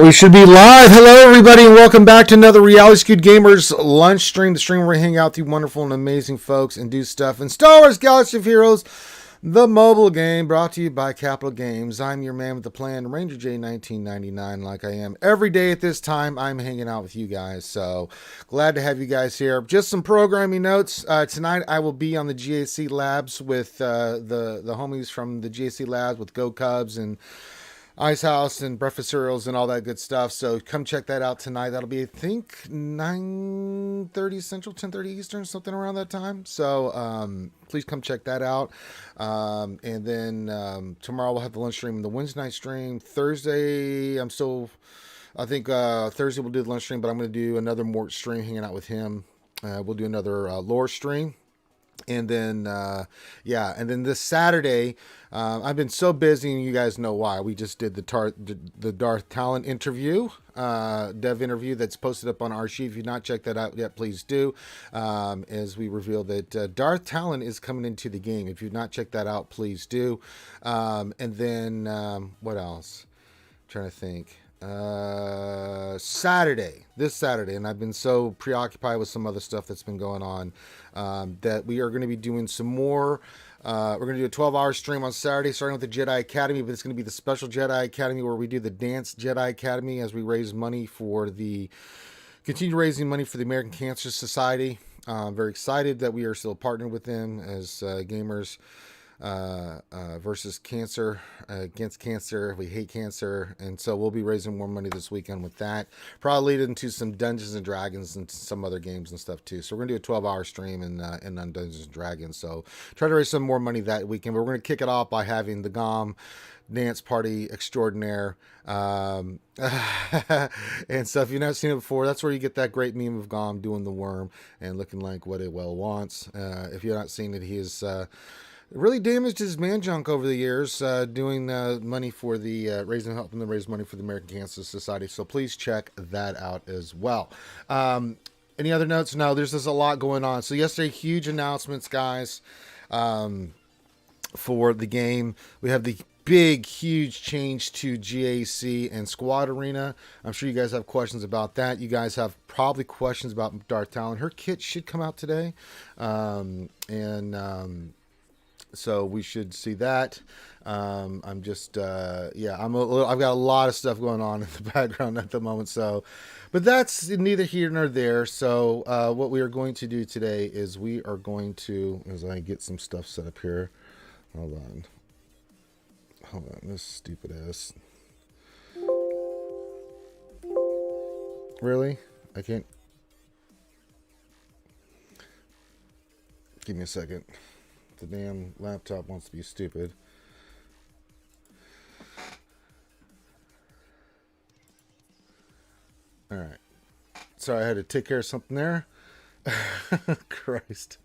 we should be live. Hello, everybody, and welcome back to another Reality Skewed Gamers lunch stream. The stream where we hang out with you wonderful and amazing folks and do stuff in Star Wars Galaxy of Heroes, the mobile game brought to you by Capital Games. I'm your man with the plan, Ranger J 1999, like I am every day at this time. I'm hanging out with you guys, so glad to have you guys here. Just some programming notes. Tonight I will be on the GAC Labs with the homies from the GAC Labs with Go Cubs and Ice House and breakfast cereals and all that good stuff. So come check that out tonight. That'll be, I think, 9:30 Central, 10:30 Eastern, something around that time. So please come check that out. And then tomorrow we'll have the lunch stream and the Wednesday night stream. Thursday, I think Thursday we'll do the lunch stream, but I'm going to do another Mort stream hanging out with him. We'll do another lore stream. And then, and then this Saturday, I've been so busy, and you guys know why. We just did the Darth Talon interview, dev interview that's posted up on RSG. If you've not checked that out yet, please do. As we reveal that Darth Talon is coming into the game. If you've not checked that out, please do. And then, what else? I'm trying to think. This Saturday, and I've been so preoccupied with some other stuff that's been going on, that we are going to be doing some more. We're going to do a 12-hour stream on Saturday, starting with the Jedi Academy, but it's going to be the special Jedi Academy where we do the Dance Jedi Academy as we raise money continue raising money for the American Cancer Society. I'm very excited that we are still partnered with them as gamers versus cancer, against cancer. We hate cancer, and so we'll be raising more money this weekend with that. Probably lead into some Dungeons and Dragons and some other games and stuff too. So we're gonna do a 12-hour stream and on Dungeons and Dragons. So try to raise some more money that weekend. But we're gonna kick it off by having the GOM dance party extraordinaire. And so if you've not seen it before, that's where you get that great meme of GOM doing the worm and looking like what it well wants. If you've not seen it, he is really damaged his man junk over the years, doing money for the helping to raise money for the American Cancer Society. So please check that out as well. Any other notes? No, there's just a lot going on. So yesterday, huge announcements, guys, for the game. We have the big, huge change to GAC and Squad Arena. I'm sure you guys have questions about that. You guys have probably questions about Darth Talon. Her kit should come out today, so we should see that. I'm just, I've got a lot of stuff going on in the background at the moment. So, but that's neither here nor there. So, what we are going to do today is we are going to, as I get some stuff set up here, hold on, this stupid ass. Really? I can't. Give me a second. The damn laptop wants to be stupid. All right. Sorry, I had to take care of something there. Christ.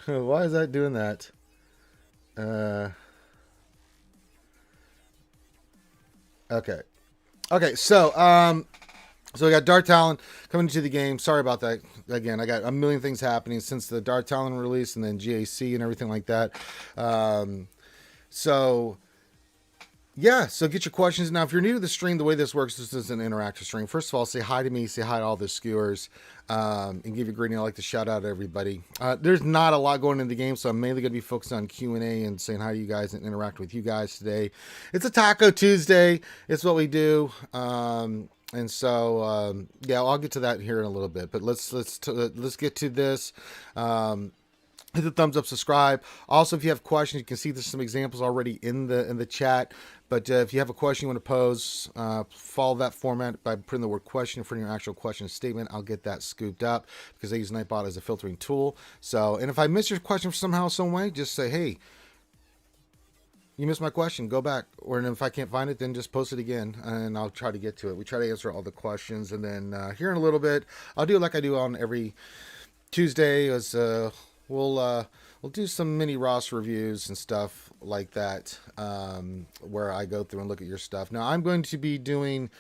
Why is that doing that? Okay. Okay, so we got Darth Talon coming into the game. Sorry about that. Again, I got a million things happening since the Darth Talon release and then GAC and everything like that. So get your questions. Now, if you're new to the stream, the way this works, this is an interactive stream. First of all, say hi to me, say hi to all the skewers, and give you a greeting. I like to shout out to everybody. There's not a lot going in the game, so I'm mainly going to be focused on Q&A and saying hi to you guys and interact with you guys today. It's a Taco Tuesday. It's what we do. And so, I'll get to that here in a little bit, but let's get to this. Hit the thumbs up, subscribe. Also, if you have questions, you can see there's some examples already in the chat. But if you have a question you want to pose, follow that format by putting the word question in front of your actual question statement. I'll get that scooped up because I use Nightbot as a filtering tool. So, and if I miss your question somehow, some way, just say, hey, you missed my question, go back. Or if I can't find it, then just post it again and I'll try to get to it. We try to answer all the questions. And then here in a little bit, I'll do like I do on every Tuesday, as we'll do some mini Ross reviews and stuff like that, where I go through and look at your stuff. Now I'm going to be doing,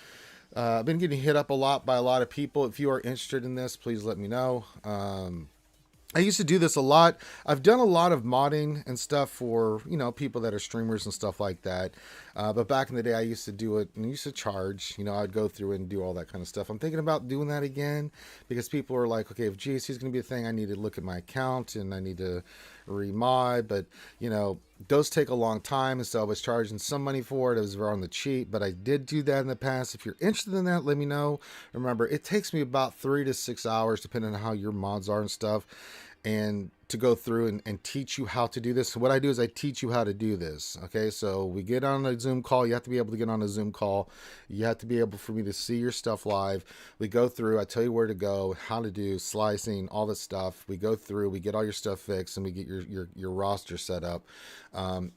I've been getting hit up a lot by a lot of people. If you are interested in this, please let me know. I used to do this a lot. I've done a lot of modding and stuff for, people that are streamers and stuff like that. But back in the day, I used to do it and used to charge. I'd go through and do all that kind of stuff. I'm thinking about doing that again because people are like, okay, if GAC is going to be a thing, I need to look at my account and I need to remod. But, those take a long time. And so I was charging some money for it. It was on the cheap, but I did do that in the past. If you're interested in that, let me know. Remember, it takes me about 3 to 6 hours, depending on how your mods are and stuff, and to go through and teach you how to do this. So what I do is I teach you how to do this. Okay, so we get on a Zoom call. You have to be able to get on a Zoom call. You have to be able for me to see your stuff live. We go through, I tell you where to go, how to do slicing, all this stuff. We go through, we get all your stuff fixed, and we get your roster set up.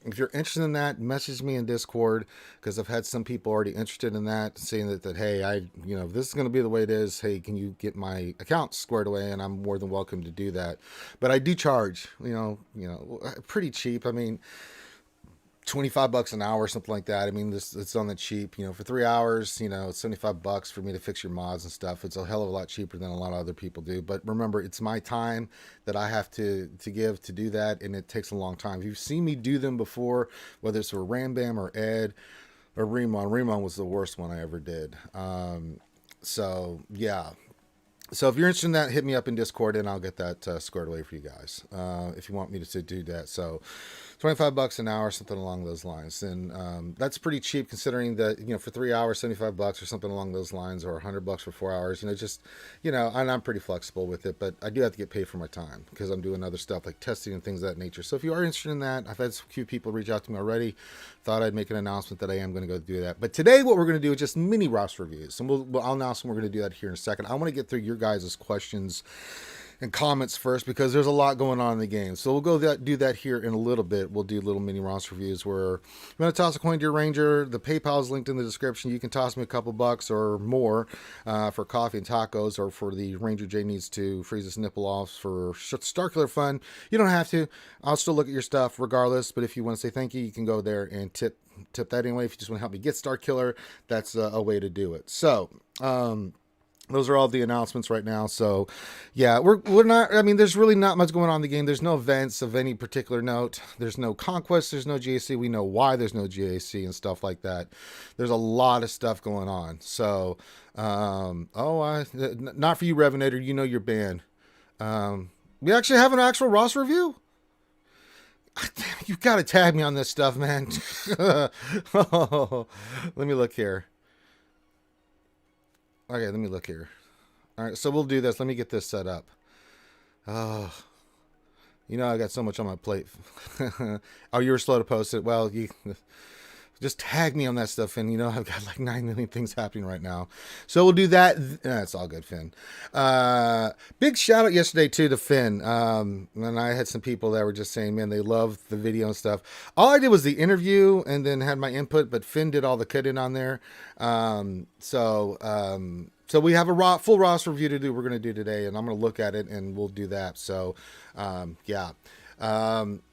If you're interested in that, message me in Discord, because I've had some people already interested in that, saying that hey, this is going to be the way it is. Hey, can you get my account squared away? And I'm more than welcome to do that. But I do charge, pretty cheap. I mean, $25 an hour, something like that. I mean, it's on the cheap, for 3 hours, it's $75 for me to fix your mods and stuff. It's a hell of a lot cheaper than a lot of other people do. But remember, it's my time that I have to give to do that. And it takes a long time. If you've seen me do them before, whether it's for Rambam or Ed or Remon was the worst one I ever did. So yeah. So if you're interested in that, hit me up in Discord and I'll get that squared away for you guys. If you want me to do that. So $25 an hour, something along those lines. And that's pretty cheap considering that, for 3 hours, $75 or something along those lines, or $100 for 4 hours, and I'm pretty flexible with it, but I do have to get paid for my time because I'm doing other stuff like testing and things of that nature. So if you are interested in that, I've had a few people reach out to me already. Thought I'd make an announcement that I am going to go do that. But today, what we're going to do is just mini roster reviews. And I'll announce when we're going to do that here in a second. I want to get through your guys' questions and comments first because there's a lot going on in the game. So we'll do that here in a little bit. We'll do little mini roster reviews where you're going to toss a coin to your Ranger. The PayPal is linked in the description. You can toss me a couple bucks or more for coffee and tacos, or for the Ranger J needs to freeze his nipple off for Starkiller fun. You don't have to. I'll still look at your stuff regardless, but if you want to say thank you, you can go there and tip that anyway. If you just want to help me get Starkiller, that's a way to do it. So, those are all the announcements right now. So yeah, we're not, I mean, there's really not much going on in the game. There's no events of any particular note. There's no conquest. There's no GAC. We know why there's no GAC and stuff like that. There's a lot of stuff going on. So, not for you, Revenator, you're banned. We actually have an actual roster review. You've got to tag me on this stuff, man. Oh, let me look here. Okay, let me look here. All right, so we'll do this. Let me get this set up. Oh, I got so much on my plate. Oh, you were slow to post it. Well, you just tag me on that stuff, and I've got like 9 million things happening right now. So we'll do that. It's all good, Finn. Big shout out yesterday too to Finn. And I had some people that were just saying, man, they loved the video and stuff. All I did was the interview and then had my input, but Finn did all the cutting on there. So we have a full roster review to do. We're going to do today, and I'm going to look at it and we'll do that. So, yeah.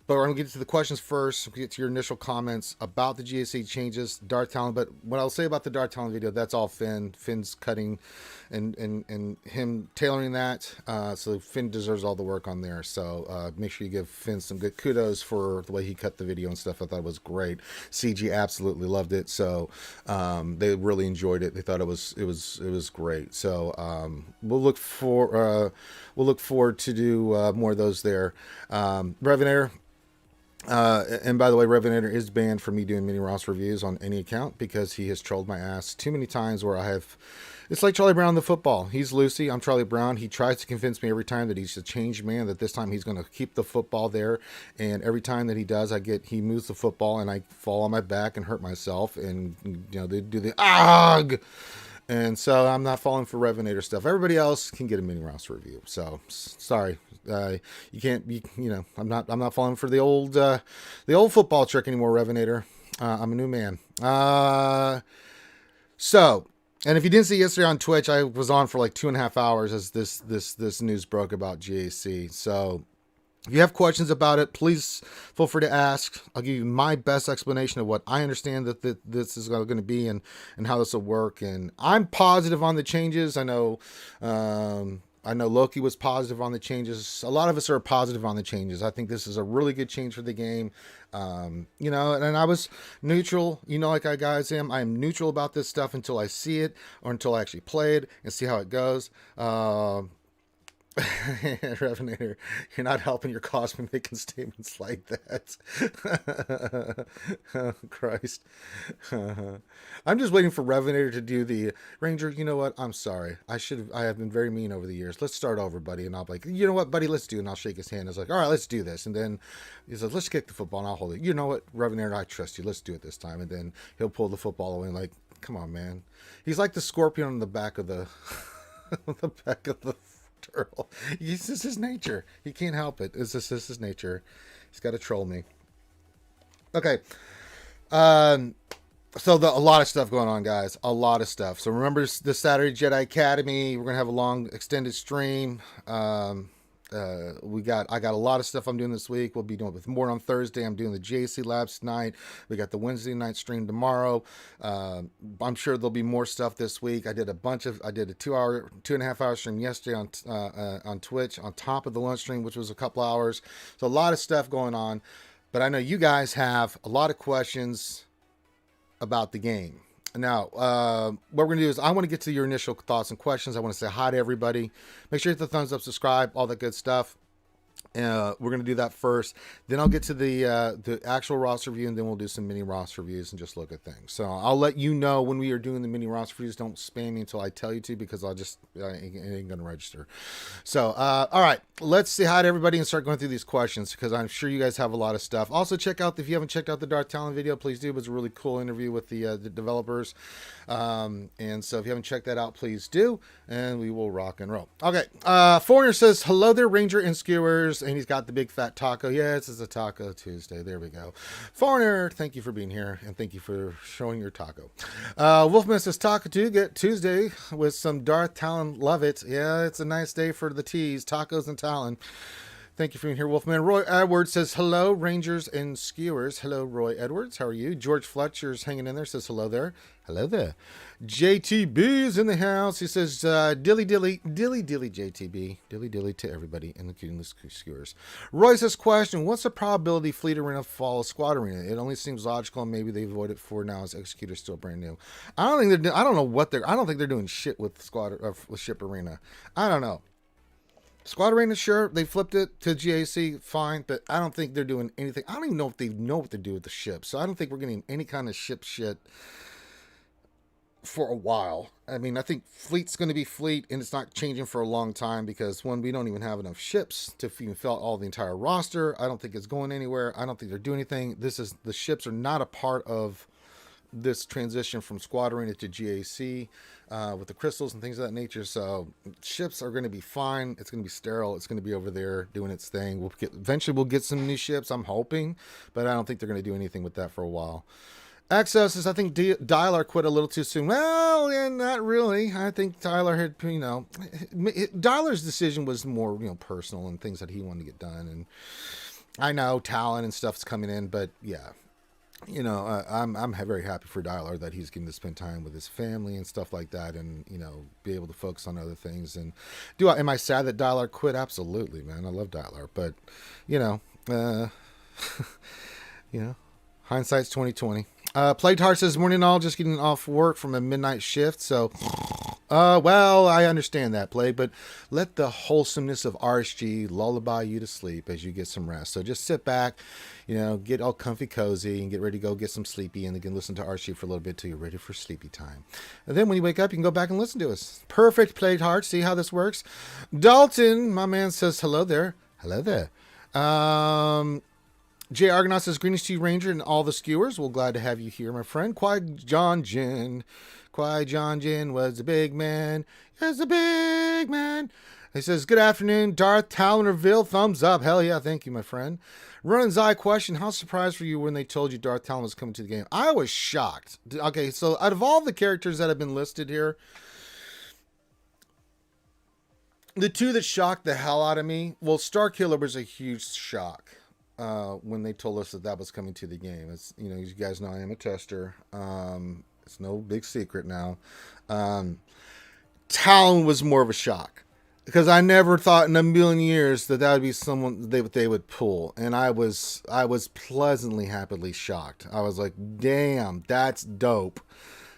But we're going to get to the questions first. We'll get to your initial comments about the GAC changes, Darth Talon. But what I'll say about the Darth Talon video, that's all Finn. Finn's cutting and him tailoring that. So Finn deserves all the work on there. So make sure you give Finn some good kudos for the way he cut the video and stuff. I thought it was great. CG absolutely loved it. So they really enjoyed it. They thought it was great. So we'll look forward to do more of those there. Revenator. And by the way, Revenator is banned from me doing mini roster reviews on any account because he has trolled my ass too many times where it's like Charlie Brown the football. He's Lucy, I'm Charlie Brown. He tries to convince me every time that he's a changed man, that this time he's going to keep the football there. And every time that he does, he moves the football and I fall on my back and hurt myself. And, they do the AUG. And so I'm not falling for Revenator stuff. Everybody else can get a mini roster review. So sorry, you can't. I'm not falling for the old football trick anymore, Revenator. I'm a new man. So, and if you didn't see yesterday on Twitch, I was on for like 2.5 hours as this news broke about GAC. So, if you have questions about it, please feel free to ask. I'll give you my best explanation of what I understand that this is going to be and how this will work. And I'm positive on the changes. I know I know Loki was positive on the changes. A lot of us are positive on the changes. I think this is a really good change for the game. You know, and I was neutral, you know, like I guys am. I'm neutral about this stuff until I see it or until I actually play it and see how it goes. Revenator, you're not helping your cause by making statements like that. Oh, Christ. I'm just waiting for Revenator to do the Ranger. You know what? I'm sorry. I have been very mean over the years. Let's start over, buddy. And I'll be like, you know what, buddy? Let's do it. And I'll shake his hand. I was like, all right, let's do this. And then he says, let's kick the football. And I'll hold it. You know what, Revenator? I trust you. Let's do it this time. And then he'll pull the football away. Like, come on, man. He's like the scorpion on the back of the, the back of the turtle. It's just his nature. He can't help it. It's just his nature. He's got to troll me. Okay. So a lot of stuff going on, guys. A lot of stuff. So remember the Saturday Jedi Academy. We're gonna have a long extended stream. I got a lot of stuff I'm doing this week. We'll be doing with more on Thursday. I'm doing the JC Labs tonight. We got the Wednesday night stream tomorrow. I'm sure there'll be more stuff this week. I did a 2.5 hour stream yesterday on Twitch on top of the lunch stream, which was a couple hours. So a lot of stuff going on. But I know you guys have a lot of questions about the game. Now, what we're going to do is I want to get to your initial thoughts and questions. I want to say hi to everybody. Make sure you hit the thumbs up, subscribe, all that good stuff. We're going to do that first. Then I'll get to the actual roster review, and then we'll do some mini roster reviews and just look at things. So I'll let you know when we are doing the mini roster reviews. Don't spam me until I tell you to, because it ain't going to register. So, all right, let's say hi to everybody and start going through these questions, because I'm sure you guys have a lot of stuff. Also, check out, if you haven't checked out the Darth Talon video, please do. It was a really cool interview with the developers. And so if you haven't checked that out, please do, and we will rock and roll. Okay. Foreigner says, hello there, Ranger and Skewers. And he's got the big fat taco. Yes, it's a Taco Tuesday. There we go. Foreigner, thank you for being here, and thank you for showing your taco. Wolfman says, Taco Tuesday with some Darth Talon. Love it. Yeah, it's a nice day for the teas, tacos and Talon. Thank you for being here, Wolfman. Roy Edwards says, hello, Rangers and Skewers. Hello, Roy Edwards. How are you? George Fletcher's hanging in there, says hello there. Hello there. JTB's in the house. He says, dilly, JTB. Dilly to everybody, including the Skewers. Roy says, question, what's the probability Fleet Arena follows Squad Arena? It only seems logical, and maybe they avoid it for now as Executor's still brand new. I don't think they're doing shit with with Ship Arena. I don't know. Squad Arena, sure, they flipped it to GAC, fine, but I don't think they're doing anything. I don't even know if they know what to do with the ship, so I don't think we're getting any kind of ship shit for a while. I mean, I think Fleet's going to be Fleet, and it's not changing for a long time, because one, we don't even have enough ships to even fill out all the entire roster. I don't think it's going anywhere. I don't think they're doing anything. The ships are not a part of this transition from Squad Arena to GAC with the crystals and things of that nature. So ships are going to be fine. It's going to be sterile. It's going to be over there doing its thing. Eventually we'll get some new ships, I'm hoping, but I don't think they're going to do anything with that for a while. Exo says, I think Dylar quit a little too soon. Well, yeah, not really. I think Tyler had, Dylar's decision was more, personal and things that he wanted to get done. And I know talent and stuff's coming in, but yeah. I'm very happy for Dylar that he's getting to spend time with his family and stuff like that, and be able to focus on other things. And am I sad that Dylar quit? Absolutely, man. I love Dylar, but hindsight's 2020. Plagued Heart says, morning all, just getting off work from a midnight shift, so well, I understand that, Plague, but let the wholesomeness of RSG lullaby you to sleep as you get some rest. So just sit back, get all comfy cozy and get ready to go get some sleepy, and then listen to RSG for a little bit till you're ready for sleepy time. And then when you wake up, you can go back and listen to us. Perfect, Plagued Heart. See how this works? Dalton, my man, says hello there. Hello there. Jay Argonaut says, greetings to you, Ranger, and all the Skewers. Well, glad to have you here, my friend. Qui-Gon Jinn was a big man. He says, good afternoon, Darth Talon reveal. Thumbs up. Hell yeah, thank you, my friend. Ronan Zai question, how surprised were you when they told you Darth Talon was coming to the game? I was shocked. Okay, so out of all the characters that have been listed here, the two that shocked the hell out of me, well, Starkiller was a huge shock. When they told us that was coming to the game. It's, you guys know I am a tester. It's no big secret now. Talon was more of a shock. because I never thought in a million years that would be someone they would pull, and I was pleasantly happily shocked. I was like, damn, that's dope.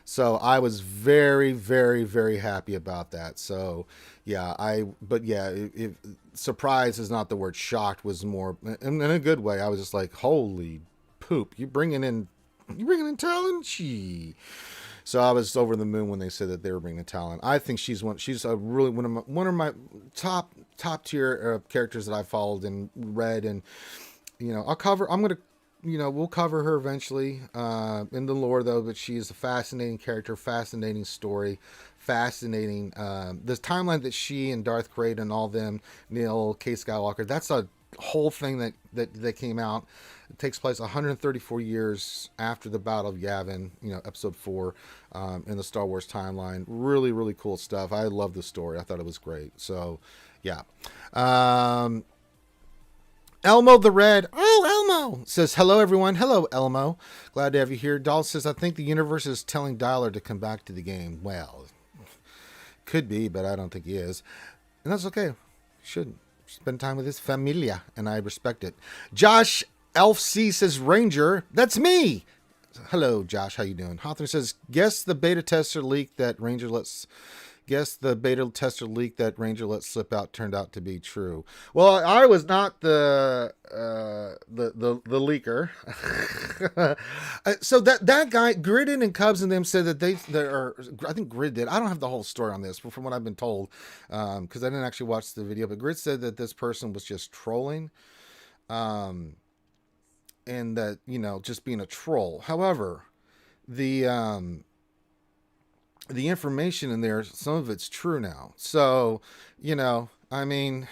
So I was very, very, very happy about that. So yeah, if surprise is not the word, shocked was more in a good way. I was just like, holy poop, you bringing in talent? Gee. So I was over the moon when they said that they were bringing talent. I think she's a really one of my top tier characters that I followed and read, and we'll cover her eventually in the lore though. But she is a fascinating character, fascinating story, fascinating. This timeline that she and Darth Krayt and all them, Neil K. Skywalker, that's a whole thing that came out. It takes place 134 years after the Battle of Yavin, episode 4 in the Star Wars timeline. Really, really cool stuff. I love the story. I thought it was great. So, yeah. Elmo the Red. Oh, Elmo says, hello, everyone. Hello, Elmo. Glad to have you here. Doll says, I think the universe is telling Dialer to come back to the game. Well, could be, but I don't think he is. And that's okay. Should spend time with his familia, and I respect it. Josh Elf C says, Ranger, that's me. Hello, Josh. How you doing? Hawthorne says, guess the beta tester leak that Ranger lets slip out turned out to be true. Well, I was not the leaker. So that guy, Gridden and Cubs and them said that I think Grid did. I don't have the whole story on this, but from what I've been told, because I didn't actually watch the video, but Grid said that this person was just trolling. And that, just being a troll. However, the information in there, some of it's true now. So, I mean,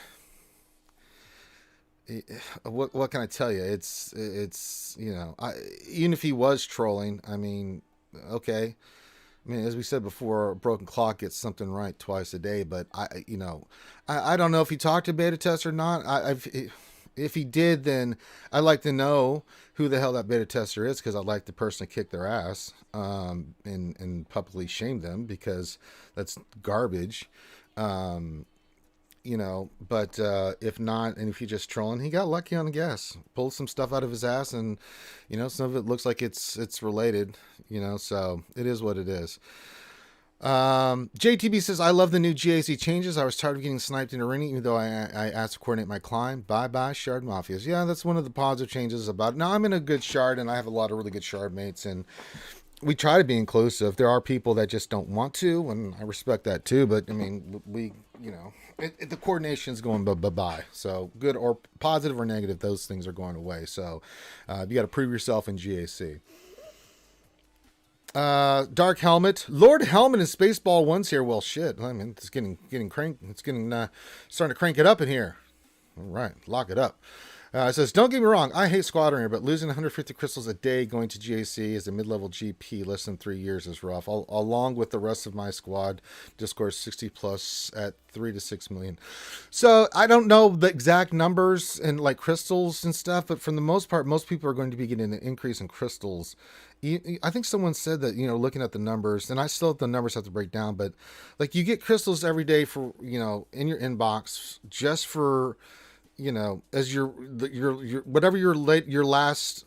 what can I tell you? It's even if he was trolling, I mean, okay. I mean, as we said before, a broken clock gets something right twice a day. But I don't know if he talked to beta test or not. If he did, then I'd like to know who the hell that beta tester is, because I'd like the person to kick their ass and publicly shame them, because that's garbage. But if not, and if he's just trolling, he got lucky on the guess. Pulled some stuff out of his ass, and some of it looks like it's related. So it is what it is. JTB says, I love the new GAC changes. I was tired of getting sniped in arena, even though I asked to coordinate my climb. Bye Shard Mafias. Yeah, that's one of the positive changes about it. Now I'm in a good Shard, and I have a lot of really good Shard mates, and we try to be inclusive. There are people that just don't want to, and I respect that too, but I mean, the coordination's going bye-bye. So good or positive or negative, those things are going away. So you got to prove yourself in GAC. Dark Helmet, Lord Helmet and Spaceball 1's here. Well, shit. I mean, it's getting cranked. It's getting starting to crank it up in here. All right, lock it up. It says, don't get me wrong, I hate squad arena, but losing 150 crystals a day going to GAC as a mid-level GP less than 3 years is rough. Along with the rest of my squad, Discord 60 plus at 3 to 6 million. So I don't know the exact numbers and like crystals and stuff, but for the most part, most people are going to be getting an increase in crystals. I think someone said that, looking at the numbers, and I still the numbers have to break down, but like you get crystals every day for, in your inbox just for, as your whatever your last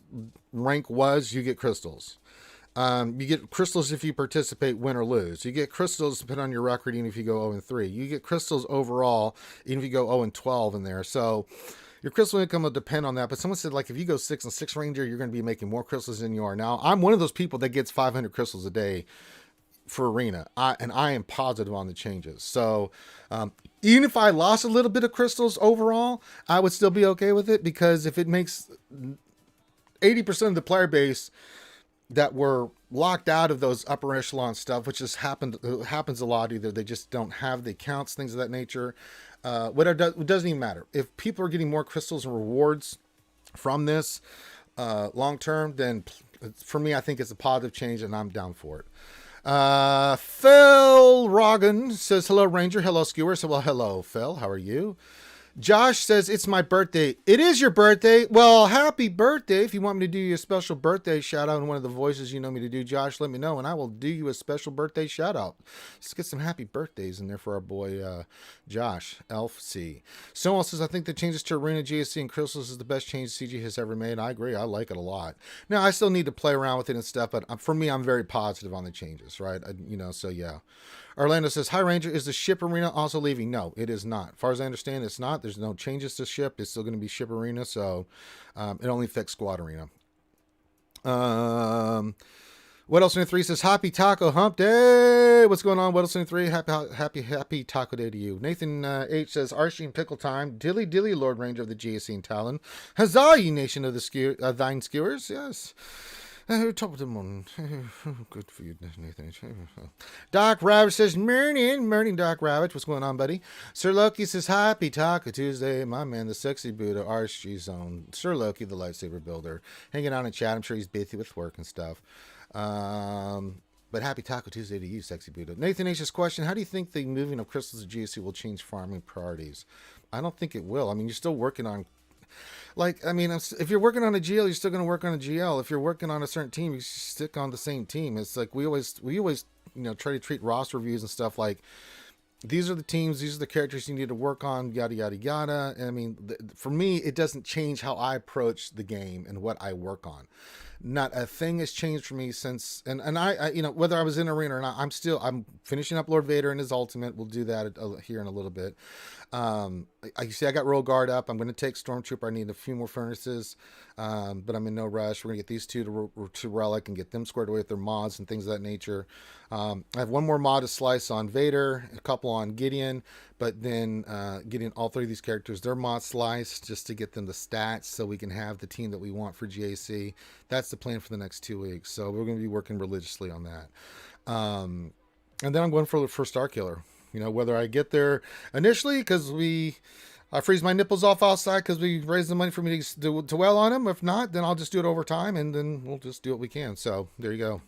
rank was, you get crystals. You get crystals if you participate, win or lose. You get crystals depending on your record, even if you go 0-3. You get crystals overall, even if you go 0-12 in there. So your crystal income will depend on that. But someone said, like, if you go 6 and 6 Ranger, you're going to be making more crystals than you are now. I'm one of those people that gets 500 crystals a day for arena, and I am positive on the changes. So even if I lost a little bit of crystals overall, I would still be okay with it, because if it makes 80% of the player base that were locked out of those upper echelon stuff, which just happens a lot, either they just don't have the accounts, things of that nature, it doesn't even matter. If people are getting more crystals and rewards from this long term, then for me, I think it's a positive change, and I'm down for it. Phil Rogan says, hello, Ranger. Hello, Skewer. So, well, hello, Phil. How are you? Josh says, it's my birthday. It is your birthday. Well, happy birthday. If you want me to do you a special birthday shout out in one of the voices you know me to do, Josh, let me know, and I will do you a special birthday shout out. Let's get some happy birthdays in there for our boy Josh, Elf C. Someone says, I think the changes to Arena, GSC, and Crystals is the best change CG has ever made. I agree. I like it a lot. Now, I still need to play around with it and stuff, but for me, I'm very positive on the changes, right? So yeah. Orlando says, Hi Ranger, is the ship arena also leaving? No, it is not. As far as I understand, it's not. There's no changes to ship. It's still going to be ship arena, so it only affects squad arena. What else in 3 says, Happy Taco Hump Day. What's going on? What else in 3? Happy Taco Day to you. Nathan H says, RSG and Pickle Time. Dilly Dilly Lord Ranger of the GSC and Talon. Huzzah, ye nation of the thine skewers. Yes. Top of the morning. Good for you, Nathan. Doc Rabbit says, Morning, Doc Rabbit. What's going on, buddy? Sir Loki says, Happy Taco Tuesday. My man, the sexy Buddha, RSG Zone. Sir Loki, the lightsaber builder. Hanging out in chat. I'm sure he's busy with work and stuff. But happy Taco Tuesday to you, sexy Buddha. Nathan H's question, how do you think the moving of crystals to GSC will change farming priorities? I don't think it will. I mean, you're still working on... if you're working on a GL, you're still going to work on a GL. If you're working on a certain team, you stick on the same team. It's like we always try to treat roster reviews and stuff like these are the teams, these are the characters you need to work on, yada yada yada. And for me, it doesn't change how I approach the game and what I work on. Not a thing has changed for me since, and I whether I was in arena or not, I'm finishing up Lord Vader and his ultimate. We'll do that here in a little bit. You see, I got Royal Guard up. I'm going to take Stormtrooper. I need a few more furnaces, but I'm in no rush. We're going to get these two to Relic and get them squared away with their mods and things of that nature. I have one more mod to slice on Vader, a couple on Gideon, but then getting all 3 of these characters, their mod sliced just to get them the stats so we can have the team that we want for GAC. That's the plan for the next 2 weeks. So we're going to be working religiously on that. And then I'm going for Star Killer. Whether I get there initially because I freeze my nipples off outside because we raised the money for me to well on them. If not, then I'll just do it over time and then we'll just do what we can. So there you go.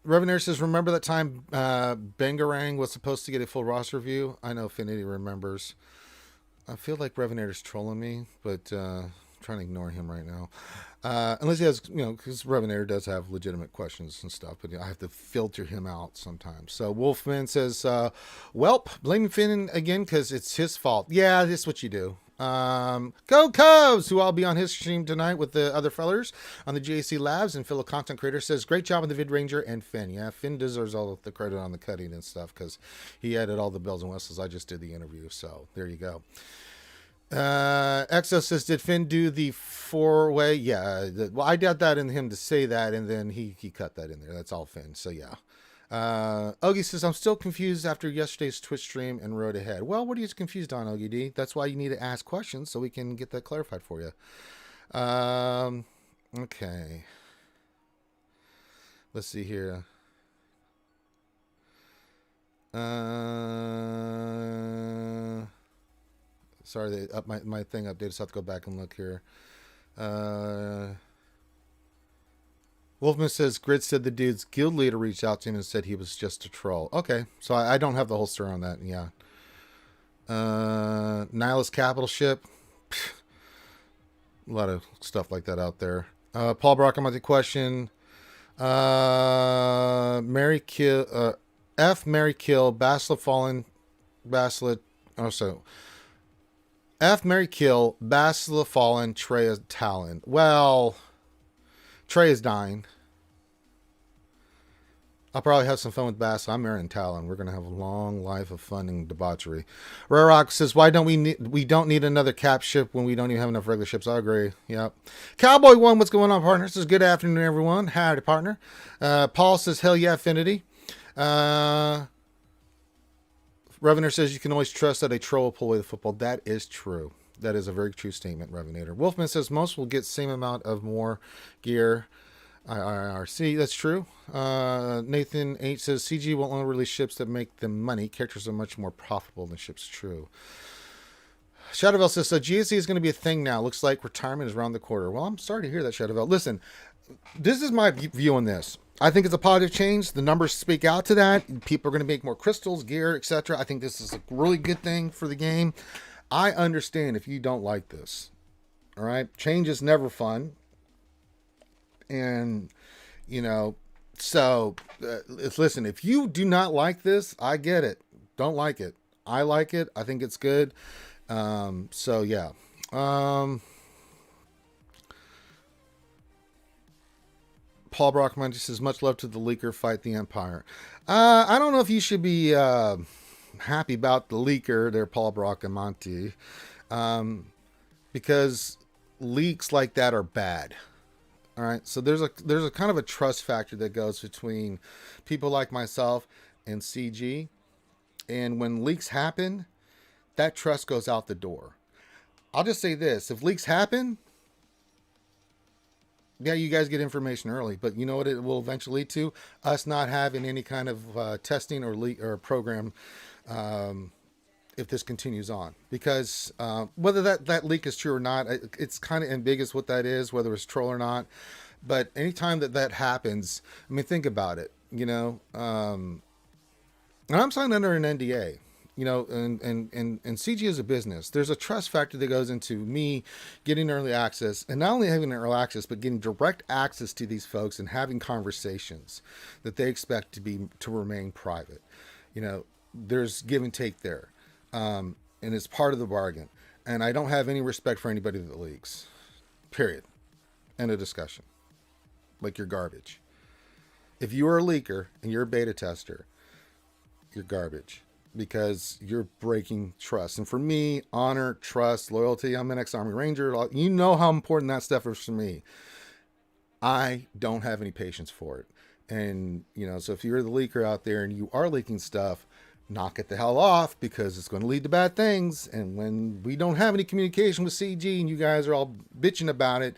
Revenator says, remember that time Bangarang was supposed to get a full roster review? I know Finity remembers. I feel like Revenator's trolling me, but I'm trying to ignore him right now. Unless he has, because Revenator does have legitimate questions and stuff, but I have to filter him out sometimes. So Wolfman says, welp, blaming Finn again because it's his fault. Yeah, that's what you do. Go Cubs, who I'll be on his stream tonight with the other fellers on the GAC Labs, and fellow content creator says, great job on the Vid Ranger and Finn. Yeah, Finn deserves all the credit on the cutting and stuff because he added all the bells and whistles. I just did the interview, so there you go. Exo says, did Finn do the 4-way? Yeah, I doubt that in him to say that, and then he cut that in there. That's all Finn, so yeah. Ogie says, I'm still confused after yesterday's Twitch stream and road ahead. Well, what are you confused on, Ogie D? That's why you need to ask questions so we can get that clarified for you. Okay. Let's see here. Sorry, my thing updated, so I have to go back and look here. Wolfman says, Grid said the dude's guild leader reached out to him and said he was just a troll. Okay, so I don't have the whole story on that, yeah. Nihilist capital ship. A lot of stuff like that out there. Paul Brock, I'm at the question. Mary kill, Mary kill, Basila fallen, Basila, Mary kill, Basila fallen, Treya Talon. Well, Trey is dying. I'll probably have some fun with Bass. I'm marrying Talon. We're gonna have a long life of fun and debauchery. Rare Rock says, "Why don't we don't need another cap ship when we don't even have enough regular ships?" I agree. Yep. Cowboy One, what's going on, partner? Says, "Good afternoon, everyone." Howdy, partner. Paul says, "Hell yeah, Affinity." Revenator says, "You can always trust that a troll will pull away the football." That is true. That is a very true statement, Revenator. Wolfman says, "Most will get same amount of more gear." IRC, that's true. Nathan H says, "CG will only release ships that make them money. Characters are much more profitable than ships." True. Shadowville says, "So GSC is going to be a thing now. Looks like retirement is around the corner." Well, I'm sorry to hear that, Shadowville. Listen, this is my view on this. I think it's a positive change. The numbers speak out to that. People are going to make more crystals, gear, etc. I think this is a really good thing for the game. I understand if you don't like this. All right, change is never fun, and you know. So, listen. If you do not like this, I get it. Don't like it. I like it. I think it's good. So yeah. Paul Brockman just says, much love to the leaker, fight the Empire. I don't know if you should be happy about the leaker there, Paul Brockman, because leaks like that are bad. All right, so there's a kind of a trust factor that goes between people like myself and CG, and when leaks happen, that trust goes out the door. I'll just say this: if leaks happen, yeah, you guys get information early, but you know what it will eventually lead to? Us not having any kind of testing or leak or program if this continues on. Because whether that leak is true or not, it's kind of ambiguous what that is, whether it's troll or not. But anytime that happens, I mean, think about it, you know. And I'm signed under an NDA. You know, and CG is a business. There's a trust factor that goes into me getting early access, and not only having early access, but getting direct access to these folks and having conversations that they expect to remain private. You know, there's give and take there, and it's part of the bargain. And I don't have any respect for anybody that leaks. Period. End of discussion. Like, you're garbage. If you are a leaker and you're a beta tester, you're garbage. Because you're breaking trust. And for me, honor, trust, loyalty, I'm an ex-Army Ranger. You know how important that stuff is for me. I don't have any patience for it. And, you know, so if you're the leaker out there and you are leaking stuff, knock it the hell off, because it's going to lead to bad things. And when we don't have any communication with CG and you guys are all bitching about it,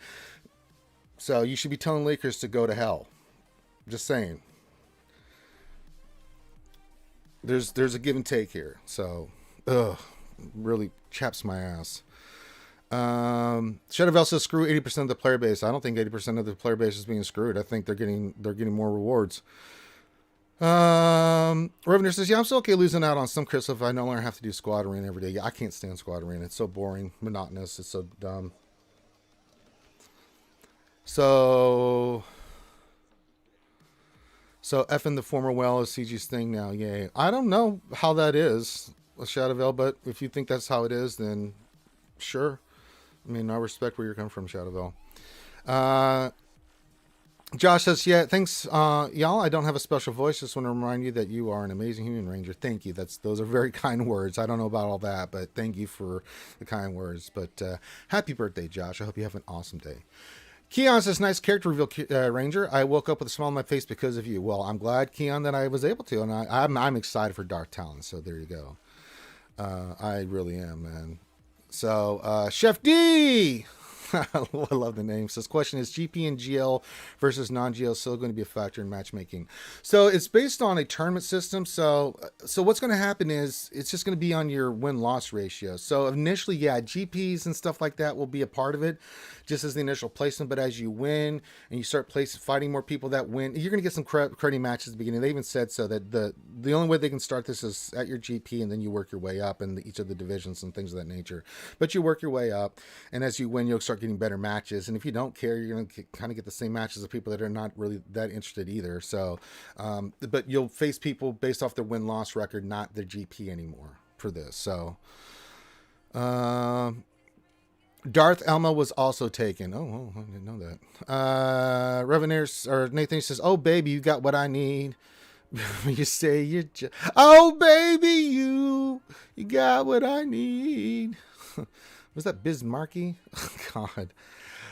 so you should be telling leakers to go to hell. Just saying. There's a give and take here, so really chaps my ass. Shadowvale says screw 80% of the player base. I don't think 80% of the player base is being screwed. I think they're getting more rewards. Revenue says, yeah, I'm still okay losing out on some crystal if I no longer have to do squad arena every day. Yeah, I can't stand squad arena. It's so boring, monotonous. It's so dumb. So effing the former well is CG's thing now. Yay. I don't know how that is, Shadowvale, but if you think that's how it is, then sure. I mean, I respect where you're coming from, Shadowvale. Josh says, yeah, thanks, y'all. I don't have a special voice. Just want to remind you that you are an amazing human ranger. Thank you. Those are very kind words. I don't know about all that, but thank you for the kind words. But happy birthday, Josh. I hope you have an awesome day. Keon says, nice character reveal, Ranger. I woke up with a smile on my face because of you. Well, I'm glad, Keon, that I was able to, and I'm excited for Dark Talon, so there you go. I really am, man. So, Chef D! I love the name. So this question is, GP and GL versus non-GL still going to be a factor in matchmaking? So it's based on a tournament system. So what's going to happen is it's just going to be on your win-loss ratio. So initially, yeah, GPs and stuff like that will be a part of it, just as the initial placement. But as you win and you start fighting more people that win, you're going to get some cruddy matches at the beginning. They even said so that the only way they can start this is at your GP, and then you work your way up in each of the divisions and things of that nature. But you work your way up, and as you win, you'll start getting better matches. And if you don't care, you're going to kind of get the same matches of people that are not really that interested either. So, but you'll face people based off their win-loss record, not their GP anymore for this. So, Darth Elma was also taken. Oh, I didn't know that. Revenuers or Nathan says, "Oh baby, you got what I need." You say oh baby, you got what I need. Was that Bismarcky? Oh, God.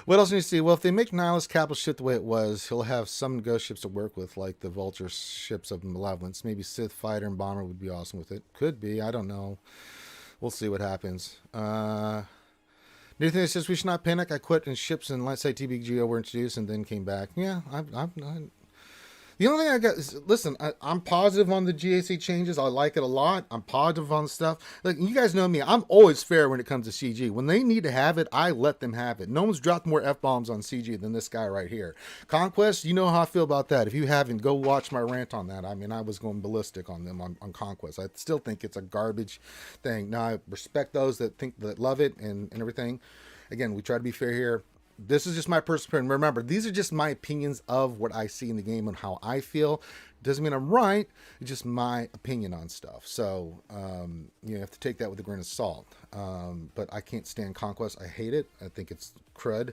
What else do you see? Well, if they make Nihilus capital ship the way it was, he'll have some ghost ships to work with, like the Vulture ships of Malevolence. Maybe Sith Fighter and Bomber would be awesome with it. Could be. I don't know. We'll see what happens. Nathan says, we should not panic. I quit and ships and let's say TBGO were introduced and then came back. Yeah, The only thing I got is, listen, I'm positive on the GAC changes. I like it a lot. I'm positive on stuff. Like, you guys know me. I'm always fair when it comes to CG. When they need to have it, I let them have it. No one's dropped more F-bombs on CG than this guy right here. Conquest, you know how I feel about that. If you haven't, go watch my rant on that. I mean, I was going ballistic on them on Conquest. I still think it's a garbage thing. Now, I respect those that love it and everything. Again, we try to be fair here. This is just my personal opinion. Remember, these are just my opinions of what I see in the game and how I feel. Doesn't mean I'm right. It's just my opinion on stuff. So, you have to take that with a grain of salt. But I can't stand Conquest. I hate it. I think it's crud.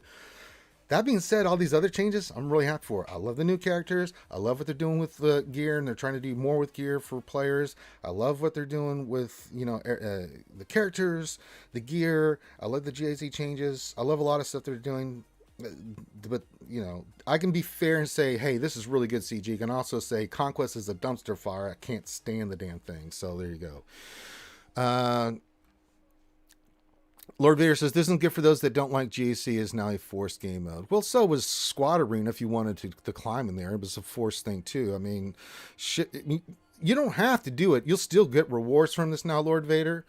That being said, all these other changes, I'm really happy for. I love the new characters. I love what they're doing with the gear, and they're trying to do more with gear for players. I love what they're doing with, the characters, the gear. I love the GAZ changes. I love a lot of stuff they're doing. But, I can be fair and say, hey, this is really good CG. You can also say Conquest is a dumpster fire. I can't stand the damn thing. So there you go. Lord Vader says, this isn't good for those that don't like GAC is now a forced game mode. Well, so was Squad Arena if you wanted to climb in there. It was a forced thing too. I mean, shit, you don't have to do it. You'll still get rewards from this now, Lord Vader.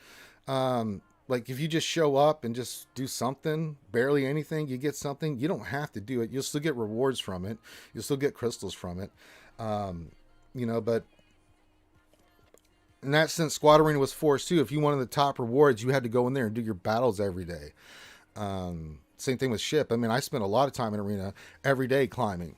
Like if you just show up and just do something, barely anything, you get something. You don't have to do it. You'll still get rewards from it. You'll still get crystals from it. But in that sense, Squad Arena was forced too. If you wanted the top rewards, you had to go in there and do your battles every day. Same thing with Ship. I mean, I spent a lot of time in Arena every day climbing.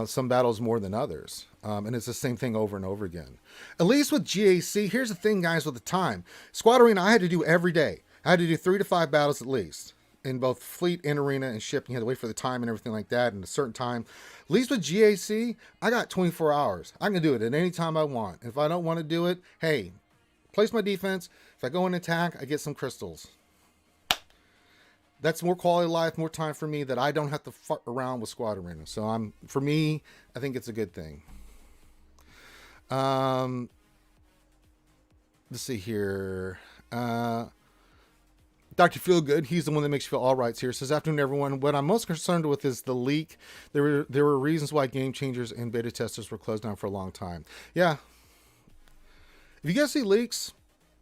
Some battles more than others. And it's the same thing over and over again. At least with GAC, here's the thing, guys, with the time. Squad Arena, I had to do every day. I had to do 3 to 5 battles at least. In both Fleet and Arena and Ship. You had to wait for the time and everything like that and a certain time. At least with GAC, I got 24 hours. I can do it at any time I want. If I don't want to do it, hey, place my defense. If I go and attack, I get some crystals. That's more quality of life, more time for me that I don't have to fuck around with Squad Arena. So for me, I think it's a good thing. Let's see here. Dr. Feelgood, he's the one that makes you feel all right here. Says, afternoon, everyone. What I'm most concerned with is the leak. There were reasons why game changers and beta testers were closed down for a long time. Yeah. If you guys see leaks,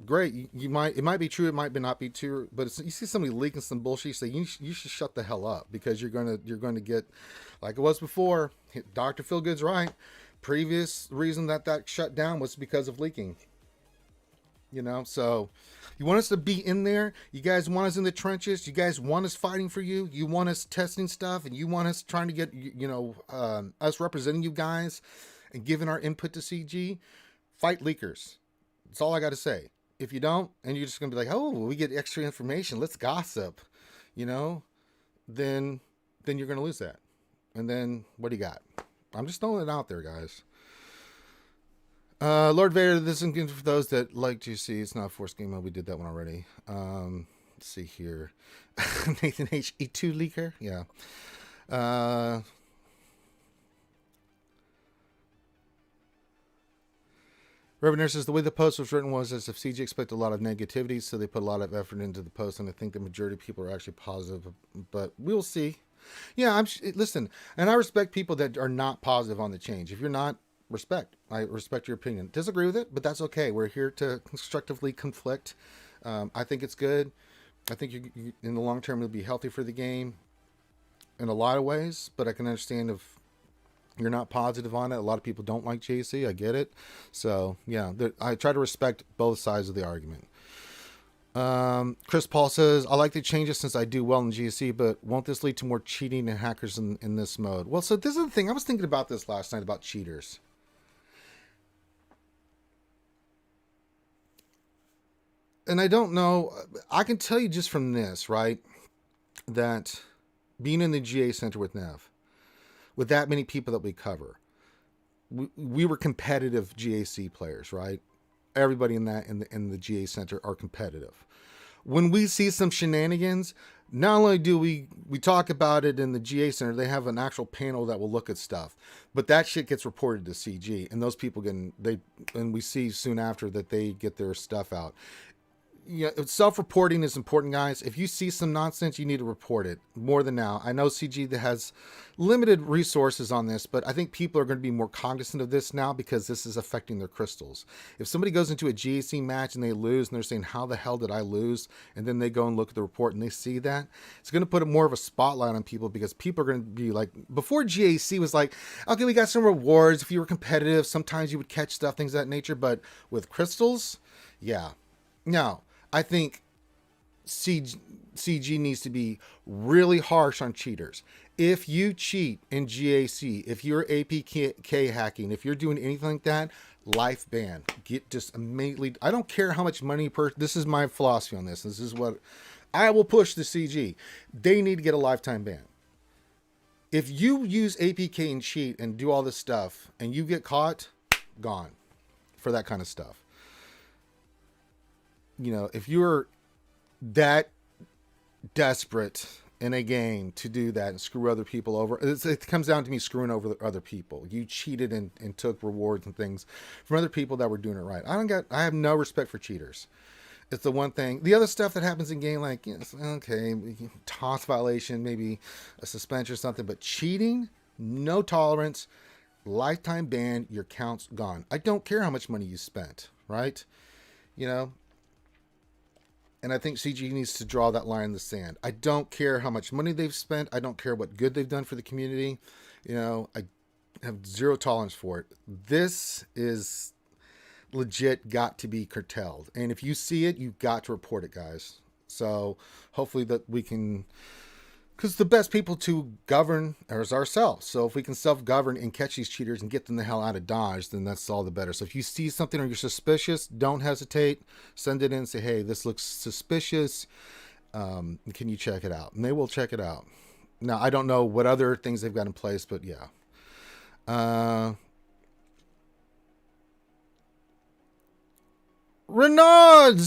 great. It might be true. It might not be true. But you see somebody leaking some bullshit, so you should shut the hell up because you're going to get like it was before. Dr. Feelgood's right. Previous reason that shut down was because of leaking. So you want us to be in there. You guys want us in the trenches. You guys want us fighting for you. You want us testing stuff, and you want us trying to get, us representing you guys and giving our input to CG. Fight leakers. That's all I got to say. If you don't, and you're just going to be like, oh, we get extra information. Let's gossip, then you're going to lose that. And then what do you got? I'm just throwing it out there, guys. Lord Vader, this is good for those that like GC. It's not a forced game mode. We did that one already. Let's see here. Nathan H. E2 leaker. Yeah. Revenue says the way the post was written was as if CG expected a lot of negativity, so they put a lot of effort into the post, and I think the majority of people are actually positive, but we'll see. Yeah, listen, and I respect people that are not positive on the change. If you're not, I respect your opinion. Disagree with it, but that's okay. We're here to constructively conflict. I think it's good. I think you in the long term it'll be healthy for the game in a lot of ways, but I can understand if you're not positive on it. A lot of people don't like JC. I get it. So yeah, I try to respect both sides of the argument. Chris Paul says, I like the changes since I do well in GSC, but won't this lead to more cheating and hackers in this mode? Well, so this is the thing. I was thinking about this last night about cheaters. And I don't know, I can tell you just from this, right, that being in the GA Center with Nev, with that many people that we cover, we were competitive GAC players, right? Everybody in the GA Center are competitive. When we see some shenanigans, not only do we talk about it in the GA Center, they have an actual panel that will look at stuff, but that shit gets reported to CG, and those people and we see soon after that they get their stuff out. yeah, self-reporting is important, guys. If you see some nonsense, you need to report it more than now. I know CG that has limited resources on this, but I think people are going to be more cognizant of this now because this is affecting their crystals. If somebody goes into a GAC match and they lose and they're saying, how the hell did I lose? And then they go and look at the report and they see that, it's going to put more of a spotlight on people because people are going to be like, before GAC was like, okay, we got some rewards. If you were competitive, sometimes you would catch stuff, things of that nature. But with crystals, yeah. Now, I think CG needs to be really harsh on cheaters. If you cheat in GAC, if you're APK hacking, if you're doing anything like that, life ban. Get just immediately. I don't care how much money per. This is my philosophy on this. This is what I will push the CG. They need to get a lifetime ban. If you use APK and cheat and do all this stuff and you get caught, gone for that kind of stuff. You know, if you're that desperate in a game to do that and screw other people over, it comes down to me screwing over other people. You cheated and took rewards and things from other people that were doing it right. I have no respect for cheaters. It's the one thing. The other stuff that happens in game, like, yes, okay, toss violation, maybe a suspension or something, but cheating, no tolerance, lifetime ban, your count's gone. I don't care how much money you spent, right? You know. And I think CG needs to draw that line in the sand. I don't care how much money they've spent. I don't care what good they've done for the community. You know, I have zero tolerance for it. This is legit got to be curtailed. And if you see it, you've got to report it, guys. So hopefully that we can, because the best people to govern is ourselves. So if we can self-govern and catch these cheaters and get them the hell out of Dodge, then that's all the better. So if you see something or you're suspicious, don't hesitate. Send it in and say, hey, this looks suspicious. Can you check it out? And they will check it out. Now, I don't know what other things they've got in place, but yeah. Renard,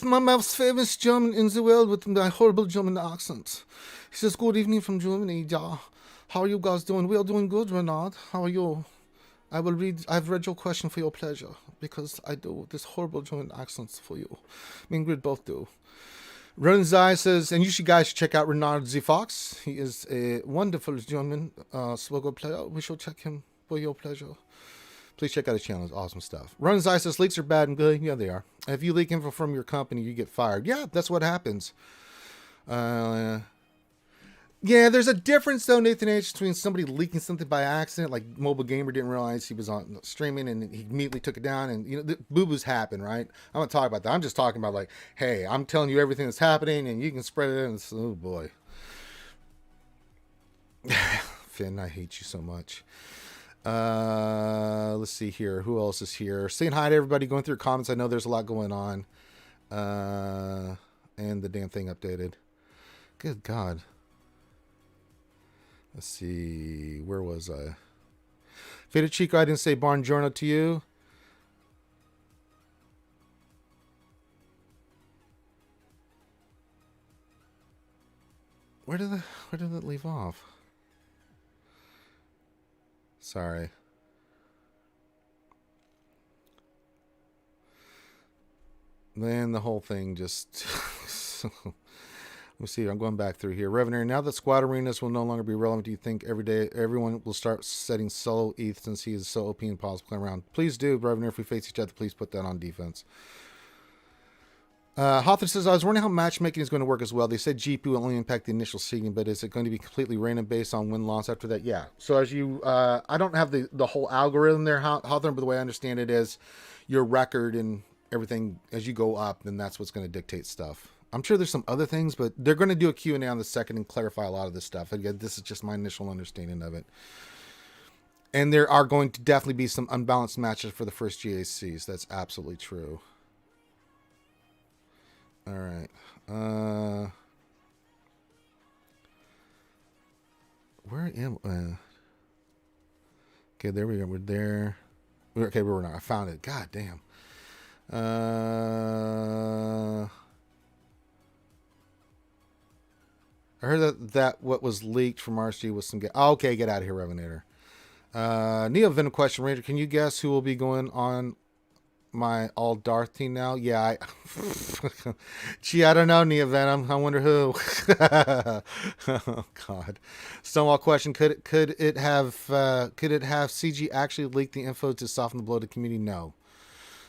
my most famous German in the world with my horrible German accent. He says, good evening from Germany. Yeah. How are you guys doing? We are doing good, Renard. How are you? I've read your question for your pleasure because I do this horrible German accents for you. Me and Grid both do. Runzai says, and you should guys check out Renard Z Fox. He is a wonderful German SWGOH player. We shall check him for your pleasure. Please check out his channel. It's awesome stuff. Runs Ice says leaks are bad and good. Yeah, they are. If you leak info from your company, you get fired. Yeah, that's what happens. Yeah, there's a difference though, Nathan H, between somebody leaking something by accident, like Mobile Gamer didn't realize he was on streaming and he immediately took it down, and you know, boo-boos happen, right? I'm not talking about that. I'm just talking about like, hey, I'm telling you everything that's happening and you can spread it, and oh boy. Finn, I hate you so much. Let's see here. Who else is here? Saying hi to everybody, going through comments. I know there's a lot going on. And the damn thing updated. Good God. Let's see. Where was I? Faded Chico, I didn't say Buongiorno to you. Where did it leave off? Sorry. Then the whole thing just... Let me see. I'm going back through here. Revenue. Now that squad arenas will no longer be relevant, do you think every day everyone will start setting solo ETH since he is so OP and possible playing around? Please do, Revenue. If we face each other, please put that on defense. Hawthorne says, I was wondering how matchmaking is going to work as well. They said GP will only impact the initial seeding, but is it going to be completely random based on win-loss after that? Yeah. So as you, I don't have the whole algorithm there, Hawthorne, but the way I understand it is your record and everything, as you go up, then that's what's going to dictate stuff. I'm sure there's some other things, but they're going to do a Q&A on the second and clarify a lot of this stuff. Again, this is just my initial understanding of it. And there are going to definitely be some unbalanced matches for the first GACs. That's absolutely true. All right. Where am I? Okay, there we go. We're there. Okay, we're not. I found it. God damn. I heard that what was leaked from RSG was some... Oh, okay, get out of here, Revenator. Neo Venom question, Ranger. Can you guess who will be going on my all Darth team now? Yeah, gee, I don't know, Nia Venom. I wonder who. Oh God. Stonewall question: could it have CG actually leak the info to soften the blow to the community? No.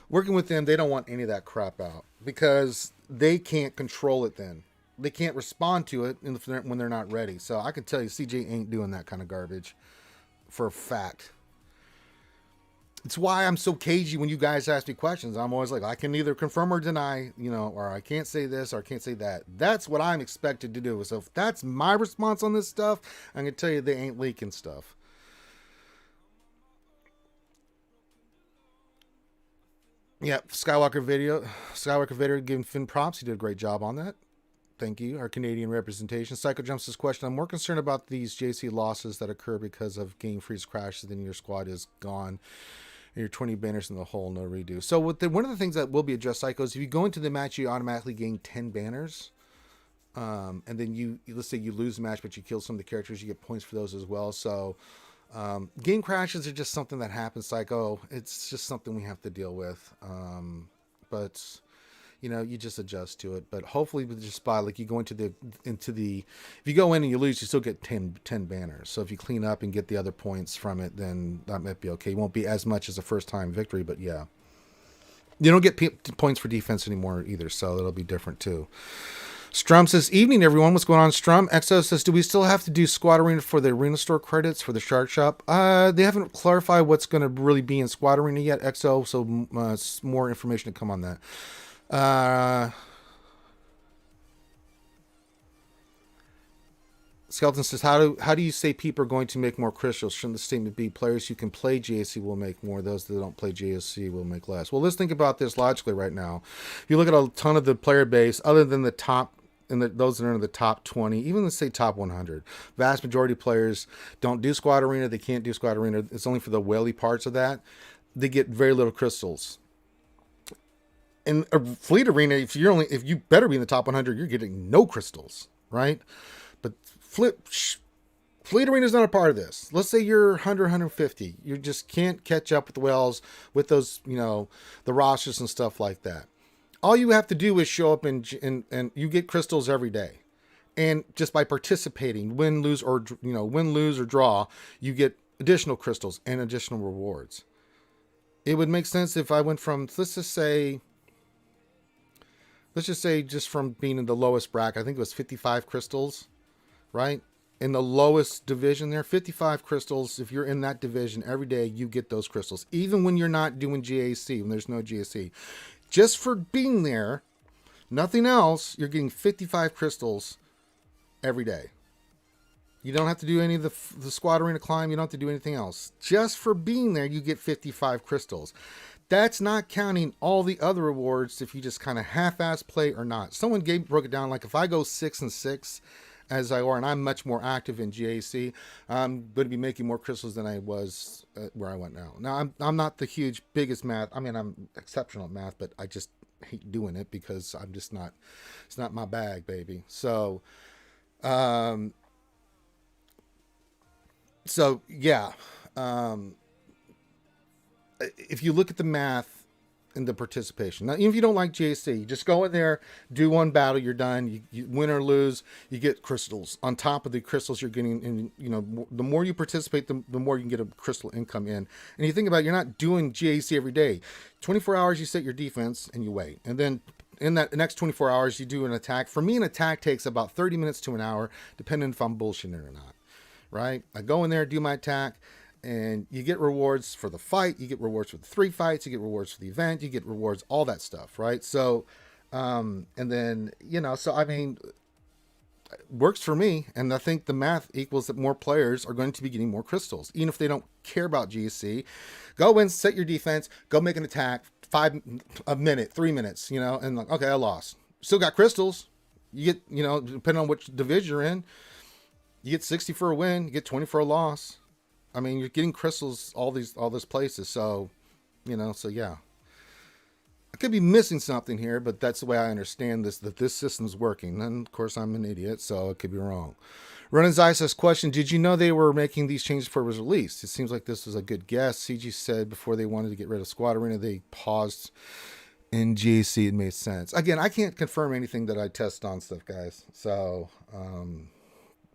Working with them, they don't want any of that crap out because they can't control it. Then they can't respond to it when they're not ready. So I can tell you, CJ ain't doing that kind of garbage for a fact. It's why I'm so cagey when you guys ask me questions. I'm always like, I can neither confirm or deny, or I can't say this or I can't say that. That's what I'm expected to do. So if that's my response on this stuff, I'm going to tell you they ain't leaking stuff. Yeah, Skywalker video giving Finn props. He did a great job on that. Thank you. Our Canadian representation. Psycho Jumps this question. I'm more concerned about these JC losses that occur because of game freeze crashes than your squad is gone. You're 20 banners in the hole, no redo. So one of the things that will be addressed, Psycho, is if you go into the match, you automatically gain 10 banners. And then let's say you lose the match, but you kill some of the characters, you get points for those as well. So game crashes are just something that happens, Psycho. It's just something we have to deal with. But you just adjust to it. But hopefully with your spot, like you go into the if you go in and you lose, you still get 10 banners. So if you clean up and get the other points from it, then that might be okay. It won't be as much as a first time victory, but yeah. You don't get points for defense anymore either, so it'll be different too. Strum says, evening everyone, what's going on, Strum? XO says, do we still have to do Squad Arena for the Arena Store credits for the Shark Shop? They haven't clarified what's going to really be in Squad Arena yet, XO, so more information to come on that. Skeleton says, how do you say people are going to make more crystals? Shouldn't the statement be players who can play GAC will make more, those that don't play GAC will make less? Well, let's think about this logically right now. If you look at a ton of the player base, other than the top and those that are in the top 20, even let's say top 100, vast majority of players don't do Squad Arena. They can't do Squad Arena. It's only for the whaley parts of that. They get very little crystals. In a Fleet Arena, if you better be in the top 100, you're getting no crystals, right? But Fleet Arena is not a part of this. Let's say you're 100, 150. You just can't catch up with the whales, with those, the rosters and stuff like that. All you have to do is show up and you get crystals every day. And just by participating, win, lose, or draw, you get additional crystals and additional rewards. It would make sense if I went from, let's just say just from being in the lowest bracket, I think it was 55 crystals, right? In the lowest division there, 55 crystals. If you're in that division every day, you get those crystals. Even when you're not doing GAC, when there's no GAC. Just for being there, nothing else, you're getting 55 crystals every day. You don't have to do any of the Squad Arena climb. You don't have to do anything else. Just for being there, you get 55 crystals. That's not counting all the other rewards if you just kind of half-ass play or not. Someone broke it down like if I go 6-6 as I are, and I'm much more active in GAC, I'm going to be making more crystals than I was where I went now. Now, I'm not the biggest math. I mean, I'm exceptional at math, but I just hate doing it because I'm just not, it's not my bag, baby. So yeah. If you look at the math and the participation, now, even if you don't like GAC, you just go in there, do one battle, you're done. You win or lose, you get crystals on top of the crystals you're getting. And the more you participate, the more you can get a crystal income in. And you think about it, you're not doing GAC every day. 24 hours, you set your defense and you wait, and then in that next 24 hours, you do an attack. For me, an attack takes about 30 minutes to an hour, depending if I'm bullshitting or not. Right? I go in there, do my attack. And you get rewards for the fight, you get rewards for the 3 fights, you get rewards for the event, you get rewards, all that stuff, right? So, and then, so I mean, it works for me. And I think the math equals that more players are going to be getting more crystals, even if they don't care about GC. Go in, set your defense, go make an attack, a minute, 3 minutes, and like, okay, I lost. Still got crystals. You get, depending on which division you're in, you get 60 for a win, you get 20 for a loss. I mean, you're getting crystals all these places. So, so yeah. I could be missing something here, but that's the way I understand this, that this system's working. And of course I'm an idiot, so it could be wrong. Ronan Zai says, question, did you know they were making these changes before it was released? It seems like this was a good guess. CG said before they wanted to get rid of Squad Arena, they paused in GAC. It made sense. Again, I can't confirm anything that I test on stuff, guys. So,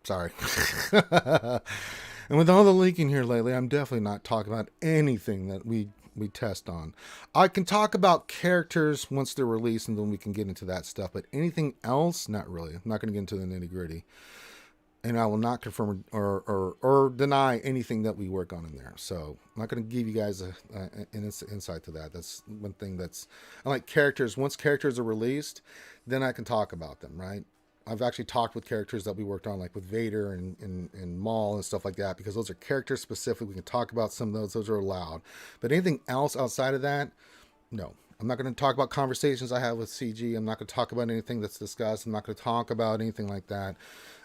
sorry. And with all the leaking here lately, I'm definitely not talking about anything that we test on. I can talk about characters once they're released, and then we can get into that stuff. But anything else, not really. I'm not going to get into the nitty gritty. And I will not confirm or deny anything that we work on in there. So I'm not going to give you guys an insight to that. That's one thing that's... I like characters. Once characters are released, then I can talk about them, right? I've actually talked with characters that we worked on, like with Vader and Maul and stuff like that, because those are character specific. We can talk about some of those. Those are allowed. But anything else outside of that, no. I'm not going to talk about conversations I have with CG. I'm not going to talk about anything that's discussed. I'm not going to talk about anything like that.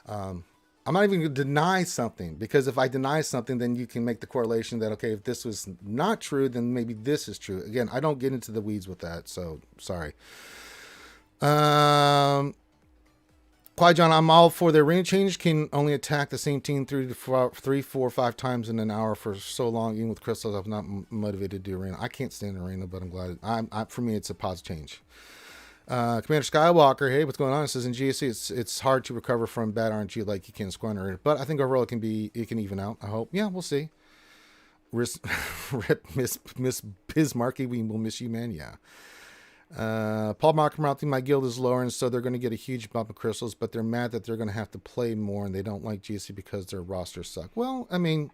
I'm not even going to deny something, because if I deny something, then you can make the correlation that, okay, if this was not true, then maybe this is true. Again, I don't get into the weeds with that, so sorry. Qui-Jon, I'm all for their arena change. Can only attack the same team 3, 4, 5 times in an hour for so long. Even with crystals, I'm not motivated to do arena. I can't stand arena, but I'm glad. For me, it's a positive change. Commander Skywalker, hey, what's going on? It says in GSC, it's hard to recover from bad RNG like you can Squad Arena, but I think overall it can even out. I hope. Yeah, we'll see. Rip, Miss Bismarcky, we will miss you, man. Yeah. Paul Markham, my guild is lower, and so they're going to get a huge bump of crystals, but they're mad that they're going to have to play more, and they don't like GSC because their rosters suck. Well, I mean,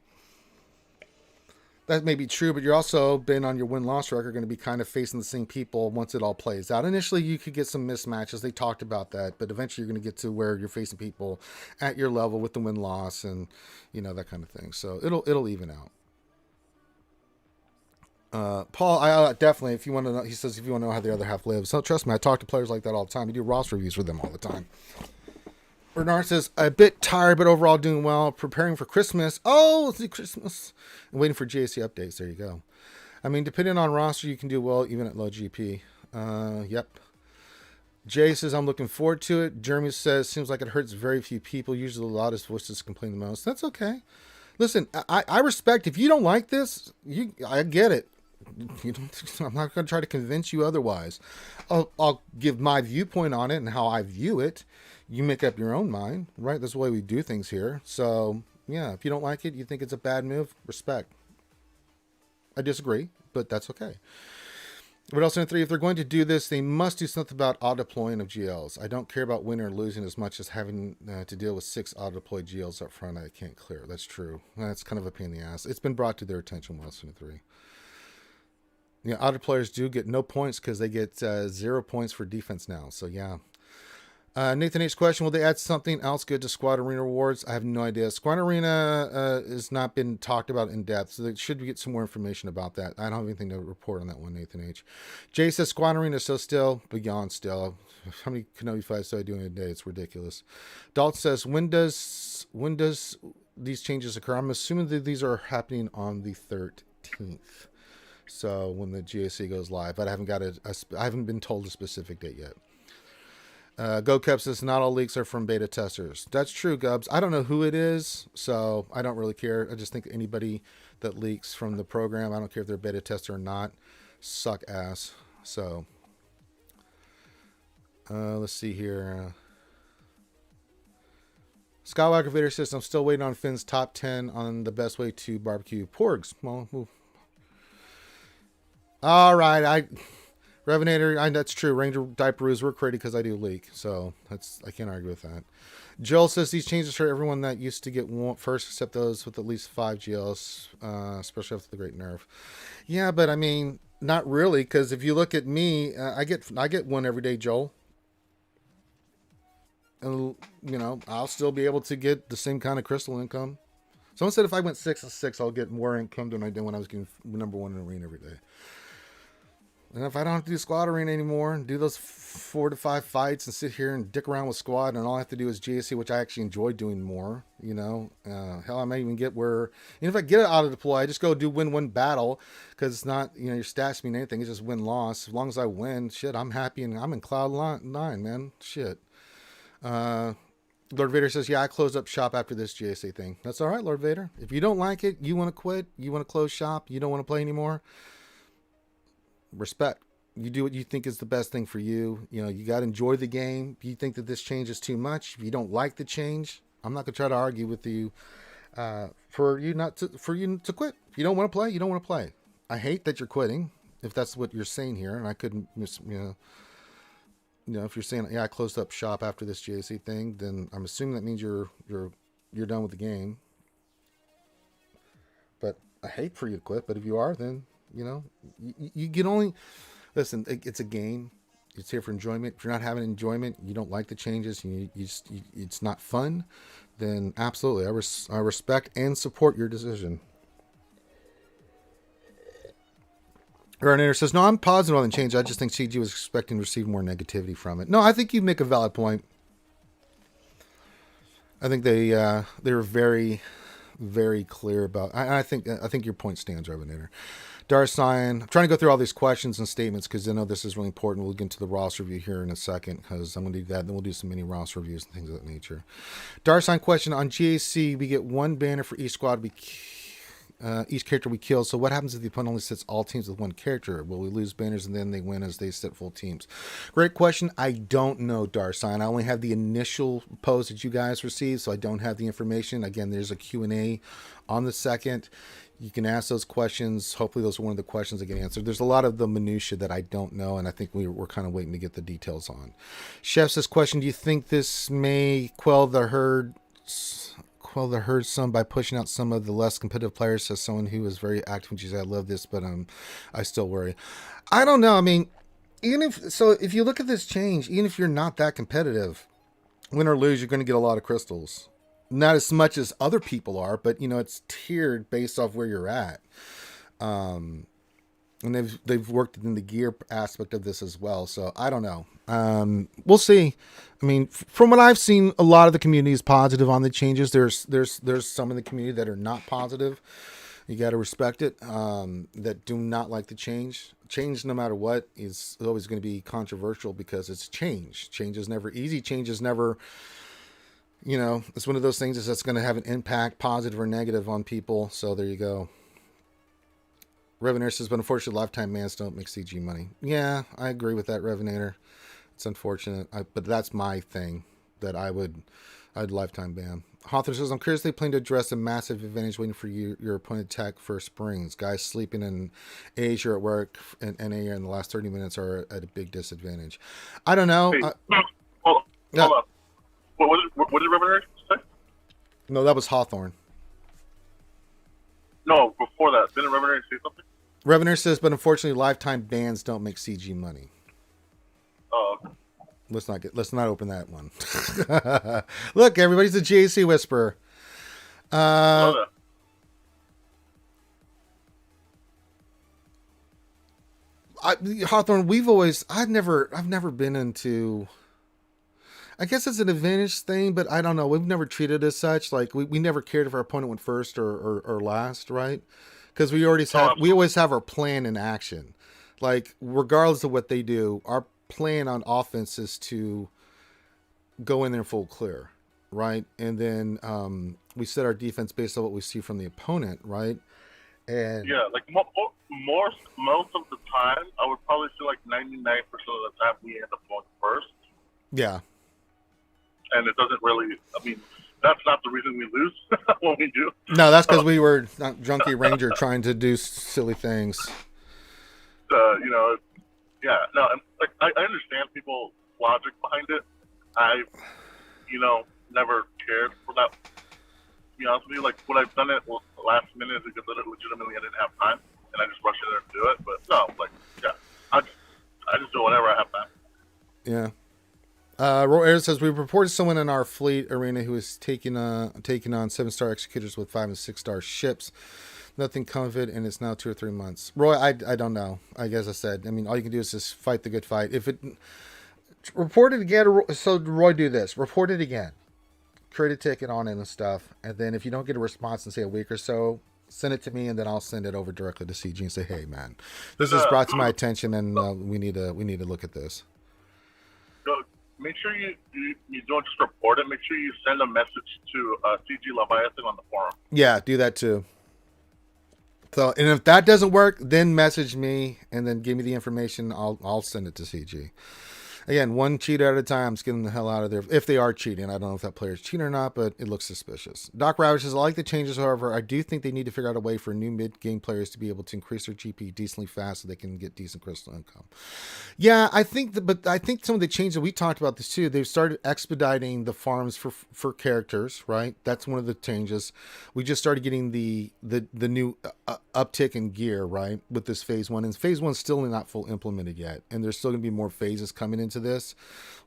that may be true, but you're also been on your win-loss record going to be kind of facing the same people once it all plays out. Initially, you could get some mismatches. They talked about that, but eventually you're going to get to where you're facing people at your level with the win-loss and, that kind of thing. So it'll even out. Paul, I definitely, if you want to know, he says, if you want to know how the other half lives. So trust me, I talk to players like that all the time. We do roster reviews with them all the time. Bernard says, a bit tired, but overall doing well. Preparing for Christmas. Oh, it's Christmas. And waiting for GAC updates. There you go. I mean, depending on roster, you can do well even at low GP. Yep. Jay says, I'm looking forward to it. Jeremy says, seems like it hurts very few people. Usually the loudest voices complain the most. That's okay. Listen, I respect, if you don't like this, I get it. I'm not going to try to convince you otherwise. I'll give my viewpoint on it and how I view it. You make up your own mind, right? That's the way we do things here. So, yeah, if you don't like it, you think it's a bad move, respect. I disagree, but that's okay. What else in 3? If they're going to do this, they must do something about auto-deploying of GLs. I don't care about winning or losing as much as having to deal with 6 auto-deployed GLs up front I can't clear. That's true. That's kind of a pain in the ass. It's been brought to their attention what else in 3. Yeah, auto players do get no points because they get 0 points for defense now. So, yeah. Nathan H. question, will they add something else good to Squad Arena rewards? I have no idea. Squad Arena has not been talked about in depth, so they should get some more information about that. I don't have anything to report on that one, Nathan H. Jay says Squad Arena is so still, beyond still. How many Kenobi fights do I do in a day? It's ridiculous. Dalt says, when does these changes occur? I'm assuming that these are happening on the 13th. So when the GAC goes live, but I haven't been told a specific date yet. GoCup says not all leaks are from beta testers. That's true, Gubs. I don't know who it is, so I don't really care. I just think anybody that leaks from the program, I don't care if they're a beta tester or not, suck ass. So let's see here. Skywalker Vader says I'm still waiting on Finn's top 10 on the best way to barbecue porgs. Well, all right, Revenator, that's true. Ranger Diaperoos work created because I do leak, so I can't argue with that. Joel says these changes hurt everyone that used to get one first, except those with at least 5 GLs, especially after the Great Nerf. Yeah, but I mean, not really, because if you look at me, I get one every day, Joel. And I'll still be able to get the same kind of crystal income. Someone said if I went 6-6, I'll get more income than I did when I was getting number 1 in arena every day. And if I don't have to do Squad Arena anymore and do those 4 to 5 fights and sit here and dick around with Squad, and all I have to do is GSC, which I actually enjoy doing more, hell, I might even get where, if I get it out of deploy, I just go do win-win battle, because it's not, your stats mean anything. It's just win-loss. As long as I win, shit, I'm happy, and I'm in cloud 9, man. Shit. Lord Vader says, yeah, I closed up shop after this GSA thing. That's all right, Lord Vader. If you don't like it, you want to quit, you want to close shop, you don't want to play anymore, respect. You do what you think is the best thing for you. You know, you got to enjoy the game. If you think that this change is too much, if you don't like the change, I'm not going to try to argue with you for you to quit. If you don't want to play, you don't want to play. I hate that you're quitting, if that's what you're saying here, and I couldn't if you're saying, yeah, I closed up shop after this JAC thing, then I'm assuming that means you're done with the game. But I hate for you to quit. But if you are, then you can only listen. It's a game. It's here for enjoyment. If you're not having enjoyment, you don't like the changes, it's not fun, then absolutely, I respect and support your decision. Garnator says, no, I'm positive on the change. I just think CG was expecting to receive more negativity from it. No, I think you make a valid point. I think they were very, very clear about. I think your point stands, Revenator. Darsign, I'm trying to go through all these questions and statements because I know this is really important. We'll get into the roster review here in a second because I'm going to do that. Then we'll do some mini roster reviews and things of that nature. Darsign question, on GAC, we get one banner for each squad each character we kill. So what happens if the opponent only sets all teams with one character? Will we lose banners and then they win as they set full teams? Great question. I don't know, Darsign. I only have the initial post that you guys received, so I don't have the information. Again, there's a Q&A on the second. You can ask those questions. Hopefully those are one of the questions that get answered. There's a lot of the minutia that I don't know, and I think we're kind of waiting to get the details on. Chef says, question, do you think this may quell the herd some by pushing out some of the less competitive players? Says someone who is very active and she said, I love this, but I still worry. I don't know. I mean, if you look at this change, even if you're not that competitive, win or lose, you're going to get a lot of crystals. Not as much as other people are, but it's tiered based off where you're at. And they've worked in the gear aspect of this as well. So I don't know. We'll see. I mean, from what I've seen, a lot of the community is positive on the changes. There's some in the community that are not positive. You got to respect it. That do not like the change. Change, no matter what, is always going to be controversial because it's change. Change is never easy. Change is never, it's one of those things that's going to have an impact, positive or negative, on people. So there you go. Revenator says, but unfortunately, lifetime bans don't make CG money. Yeah, I agree with that, Revenator. It's unfortunate, but that's my thing that I'd lifetime ban. Hawthorne says, I'm curiously planning to address a massive advantage waiting for your opponent attack for springs. Guys sleeping in Asia or at work and NA in the last 30 minutes are at a big disadvantage. I don't know. Hey, hold up. What did Revenator say? No, that was Hawthorne. No, before that. Didn't Revenator say something? Revenator says, but unfortunately, lifetime bans don't make CG money. Oh, okay. Let's not open that one. Look, everybody's a JAC whisperer. Hawthorne, I've never been into. I guess it's an advantage thing, but I don't know. We've never treated it as such. Like we never cared if our opponent went first or last, right? Because we always have our plan in action. Like regardless of what they do, our plan on offense is to go in there full clear, right? And then we set our defense based on what we see from the opponent, right? And yeah, like most of the time, I would probably say like 99% of the time we end up going first. Yeah. And it doesn't really, I mean, that's not the reason we lose when we do. No, that's because we were not Junkie Ranger trying to do silly things. Yeah, no, and like I understand people's logic behind it. I, never cared for that. To be honest with you, like when I've done it last minute is because legitimately I didn't have time and I just rushed in there to do it. But no, like I just do it whenever I have time. Yeah. Roy says, we reported someone in our fleet arena who is taking on 7-star executors with 5 and 6-star ships. Nothing come of it, and it's now 2 or 3 months. Roy, I don't know. I guess I said, I mean, all you can do is just fight the good fight. If it report it again, so Roy, do this. Report it again. Create a ticket on it and stuff, and then if you don't get a response in say a week or so, send it to me, and then I'll send it over directly to CG and say, hey man, this is brought to my attention, and we need to look at this. make sure you don't just report it. Make sure you send a message to CG Leviathan on the forum. Yeah, do that too. So, and if that doesn't work, then message me and then give me the information. I'll send it to CG. Again, one cheater at a time. Just get them the hell out of there. If they are cheating, I don't know if that player is cheating or not, but it looks suspicious. Doc Ravish says, I like the changes. However, I do think they need to figure out a way for new mid-game players to be able to increase their GP decently fast so they can get decent crystal income. Yeah, I think but I think some of the changes, we talked about this too. They've started expediting the farms for characters, right? That's one of the changes. We just started getting the new uptick in gear, right, with this phase 1. And phase 1's still not full implemented yet, and there's still going to be more phases coming into this.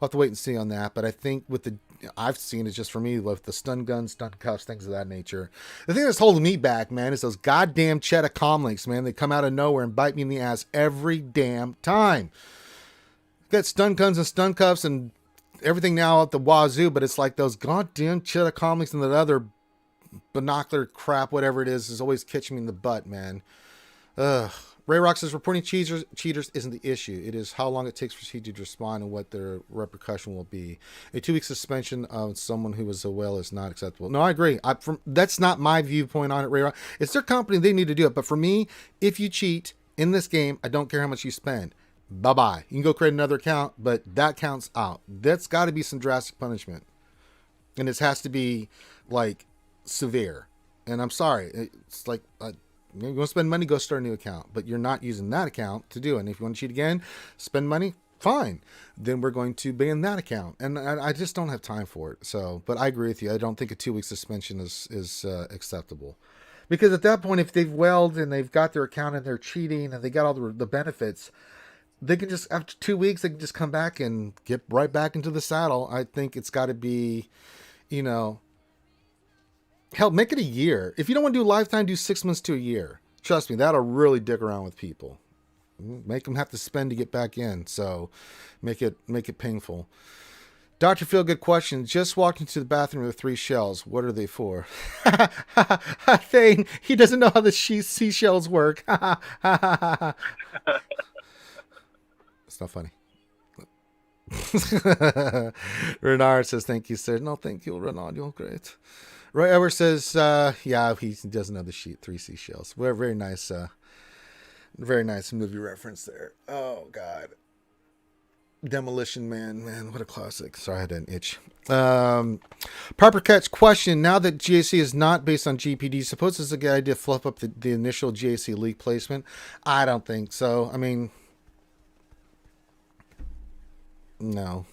We'll have to wait and see on that. But I think with I've seen it just for me with the stun guns, stun cuffs, things of that nature. The thing that's holding me back, man, is those goddamn cheddar comlinks, man. They come out of nowhere and bite me in the ass every damn time. Got stun guns and stun cuffs and everything now at the wazoo, but it's like those goddamn cheddar comlinks and that other binocular crap, whatever it is always catching me in the butt, man. Ugh. Ray Rock says reporting cheaters isn't the issue. It is how long it takes for CG to respond and what their repercussion will be. A 2-week suspension of someone who was a whale is not acceptable. No, I agree. That's not my viewpoint on it, Ray Rock. It's their company. They need to do it. But for me, if you cheat in this game, I don't care how much you spend. Bye-bye. You can go create another account, but that counts out. That's got to be some drastic punishment. And this has to be, like, severe. And I'm sorry. It's like... you want to spend money, go start a new account. But you're not using that account to do it. And if you want to cheat again, spend money, fine. Then we're going to ban that account. And I just don't have time for it. So, but I agree with you. I don't think a 2-week suspension is acceptable. Because at that point, if they've welled and they've got their account and they're cheating and they got all the benefits, they can just, after 2 weeks, they can just come back and get right back into the saddle. I think it's got to be, hell, make it a year. If you don't want to do lifetime, do 6 months to a year. Trust me, that'll really dick around with people. Make them have to spend to get back in. So make it painful. Dr. Phil, good question. Just walked into the bathroom with 3 shells. What are they for? Thane, he doesn't know how the seashells work. It's not funny. Renard says, thank you, sir. No, thank you, Renard. You're great. Roy Edwards says, yeah, he doesn't know the 3 seashells. Very nice movie reference there. Oh, God. Demolition Man, what a classic. Sorry, I had an itch. Proper Catch question. Now that GAC is not based on GPD, suppose it's a good idea to fluff up the initial GAC league placement? I don't think so. I mean, no.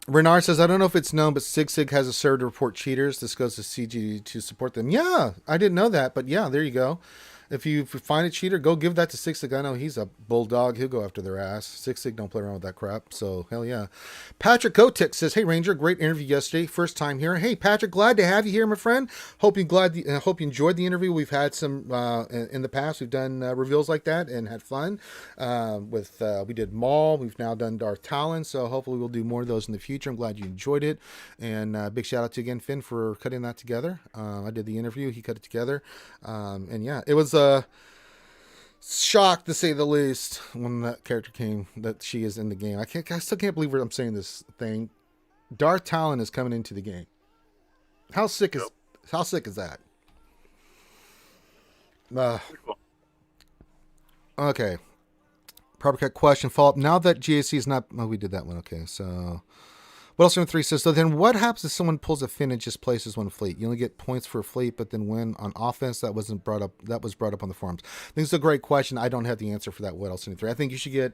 Renard says, I don't know if it's known, but SIG has a server to report cheaters. This goes to CG to support them. Yeah, I didn't know that, but yeah, there you go. If you find a cheater, go give that to SIG. I know he's a bulldog. He'll go after their ass. SIG don't play around with that crap. So, hell yeah. Patrick Kotick says, hey, Ranger, great interview yesterday. First time here. Hey, Patrick, glad to have you here, my friend. Hope you enjoyed the interview. We've had some, in the past, we've done reveals like that and had fun. We did Maul. We've now done Darth Talon. So, hopefully we'll do more of those in the future. I'm glad you enjoyed it. And big shout out to, again, Finn for cutting that together. I did the interview. He cut it together. And yeah, it was shocked to say the least when that character came that she is in the game. I still can't believe I'm saying this thing. Darth Talon is coming into the game. How sick is that? Okay. Proper cut question follow up. Now that GAC is not, we did that one. Okay, so. What else from 3 says, so then what happens if someone pulls a fin and just places one fleet? You only get points for a fleet, but then when on offense, that was brought up on the forums. I think it's a great question. I don't have the answer for that. What else in 3? I think you should get,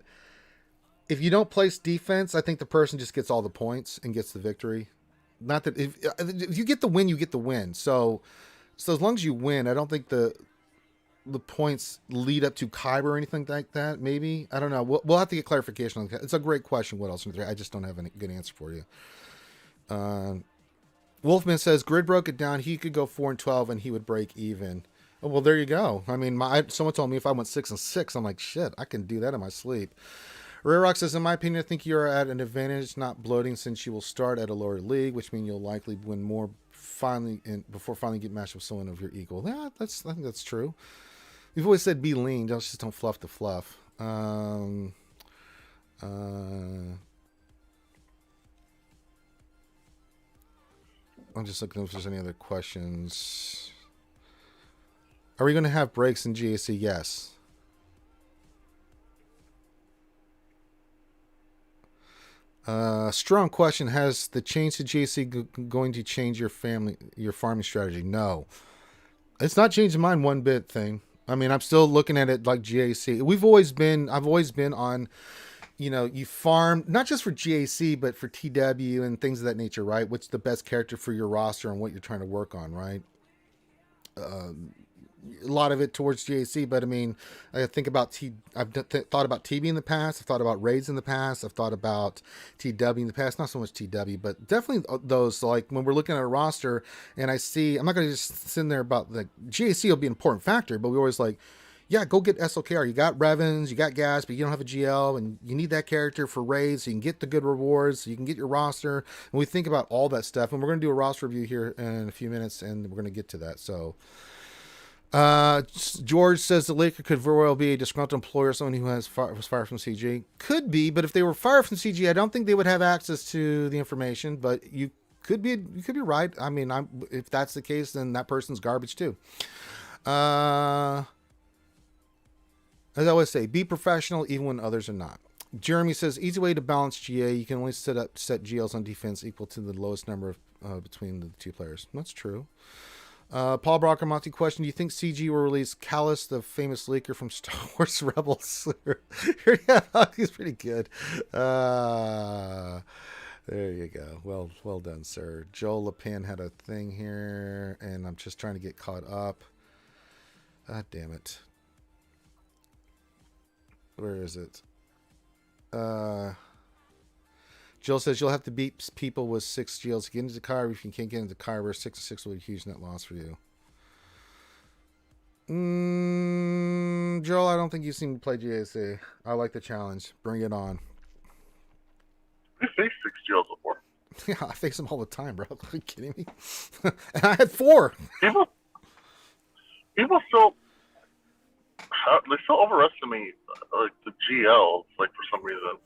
if you don't place defense, I think the person just gets all the points and gets the victory. Not that if you get the win, you get the win. So as long as you win, I don't think the points lead up to Kyber or anything like that. Maybe, I don't know. We'll have to get clarification on that. It's a great question. What else in 3? I just don't have a good answer for you. Wolfman says Grid broke it down. He could go 4-12 and he would break even. Oh, well, there you go. I mean, someone told me if I went 6-6, I'm like, shit, I can do that in my sleep. Rare Rock says, in my opinion, I think you're at an advantage not bloating since you will start at a lower league, which means you'll likely win more before finally get matched with someone of your equal. Yeah, I think that's true. We've always said be lean, just don't fluff the fluff. I'm just looking if there's any other questions. Are we going to have breaks in GAC? Yes. Strong question. Has the change to GAC going to change your farming strategy? No. It's not changing mine one bit thing. I mean, I'm still looking at it like GAC. I've always been on, you farm, not just for GAC, but for TW and things of that nature, right? What's the best character for your roster and what you're trying to work on, right? A lot of it towards GAC, but I mean, I think about I've thought about TB in the past. I've thought about raids in the past. I've thought about TW in the past. Not so much TW, but definitely those. So like when we're looking at a roster, and I see, I'm not going to just sit there about the GAC will be an important factor, but we always like, yeah, go get SLKR. You got Revens, you got gas, but you don't have a GL, and you need that character for raids so you can get the good rewards, so you can get your roster. And we think about all that stuff, and we're going to do a roster review here in a few minutes, and we're going to get to that. So. George says the Laker could very well be a disgruntled employer, someone who was fired from CG. Could be, but if they were fired from CG, I don't think they would have access to the information. But you could be right. I mean, if that's the case, then that person's garbage too. As I always say, be professional even when others are not. Jeremy says easy way to balance GA. You can only set GLs on defense equal to the lowest number of between the two players. That's true. Paul Brockermonti question: do you think CG will release Callus, the famous leaker from Star Wars Rebels? Yeah, he's pretty good. There you go. Well done, sir. Joel Lepin had a thing here, and I'm just trying to get caught up. God damn it. Where is it? Jill says you'll have to beat people with 6 GLs to get into the car. If you can't get into the car, 6-6 will be a huge net loss for you. Joel, I don't think you've seen me play GAC. I like the challenge. Bring it on. You faced 6 GLs before. Yeah, I face them all the time, bro. Are you kidding me? And I had 4. People still overestimate like the GLs, like for some reason.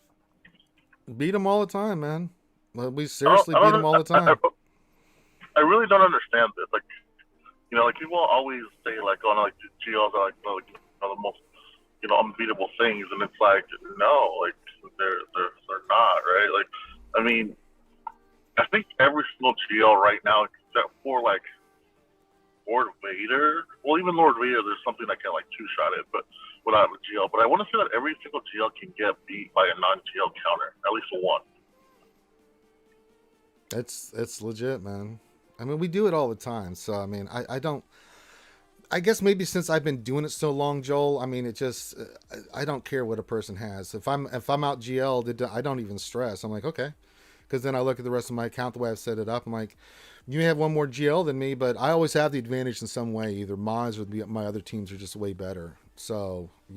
Beat them all the time, man. We seriously beat them all the time. I really don't understand this. Like, like people always say like, oh, no, like the GLs are like the most, unbeatable things, and it's like, no, like they're not, right? Like, I mean, I think every single GL right now, except for like Lord Vader, well, even Lord Vader, there's something that can like 2-shot it, but without a GL. But I want to say that every single GL can get beat by a non-GL counter, at least one. It's legit, man. I mean, we do it all the time. So I mean, I guess maybe since I've been doing it so long, Joel, I mean, it just, I don't care what a person has. If I'm out GL'd, I don't even stress. I'm like, okay. Because then I look at the rest of my account, the way I've set it up. I'm like, you may have one more GL than me, but I always have the advantage in some way. Either mods or my other teams are just way better. So, I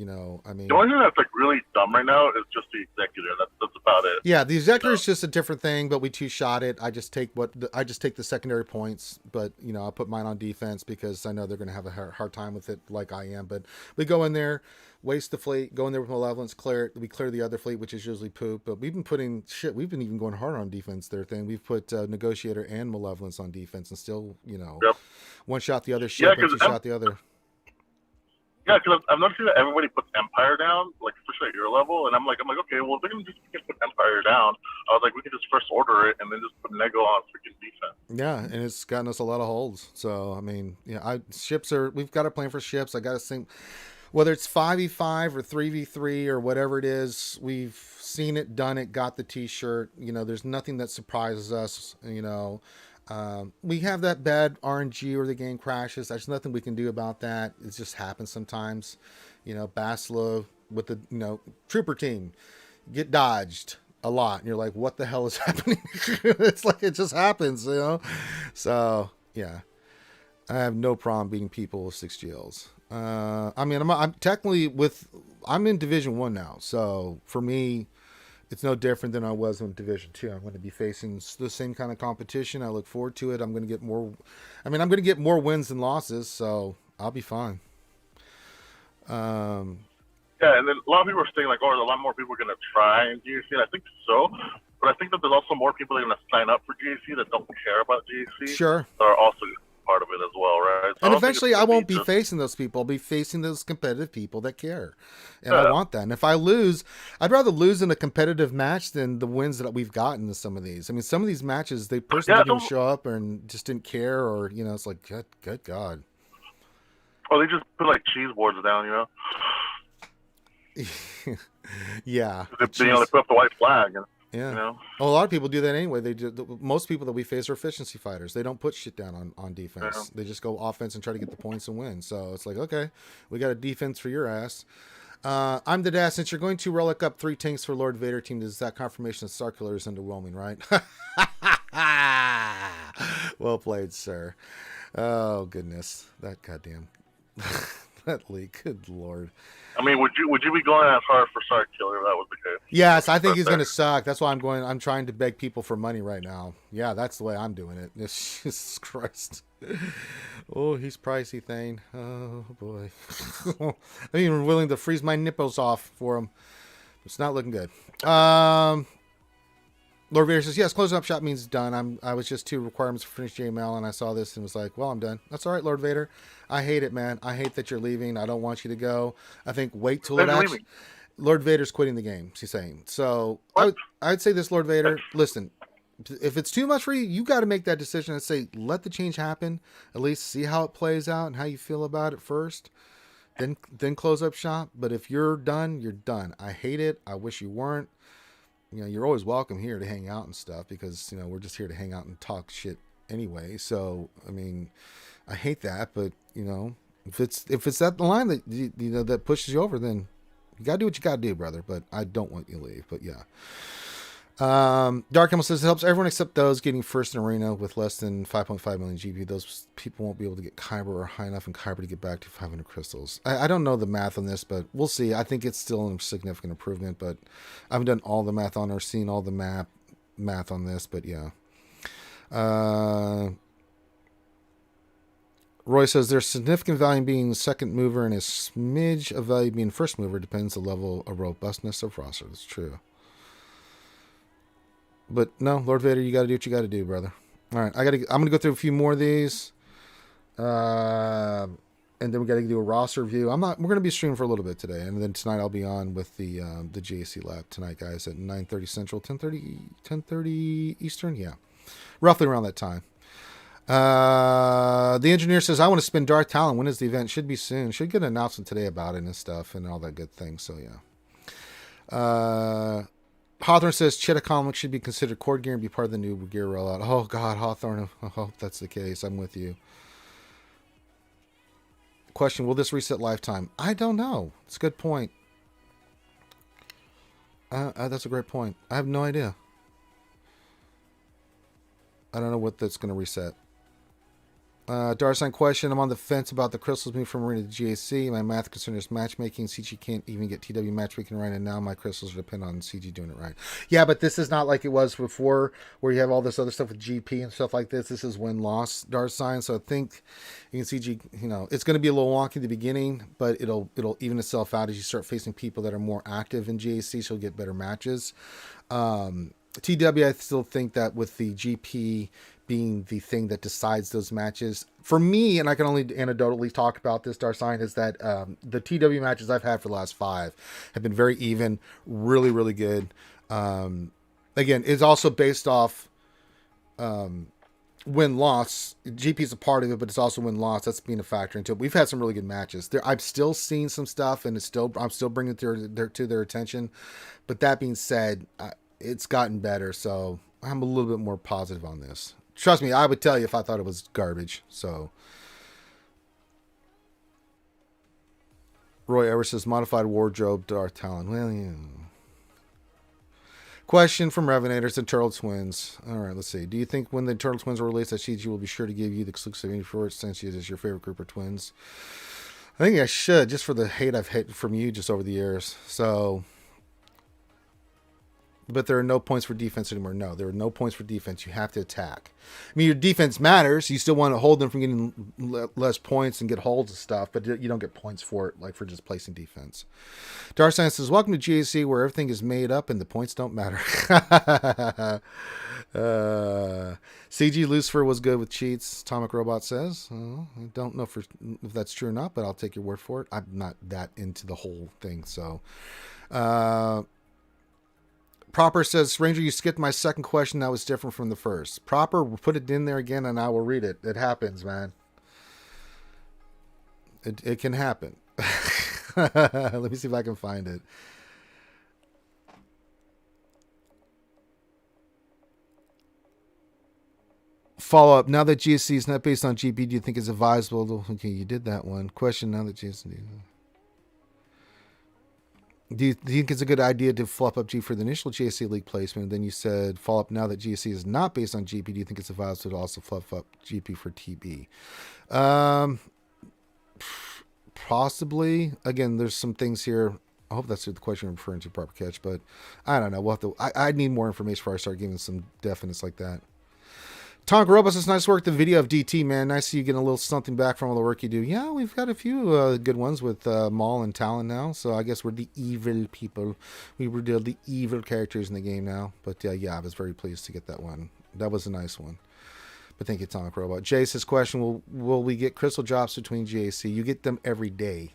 mean... The only thing that's like really dumb right now is just the executor. That's about it. Yeah, the executor is just a different thing, but we 2-shot it. I just take the secondary points, but, I'll put mine on defense because I know they're going to have a hard time with it like I am. But we go in there, waste the fleet, go in there with Malevolence, clear it. We clear the other fleet, which is usually poop. But we've been even going hard on defense there. We've put Negotiator and Malevolence on defense and still, Yep. One-shot the other ship and 2-shot the other. Yeah, because I'm noticing that everybody puts Empire down, like especially at your level, and I'm like, okay, well, if they're gonna just put Empire down, I was like, we can just first order it and then just put Nego on freaking defense. Yeah, and it's gotten us a lot of holds. So I mean, yeah, we've got a plan for ships. I got to think whether it's 5v5 or 3v3 or whatever it is. We've seen it, done it, got the T-shirt. There's nothing that surprises us. We have that bad RNG where the game crashes. There's nothing we can do about that. It just happens sometimes. Basla with the, trooper team get dodged a lot. And you're like, what the hell is happening? It's like, it just happens, So, yeah. I have no problem beating people with 6 GLs. I mean, I'm technically I'm in Division 1 now. So, for me... it's no different than I was in Division 2. I'm going to be facing the same kind of competition. I look forward to it. I'm going to get more... I'm going to get more wins than losses, so I'll be fine. Yeah, and then a lot of people are saying, like, oh, a lot more people are going to try in GAC, and I think so. But I think that there's also more people that are going to sign up for GAC that don't care about GAC. Sure. That are also part of it as well, right? So And eventually I won't be facing those people. I'll be facing those competitive people that care. And I want that. And if I lose, I'd rather lose in a competitive match than the wins that we've gotten in some of these. I mean, some of these matches, the person didn't even show up and just didn't care, or, you know, it's like, good God. Oh, they just put, like, cheese boards down, you know? Yeah. They put up the white flag. And, yeah. You know? Well, a lot of people do that anyway. They do. Most people that we face are efficiency fighters. They don't put shit down on defense. Yeah. They just go offense and try to get the points and win. So it's like, okay, we got a defense for your ass. I'm the dad. Since you're going to relic up 3 tanks for Lord Vader team, is that confirmation of Star Killer is underwhelming, right? Well played, sir. Oh goodness, that goddamn that leak. Good Lord. I mean, would you be going as hard for Star Killer if that was the case? Yes, I think he's going to suck. That's why I'm trying to beg people for money right now. Yeah, that's the way I'm doing it. Jesus Christ. Oh, he's pricey, Thane. Oh, boy. I'm even willing to freeze my nipples off for him. It's not looking good. Lord Vader says, yes, closing up shop means done. I was just 2 requirements for finish JML, and I saw this and was like, well, I'm done. That's all right, Lord Vader. I hate it, man. I hate that you're leaving. I don't want you to go. I think wait till it actually... Lord Vader's quitting the game, she's saying. So I'd say this, Lord Vader, listen, if it's too much for you, you got to make that decision and say, let the change happen. At least see how it plays out and how you feel about it first. Then close up shop. But if you're done, you're done. I hate it. I wish you weren't. You know, you're always welcome here to hang out and stuff because, you know, we're just here to hang out and talk shit anyway. So, I mean, I hate that, but, you know, if it's that the line that, you know, that pushes you over, then you got to do what you got to do, brother. But I don't want you to leave, but yeah. Dark Himmel says it helps everyone except those getting first in arena with less than 5.5 million GP. Those people won't be able to get Kyber or high enough in Kyber to get back to 500 crystals. I don't know the math on this, but we'll see. I think it's still a significant improvement, but I haven't done all the math on or seen all the math on this, but yeah. Roy says there's significant value in being second mover and a smidge of value being first mover. Depends the level of robustness of roster. That's true. But no, Lord Vader, you got to do what you got to do, brother. All right, I'm going to go through a few more of these. And then we got to do a roster review. We're going to be streaming for a little bit today. And then tonight I'll be on with the GAC lab tonight, guys, at 9:30 Central, 10:30 Eastern. Yeah. Roughly around that time. The engineer says, I want to spin Darth Talon. When is the event? Should be soon. Should get an announcement today about it and stuff and all that good thing. So, yeah. Hawthorne says Cheetah Comics should be considered cord gear and be part of the new gear rollout. Oh, God, Hawthorne. I hope that's the case. I'm with you. Question, will this reset lifetime? I don't know. It's a good point. That's a great point. I have no idea. I don't know what that's going to reset. Darsign question. I'm on the fence about the crystals moving from Arena to GAC. My math concern is matchmaking. CG can't even get TW matchmaking right, and now my crystals depend on CG doing it right. Yeah, but this is not like it was before, where you have all this other stuff with GP and stuff like this. This is win-loss Darsign, so I think you can CG. You know, it's going to be a little wonky in the beginning, but it'll even itself out as you start facing people that are more active in GAC, so you'll get better matches. TW, I still think that with the GP being the thing that decides those matches, for me, and I can only anecdotally talk about this, Darsign, is that the TW matches I've had for the last 5 have been very even, really, really good. Again, it's also based off win-loss. GP is a part of it, but it's also win-loss. That's being a factor into it. We've had some really good matches. I've still seen some stuff, and I'm still bringing it to their attention. But that being said, it's gotten better, so I'm a little bit more positive on this. Trust me, I would tell you if I thought it was garbage. So, Roy Evers says modified wardrobe Darth Talon. Well, yeah. Question from Revenators and Turtle Twins. All right, let's see. Do you think when the Turtle Twins are released, that CG will be sure to give you the exclusivity for it since it is your favorite group of twins? I think I should, just for the hate I've hit from you just over the years. So, But there are no points for defense anymore. No, there are no points for defense. You have to attack. I mean, your defense matters. You still want to hold them from getting less points and get holds and stuff, but you don't get points for it, like for just placing defense. Darstein says, welcome to GAC, where everything is made up and the points don't matter. CG Lucifer was good with cheats, Atomic Robot says. I don't know if that's true or not, but I'll take your word for it. I'm not that into the whole thing, so... Proper says, Ranger, you skipped my second question. That was different from the first. Proper, put it in there again and I will read it. It happens, man. It can happen. Let me see if I can find it. Follow up. Now that GSC is not based on GP, do you think it's advisable? Okay, you did that one. Question, now that GSC... Do you think it's a good idea to flop up G for the initial GSC league placement? And then you said, follow up, now that GSC is not based on GP, do you think it's advisable to also flop up GP for TB? Possibly. Again, there's some things here. I hope that's the question I'm referring to, Proper Catch, but I don't know. We'll have to, I need more information before I start giving some definites like that. Tonk Robot says, nice work. The video of DT, man. Nice to see you getting a little something back from all the work you do. Yeah, we've got a few good ones with Maul and Talon now. So I guess we're the evil people. We were the evil characters in the game now. But yeah, I was very pleased to get that one. That was a nice one. But thank you, Tonk Robot. Jay says, question, will we get crystal drops between GAC? You get them every day.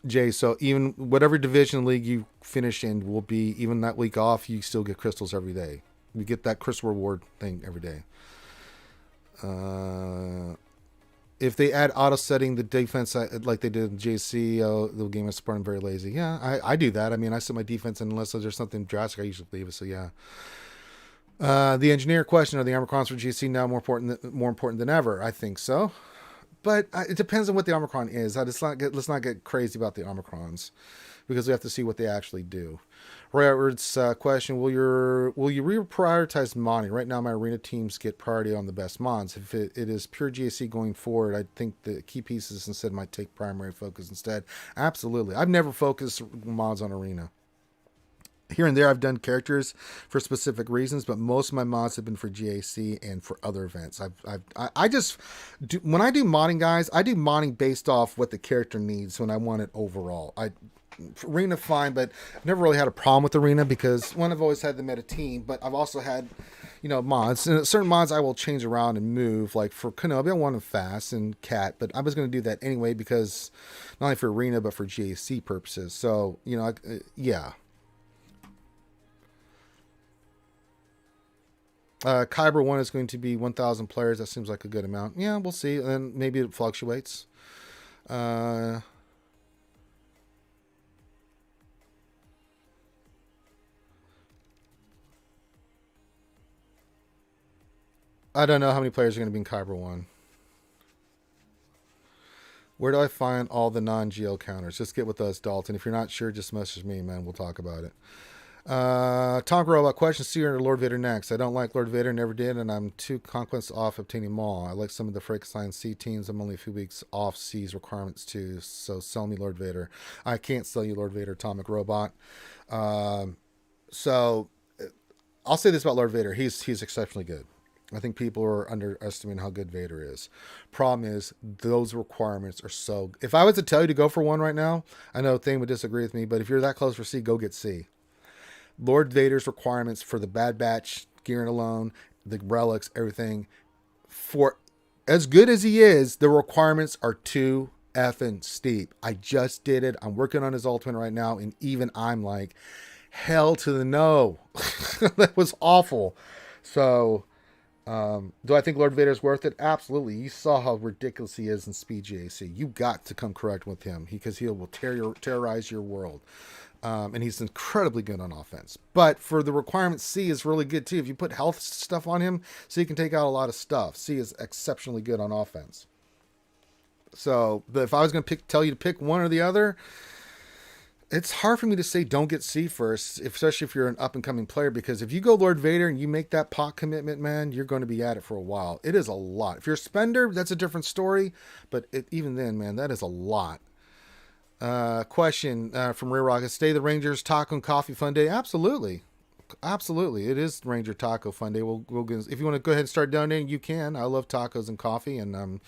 Jay, so even whatever division league you finish in will be, even that week off, you still get crystals every day. We get that crystal reward thing every day. If they add auto setting the defense like they did in JC, the game is supporting very lazy. Yeah, I do that. I mean, I set my defense and unless there's something drastic, I usually leave it. So yeah. The engineer question: are the Omicrons for GC now more important than ever? I think so, but it depends on what the Omicron is. Let's not get crazy about the Omicrons because we have to see what they actually do. Roy Edwards question, will you reprioritize modding? Right now my arena teams get priority on the best mods. If it is pure GAC going forward, I think the key pieces instead might take primary focus instead. Absolutely. I've never focused mods on arena. Here and there I've done characters for specific reasons, but most of my mods have been for GAC and for other events. I just do, when I do modding, guys, I do modding based off what the character needs when I want it overall. Arena fine, but I've never really had a problem with Arena because one, I've always had the meta team, but I've also had, mods. And certain mods I will change around and move. Like for Kenobi, I want him fast and Cat, but I was going to do that anyway because not only for Arena but for GAC purposes. So yeah. Kyber 1 is going to be 1,000 players. That seems like a good amount. Yeah, we'll see. And maybe it fluctuates. I don't know how many players are going to be in Kyber 1. Where do I find all the non-GL counters? Just get with us, Dalton. If you're not sure, just message me, man. We'll talk about it. Tonk Robot question, Seer or Lord Vader next. I don't like Lord Vader, never did, and I'm 2 conquests off obtaining Maul. I like some of the Frankenstein C teams. I'm only a few weeks off C's requirements too, so sell me Lord Vader. I can't sell you Lord Vader, Atomic Robot. So I'll say this about Lord Vader. He's exceptionally good. I think people are underestimating how good Vader is. Problem is, those requirements are so... If I was to tell you to go for one right now, I know Thane would disagree with me, but if you're that close for C, go get C. Lord Vader's requirements for the Bad Batch, gearing alone, the relics, everything, for as good as he is, the requirements are too effing steep. I just did it. I'm working on his ultimate right now, and even I'm like, hell to the no. That was awful. So... do I think Lord Vader's worth it? Absolutely. You saw how ridiculous he is in Speed GAC. You got to come correct with him because he will terrorize your world. And he's incredibly good on offense. But for the requirement, C is really good too. If you put health stuff on him, C can take out a lot of stuff. C is exceptionally good on offense. So, but if I was going to tell you to pick one or the other, it's hard for me to say don't get C first, especially if you're an up-and-coming player, because if you go Lord Vader and you make that pot commitment, man, you're going to be at it for a while. It is a lot. If you're a spender, that's a different story, but even then, man, that is a lot. Question from Rear Rocket. Stay the Rangers Taco and Coffee Fun Day. Absolutely. Absolutely. It is Ranger Taco Fun Day. We'll get, if you want to go ahead and start donating, you can. I love tacos and coffee, and I'm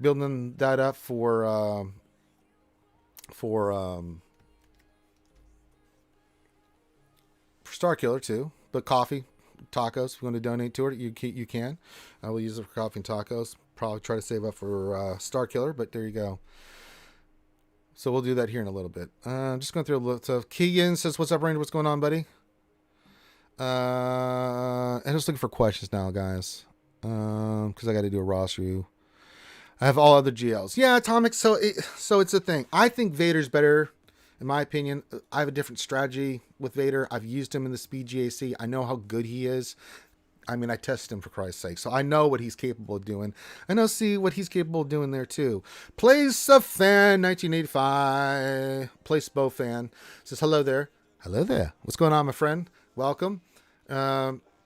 building that up for Star Killer too. But coffee, tacos, if you want to donate to it, you can. I will use it for coffee and tacos. Probably try to save up for Star Killer, but there you go. So we'll do that here in a little bit. Just going through a little stuff. Keegan says, "What's up, Ranger? What's going on, buddy?" I'm just looking for questions now, guys, because I got to do a roster review. I have all other GLs. Yeah, Atomic. So it's a thing. I think Vader's better, in my opinion. I have a different strategy with Vader. I've used him in the Speed GAC. I know how good he is. I mean, I tested him, for Christ's sake, so I know what he's capable of doing. I know, see what he's capable of doing there too. Place a fan, 1985. Place Bo fan says, "Hello there, hello there. What's going on, my friend? Welcome."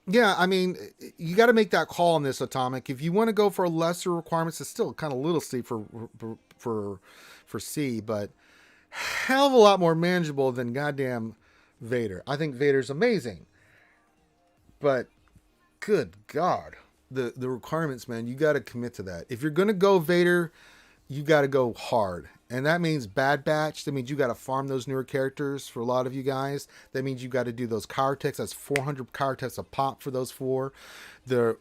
Yeah, I mean, you got to make that call on this, Atomic. If you want to go for lesser requirements, it's still kind of a little steep for C, but hell of a lot more manageable than goddamn Vader. I think Vader's amazing, but good God, the requirements, man, you got to commit to that. If you're going to go Vader, you got to go hard. And that means Bad Batch. That means you got to farm those newer characters for a lot of you guys. That means you got to do those car techs. That's 400 car techs a pop for those 4. The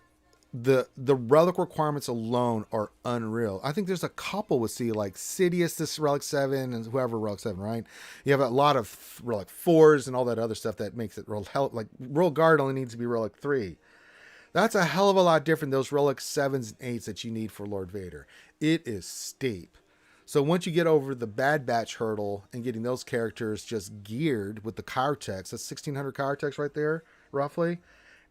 relic requirements alone are unreal. I think there's a couple with C, like Sidious, this Relic 7, and whoever Relic 7, right? You have a lot of Relic 4s and all that other stuff that makes it real hell. Like Royal Guard only needs to be Relic 3. That's a hell of a lot different than those Relic 7s and 8s that you need for Lord Vader. It is steep. So once you get over the Bad Batch hurdle and getting those characters just geared with the car techs, that's 1,600 car techs right there, roughly.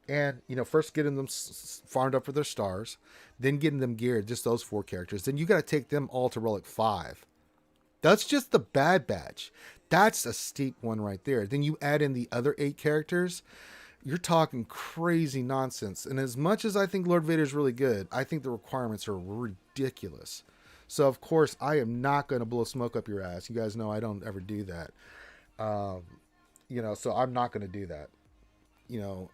And, you know, first getting them farmed up for their stars, then getting them geared, just those 4 characters. Then you got to take them all to Relic 5. That's just the Bad Batch. That's a steep one right there. Then you add in the other 8 characters. You're talking crazy nonsense. And as much as I think Lord Vader is really good, I think the requirements are ridiculous. So, of course, I am not going to blow smoke up your ass. You guys know I don't ever do that. You know, so I'm not going to do that. You know,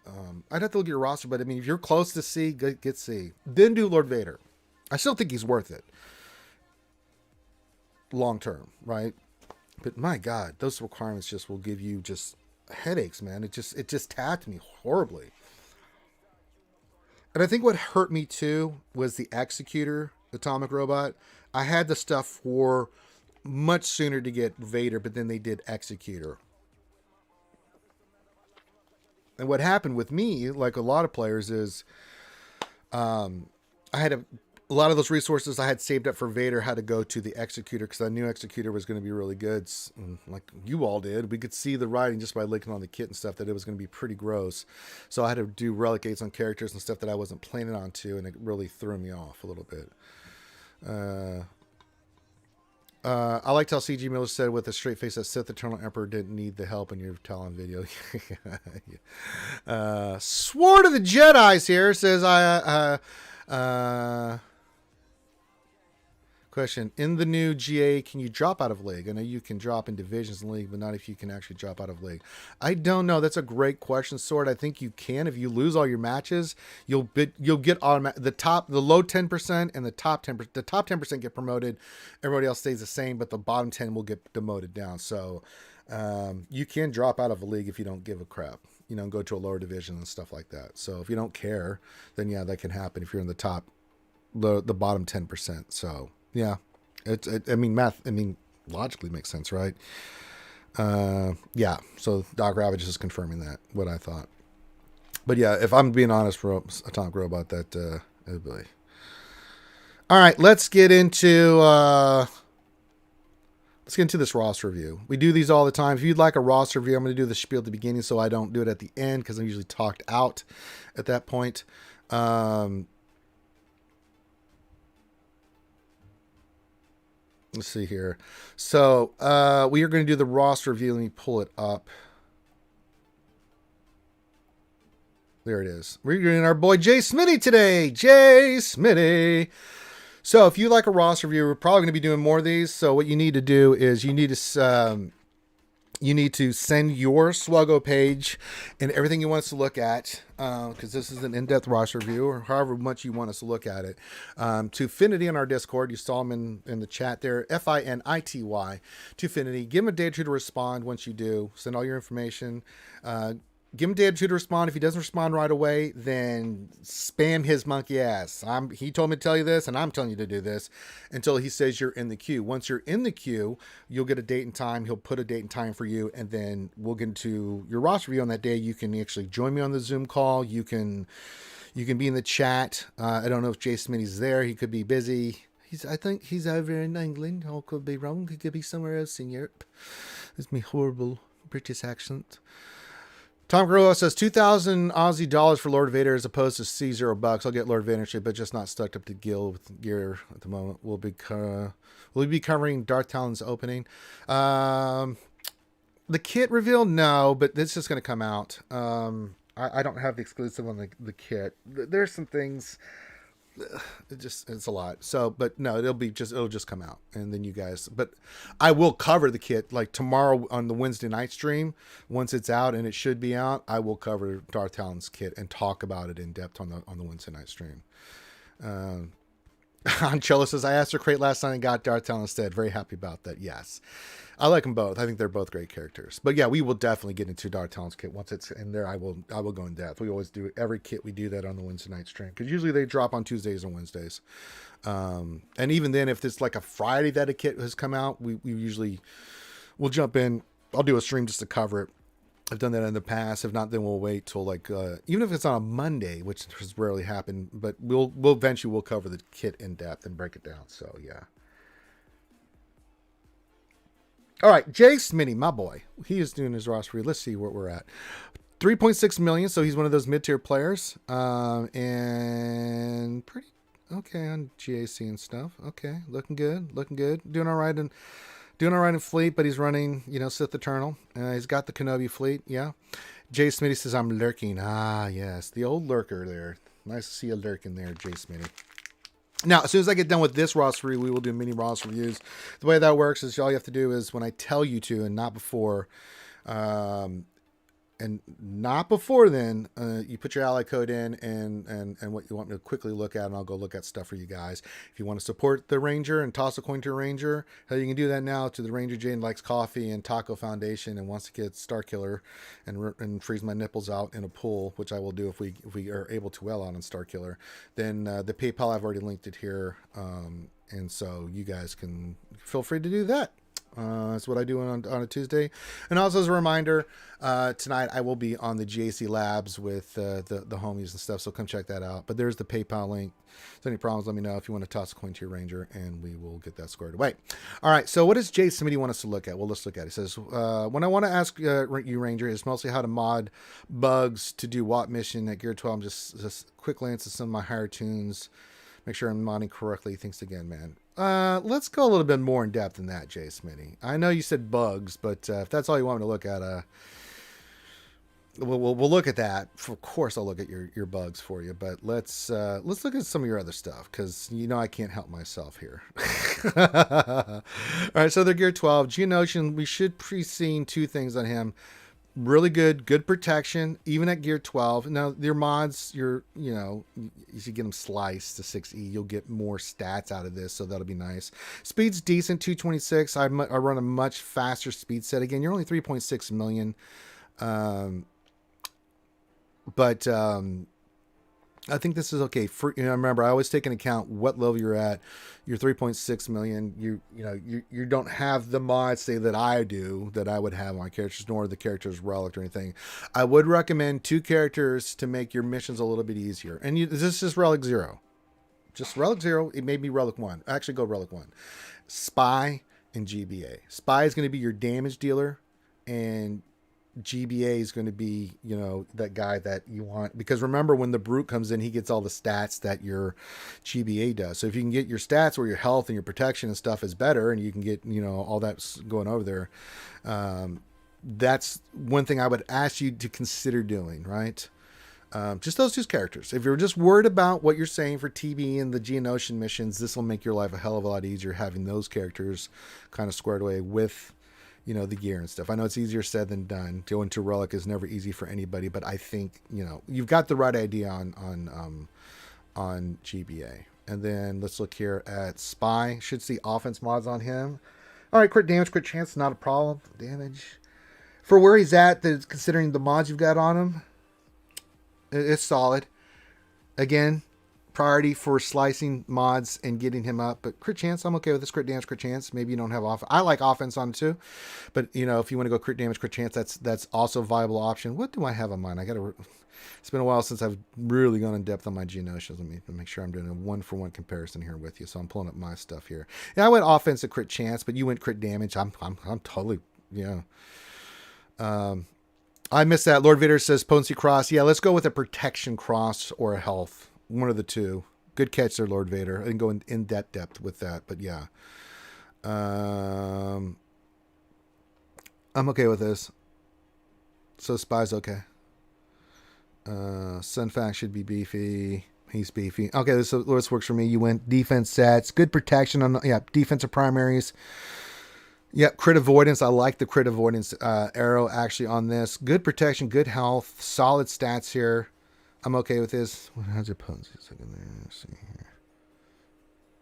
I'd have to look at your roster, but I mean, if you're close to C, get C. Then do Lord Vader. I still think he's worth it. Long term, right? But my God, those requirements just will give you just headaches, man. It just tapped me horribly. And I think what hurt me too was the Executor Atomic Robot. I had the stuff for much sooner to get Vader, but then they did Executor. And what happened with me, like a lot of players, is I had a lot of those resources I had saved up for Vader had to go to the Executor because I knew Executor was going to be really good. Like you all did. We could see the writing just by looking on the kit and stuff that it was going to be pretty gross. So I had to do relic gates on characters and stuff that I wasn't planning on to, and it really threw me off a little bit. I liked how CG Miller said with a straight face that Sith Eternal Emperor didn't need the help in your Talon video. Sword of the Jedi's here says question, in the new GA, can you drop out of League? I know you can drop in Divisions in League, but not if you can actually drop out of League. I don't know. That's a great question, Sword. I think you can. If you lose all your matches, you'll get automatic. The low 10% and the top 10%. The top 10% get promoted. Everybody else stays the same, but the bottom 10 will get demoted down. So you can drop out of a league if you don't give a crap. You know, go to a lower division and stuff like that. So if you don't care, then yeah, that can happen if you're in the bottom 10%. So. Yeah, I mean, logically makes sense, right? Yeah, so Doc Ravage is confirming that, what I thought. But yeah, if I'm being honest for Atomic Robot, that, really. All right, let's get into this roster review. We do these all the time. If you'd like a roster review, I'm going to do the spiel at the beginning so I don't do it at the end because I'm usually talked out at that point. Let's see here. So we are going to do the roster review. Let me pull it up. There it is. We're doing our boy Jay Smitty today. Jay Smitty. So if you like a roster review, we're probably going to be doing more of these. So what you need to do is you need to send your SWGOH page and everything you want us to look at, because this is an in-depth roster review, or however much you want us to look at it, to Finity on our Discord. You saw him in the chat there, Finity to Finity. Give him a day or two to respond. Once you do, send all your information. Give him a day or two to respond. If he doesn't respond right away, then spam his monkey ass. He told me to tell you this, and I'm telling you to do this until he says you're in the queue. Once you're in the queue, you'll get a date and time. He'll put a date and time for you, and then we'll get into your roster review on that day. You can actually join me on the Zoom call. You can be in the chat. I don't know if Jay Smitty's there. He could be busy. I think he's over in England. I could be wrong. He could be somewhere else in Europe. It's my horrible British accent. Tom Grillo says 2,000 Aussie dollars for Lord Vader as opposed to $0. I'll get Lord Vader shit, but just not stuck up to Gil with gear at the moment. We'll be covering Darth Talon's opening. The kit reveal, no, but this is going to come out. I don't have the exclusive on the kit. There's some things. It's a lot. So, but no, it'll just come out, and then you guys. But I will cover the kit like tomorrow on the Wednesday night stream. Once it's out, and it should be out, I will cover Darth Talon's kit and talk about it in depth on the Wednesday night stream. Ancello says, I asked her crate last night and got Darth Talon instead. Very happy about that. Yes. I like them both. I think they're both great characters. But yeah, we will definitely get into Darth Talon's kit. Once it's in there, I will go in depth. We always do every kit. We do that on the Wednesday night stream. Because usually they drop on Tuesdays and Wednesdays. And even then, if it's like a Friday that a kit has come out, we'll jump in. I'll do a stream just to cover it. I've done that in the past. If not, then we'll wait till like even if it's on a Monday, which has rarely happened, but we'll eventually cover the kit in depth and break it down. So yeah. All right, Jay Smitty, my boy, he is doing his roster. Let's see where we're at. 3.6 million. So he's one of those mid-tier players, and pretty okay on GAC and stuff. Okay, looking good, doing all right in fleet, but he's running, Sith Eternal. He's got the Kenobi fleet, yeah. Jay Smitty says, I'm lurking. Ah, yes, the old lurker there. Nice to see you lurking there, Jay Smitty. Now, as soon as I get done with this roster review, we will do mini roster reviews. The way that works is all you have to do is when I tell you to, and not before, then you put your ally code in and what you want me to quickly look at, and I'll go look at stuff for you guys. If you want to support the Ranger and toss a coin to a Ranger, you can do that now to the Ranger Jane Likes Coffee and Taco Foundation and wants to get Star Killer and freeze my nipples out in a pool, which I will do if we are able to well out on Star Killer. Then the PayPal, I've already linked it here, and so you guys can feel free to do that. That's what I do on a Tuesday. And also as a reminder, tonight I will be on the GAC Labs with the homies and stuff, so come check that out. But there's the PayPal link. If there's any problems, let me know if you want to toss a coin to your Ranger, and we will get that squared away. All right, so what does Jay Smitty want us to look at? Well, let's look at it. It says, when I want to ask you, Ranger, is mostly how to mod bugs to do WAT mission at Gear 12. Just quick glance at some of my higher tunes. Make sure I'm modding correctly. Thanks again, man. Let's go a little bit more in depth than that, Jay Smitty. I know you said bugs, but if that's all you want me to look at, we'll look at that. Of course, I'll look at your bugs for you. But let's look at some of your other stuff, because I can't help myself here. All right, so they're Gear 12. Geonosian, we should pre-seen two things on him. Really good protection, even at Gear 12. Now, your mods, you should get them sliced to 6E. You'll get more stats out of this, so that'll be nice. Speed's decent, 226. I run a much faster speed set. Again, you're only 3.6 million. But I think this is okay. Remember, I always take into account what level you're at. You're 3.6 million. You don't have the mods say that I do, that I would have on my characters, nor the characters relic or anything. I would recommend 2 characters to make your missions a little bit easier. And this is Relic 0. Just Relic 0. It may be Relic 1. Actually, go Relic 1. Spy and GBA. Spy is going to be your damage dealer, and GBA is going to be, that guy that you want, because remember, when the brute comes in, he gets all the stats that your GBA does. So if you can get your stats where your health and your protection and stuff is better, and you can get, all that's going over there, that's one thing I would ask you to consider doing, right? Just those two characters. If you're just worried about what you're saying for TB and the Geonosian missions, this will make your life a hell of a lot easier having those characters kind of squared away with, the gear and stuff. I know it's easier said than done. Going to Relic is never easy for anybody, but I think, you've got the right idea on GBA. And then let's look here at Spy. Should see offense mods on him. All right, crit damage, crit chance, not a problem. Damage. For where he's at, considering the mods you've got on him, it's solid. Again, priority for slicing mods and getting him up. But crit chance, I'm okay with this. Crit damage, crit chance. Maybe you don't have off. I like offense on it too. But, if you want to go crit damage, crit chance, that's also a viable option. What do I have on mine? It's been a while since I've really gone in depth on my Geonosians. Let me make sure I'm doing a 1-for-1 comparison here with you. So I'm pulling up my stuff here. Yeah, I went offense at crit chance, but you went crit damage. I'm totally, I missed that. Lord Vader says potency cross. Yeah, let's go with a protection cross or a health. One of the two. Good catch there, Lord Vader. I didn't go in that depth with that, but yeah. I'm okay with this. So Spy's okay. Sunfax should be beefy. He's beefy. Okay, this works for me. You went defense sets. Good protection on defensive primaries. Yep, crit avoidance. I like the crit avoidance arrow actually on this. Good protection, good health, solid stats here. I'm okay with this. How's your potency? Let's see here.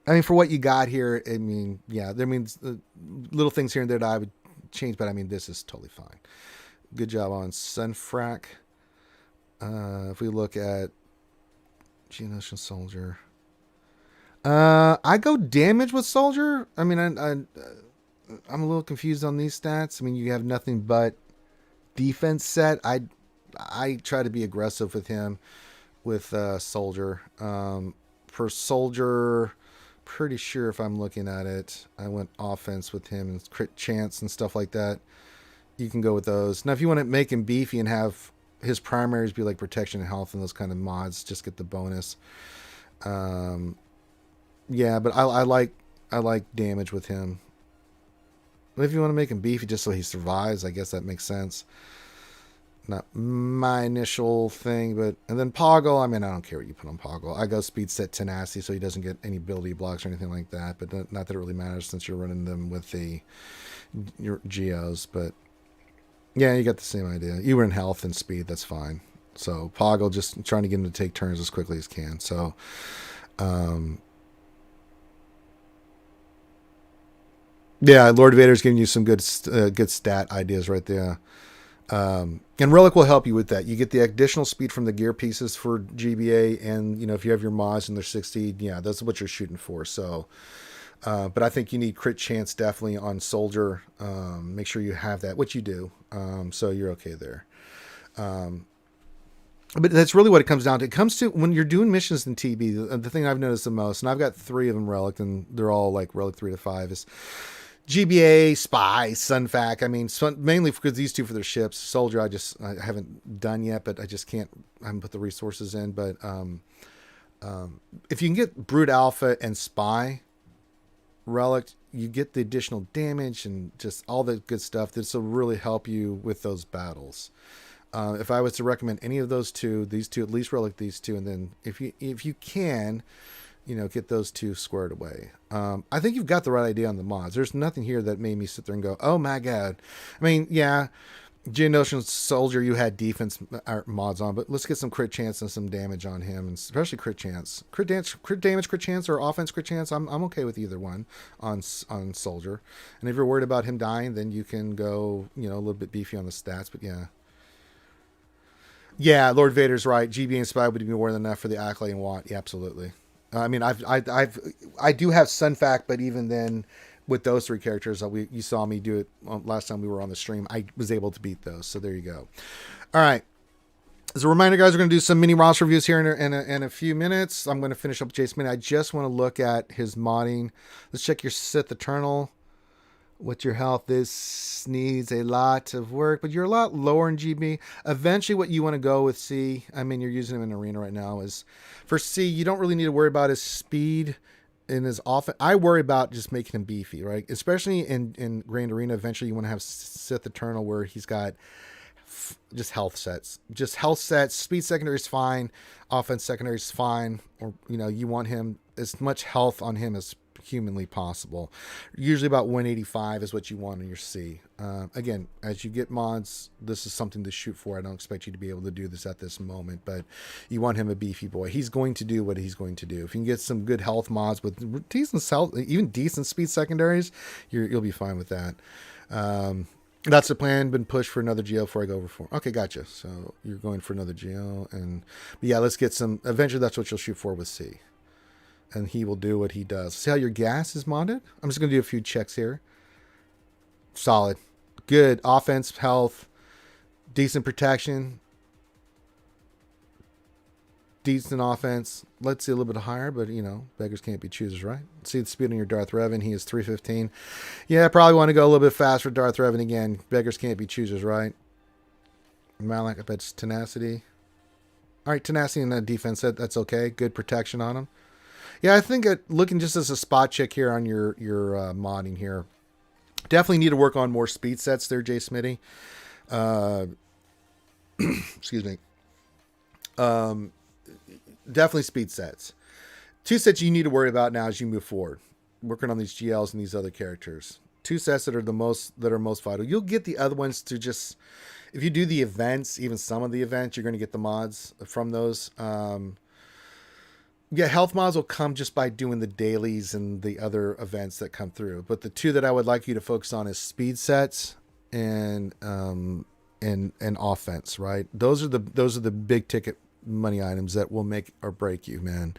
I mean, for what you got here, there means little things here and there that I would change, but I mean, this is totally fine. Good job on Sunfrac. If we look at Geonosian Soldier, I go damage with Soldier. I mean, I'm a little confused on these stats. I mean, you have nothing but defense set. I try to be aggressive with him with Soldier. For Soldier, pretty sure if I'm looking at it, I went offense with him and crit chance and stuff like that. You can go with those. Now, if you want to make him beefy and have his primaries be like protection and health and those kind of mods, just get the bonus. Yeah, but I like damage with him. If you want to make him beefy just so he survives, I guess that makes sense. Not my initial thing, and then Poggle, I mean, I don't care what you put on Poggle. I go speed set tenacity so he doesn't get any ability blocks or anything like that, but not that it really matters since you're running them with your Geos, but yeah, you got the same idea. You were in health and speed, that's fine. So Poggle, just trying to get him to take turns as quickly as can. So, yeah, Lord Vader's giving you some good stat ideas right there. And Relic will help you with that. You get the additional speed from the gear pieces for GBA, and if you have your mods and they're 60, yeah, that's what you're shooting for. So, but I think you need crit chance definitely on Soldier. Make sure you have that, which you do. So you're okay there. But that's really what it comes down to. It comes to when you're doing missions in TB, the thing I've noticed the most, and I've got 3 of them Relic, and they're all like Relic 3 to 5, is GBA, Spy, Sunfac. I mean, mainly because these two for their ships. Soldier, I haven't done yet, but I haven't put the resources in. But if you can get Brute Alpha and Spy Relic, you get the additional damage and just all the good stuff. This will really help you with those battles. If I was to recommend any of those two, these two, at least Relic these two, and then if you can, get those two squared away. I think you've got the right idea on the mods. There's nothing here that made me sit there and go, oh my God. I mean, yeah, Geonosian Soldier, you had defense mods on, but let's get some crit chance and some damage on him, and especially crit chance. Crit damage, crit chance, or offense, crit chance. I'm okay with either one on Soldier. And if you're worried about him dying, then you can go, a little bit beefy on the stats, but yeah. Yeah, Lord Vader's right. GB and Spy would be more than enough for the Acklay and Watt. Yeah, absolutely. I mean, I do have Sunfac, but even then, with those 3 characters, you saw me do it last time we were on the stream. I was able to beat those, so there you go. All right. As a reminder, guys, we're going to do some mini roster reviews here in a few minutes. I'm going to finish up Jason Minute. I just want to look at his modding. Let's check your Sith Eternal. What's your health? This needs a lot of work, but you're a lot lower in GB. Eventually, what you want to go with C, I mean, you're using him in arena right now, is for C, you don't really need to worry about his speed in his offense. I worry about just making him beefy, right? Especially in Grand Arena. Eventually, you want to have Sith Eternal where he's got just health sets. Just health sets. Speed secondary is fine. Offense secondary is fine. Or, you want him as much health on him as humanly possible. Usually about 185 is what you want in your C. Again, as you get mods, this is something to shoot for. I don't expect you to be able to do this at this moment, but you want him a beefy boy. He's going to do what he's going to do. If you can get some good health mods with decent health, even decent speed secondaries, you'll be fine with that. That's the plan. Been pushed for another GL before I go over 4. Okay, gotcha. So you're going for another GL, but yeah, let's get some. Eventually, that's what you'll shoot for with C, and he will do what he does. See how your gas is modded? I'm just gonna do a few checks here. Solid, good offense, health, decent protection, decent offense. Let's see a little bit higher, but beggars can't be choosers, right? See the speed on your Darth Revan. He is 315. Yeah, I probably want to go a little bit faster with Darth Revan again. Beggars can't be choosers, right? Malak, I bet it's tenacity. All right, tenacity in that defense set. That's okay. Good protection on him. Yeah, I think looking just as a spot check here on your modding here. Definitely need to work on more speed sets there, Jay Smitty. Excuse me. Definitely speed sets. 2 sets you need to worry about now as you move forward, working on these GLs and these other characters. 2 sets that are most vital. You'll get the other ones to just, if you do the events, even some of the events, you're going to get the mods from those. Yeah, health mods will come just by doing the dailies and the other events that come through. But the 2 that I would like you to focus on is speed sets and offense, right? Those are the big ticket money items that will make or break you, man.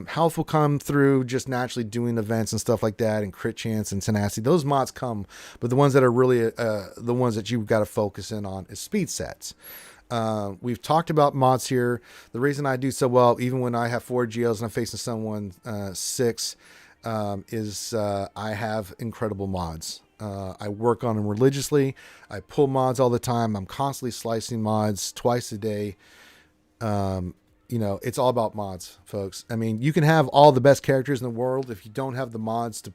Health will come through just naturally doing events and stuff like that, and crit chance and tenacity. Those mods come, but the ones that are really the ones that you've got to focus in on is speed sets. We've talked about mods here. The reason I do so well, even when I have 4 GLs and I'm facing someone 6, is I have incredible mods. I work on them religiously. I pull mods all the time. I'm constantly slicing mods twice a day. It's all about mods, folks. I mean, you can have all the best characters in the world if you don't have the mods to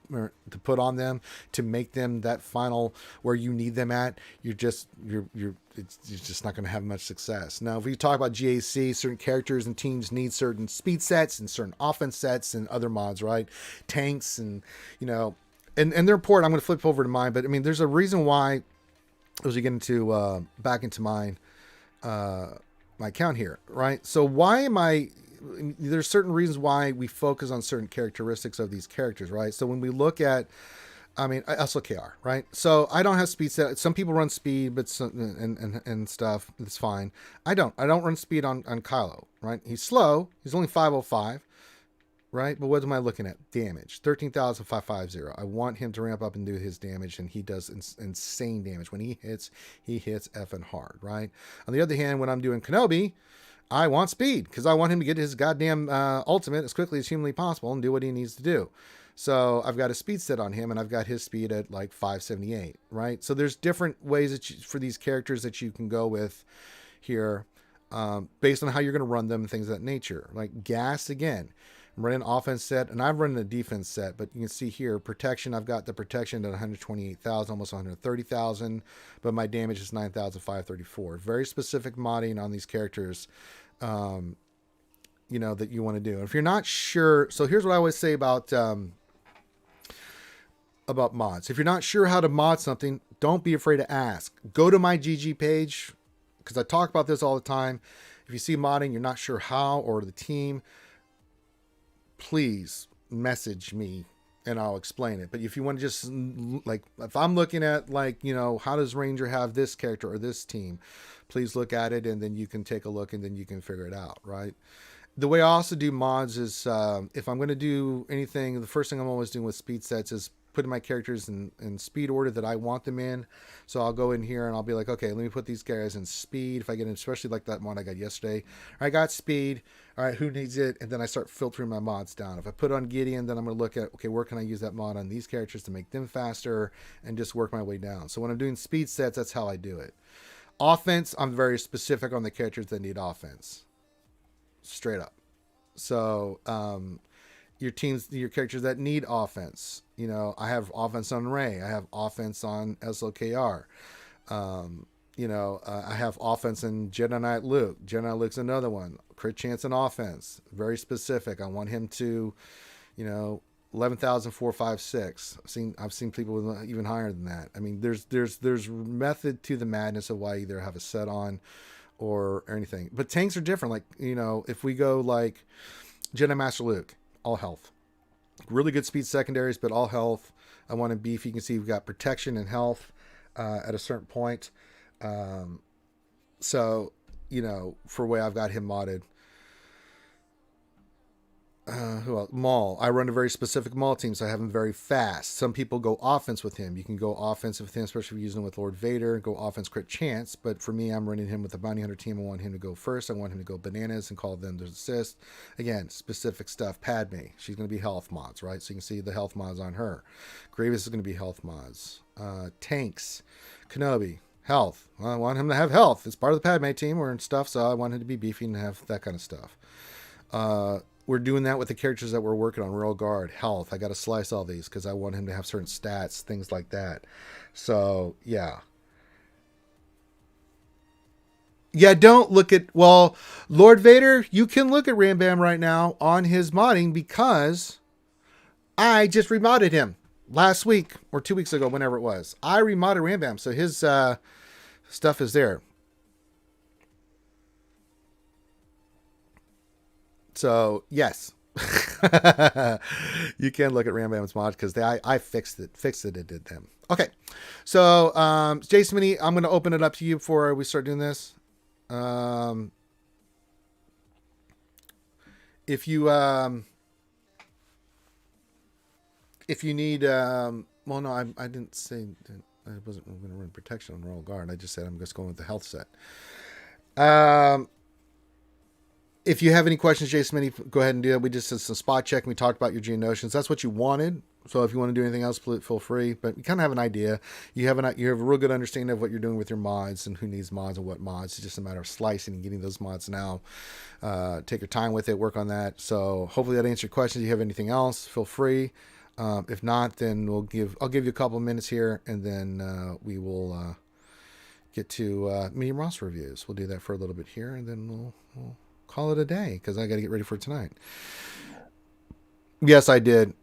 put on them to make them that final where you need them at. You're just not going to have much success. Now, if we talk about GAC, certain characters and teams need certain speed sets and certain offense sets and other mods, right? Tanks and and they're important. I'm going to flip over to mine, but I mean, there's a reason why. As we get into back into mine. My account here, right? So there's certain reasons why we focus on certain characteristics of these characters, right? So when we look at, SLKR, right? So I don't have speed set. Some people run speed, but and stuff. It's fine. I don't run speed on Kylo, right? He's slow. He's only 505, right? But what am I looking at? Damage, 13,550. I want him to ramp up and do his damage, and he does insane damage. When he hits effing hard, right? On the other hand, when I'm doing Kenobi, I want speed because I want him to get his goddamn ultimate as quickly as humanly possible and do what he needs to do. So I've got a speed set on him, and I've got his speed at like 578, right? So there's different ways for these characters that you can go with here based on how you're going to run them and things of that nature. Like gas, again. I'm running an offense set, and I've run a defense set, but you can see here, protection, I've got the protection at 128,000, almost 130,000, but my damage is 9,534. Very specific modding on these characters, that you want to do. And if you're not sure, so here's what I always say about mods. If you're not sure how to mod something, don't be afraid to ask. Go to my GG page, because I talk about this all the time. If you see modding, you're not sure how, or the team, please message me and I'll explain it. But if you want to just if I'm looking at how does Ranger have this character or this team, please look at it and then you can take a look and then you can figure it out, right? The way I also do mods is if I'm going to do anything, the first thing I'm always doing with speed sets is putting my characters in speed order that I want them in. So I'll go in here and I'll be like, okay, let me put these guys in speed. If I get in, especially like that one I got yesterday, I got speed. All right, who needs it? And then I start filtering my mods down. If I put on Gideon, then I'm going to look at, okay, where can I use that mod on these characters to make them faster and just work my way down. So when I'm doing speed sets, that's how I do it. Offense, I'm very specific on the characters that need offense. Straight up. So, your characters that need offense. I have offense on Rey. I have offense on SLKR. I have offense in Jedi Knight Luke. Jedi Knight Luke's another one. Crit chance and offense. Very specific. I want him to, 11,456. I've seen people with even higher than that. I mean, there's method to the madness of why you either have a set on or anything. But tanks are different. Like, if we go like Jedi Master Luke, all health. Really good speed secondaries, but all health. I want him beef. You can see we've got protection and health at a certain point. So, for where I've got him modded. Who else? Maul. I run a very specific Maul team, so I have him very fast. Some people go offense with him. You can go offensive with him, especially if you're using him with Lord Vader, go offense crit chance. But for me, I'm running him with the Bounty Hunter team. I want him to go first. I want him to go bananas and call them to assist. Again, specific stuff. Padme. She's going to be health mods, right? So you can see the health mods on her. Grievous is going to be health mods. Tanks. Kenobi. Health. Well, I want him to have health. It's part of the Padme team or stuff, so I want him to be beefy and have that kind of stuff. We're doing that with the characters that we're working on. Royal Guard, health. I got to slice all these because I want him to have certain stats, things like that. So, yeah. Yeah, don't look at... Well, Lord Vader, you can look at Ram Bam right now on his modding because I just remodded him last week or 2 weeks ago, whenever it was. I remodded Ram Bam, so his stuff is there. So, yes. You can look at Ram Bam's mod because I fixed it. It did them. Okay. So, Jason Mini, I'm going to open it up to you before we start doing this. If you need, well, no, I didn't say that I wasn't going to run protection on Royal Guard. I just said I'm just going with the health set. If you have any questions, Jason Mini, go ahead and do it. We just did some spot check and we talked about your Geonosians. That's what you wanted. So if you want to do anything else, feel free. But you kind of have an idea. You have a real good understanding of what you're doing with your mods and who needs mods and what mods. It's just a matter of slicing and getting those mods now. Take your time with it. Work on that. So hopefully that answered your questions. If you have anything else, feel free. If not, then I'll give you a couple of minutes here, and then we will get to mini roster reviews. We'll do that for a little bit here, and then we'll call it a day because I got to get ready for tonight. Yes, I did.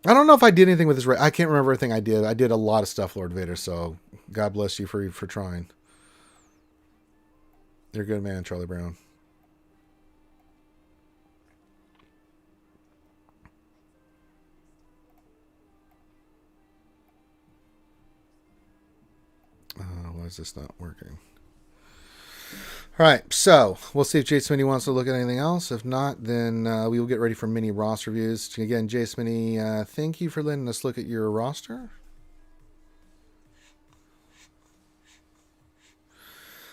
I don't know if I did anything with this. I can't remember everything I did. I did a lot of stuff, Lord Vader. So God bless you for trying. You're a good man, Charlie Brown. Why is this not working? All right, so we'll see if Jason Mini wants to look at anything else. If not, then we will get ready for mini roster reviews. Again, Jason Mini, thank you for letting us look at your roster.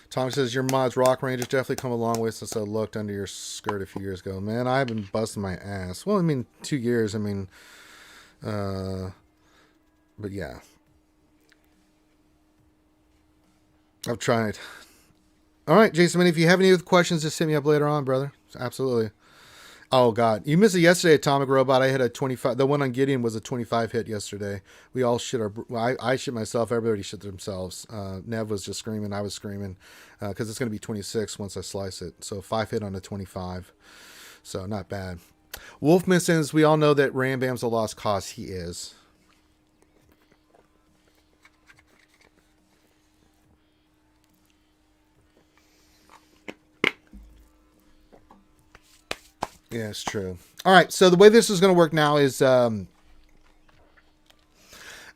Tom says, your mods Rock Rangers definitely come a long way since I looked under your skirt a few years ago. Man, I've been busting my ass. Well, 2 years. But yeah. I've tried. All right, Jason, if you have any other questions, just hit me up later on, brother. Absolutely. Oh, God. You missed it yesterday, Atomic Robot. I hit a 25. The one on Gideon was a 25 hit yesterday. We all shit our... I shit myself. Everybody shit themselves. Nev was just screaming. I was screaming. Because it's going to be 26 once I slice it. So 5 hit on a 25. So not bad. Wolfman says, we all know that Ram Bam's a lost cause. He is. Yeah, it's true. All right, so the way this is going to work now is, again,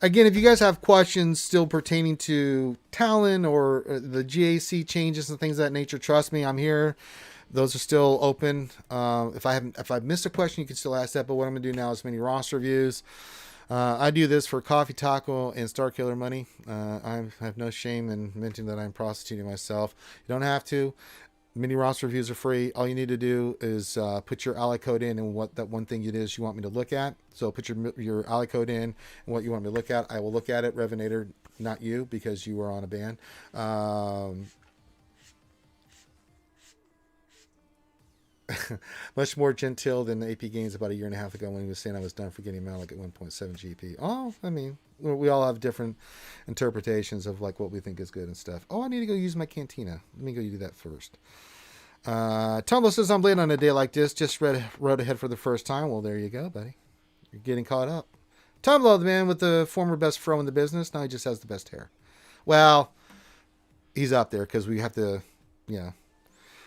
if you guys have questions still pertaining to Talon or the GAC changes and things of that nature, trust me, I'm here. Those are still open. If I've missed a question, you can still ask that. But what I'm going to do now is mini roster reviews. I do this for Coffee Taco and Starkiller money. I have no shame in mentioning that I'm prostituting myself. You don't have to. Mini roster reviews are free. All you need to do is put your ally code in and what that one thing it is you want me to look at. So put your ally code in and what you want me to look at. I will look at it. Revenator, not you, because you were on a ban. Much more genteel than AP Games about a year and a half ago when he was saying I was done for getting him out like at 1.7 GP. Oh, I mean, we all have different interpretations of like what we think is good and stuff. Oh, I need to go use my cantina. Let me go do that first. Tumble says I'm late on a day like this. Just rode ahead for the first time. Well, there you go, buddy. You're getting caught up. Tumble, the man with the former best fro in the business. Now he just has the best hair. Well, he's up there because we have to, yeah.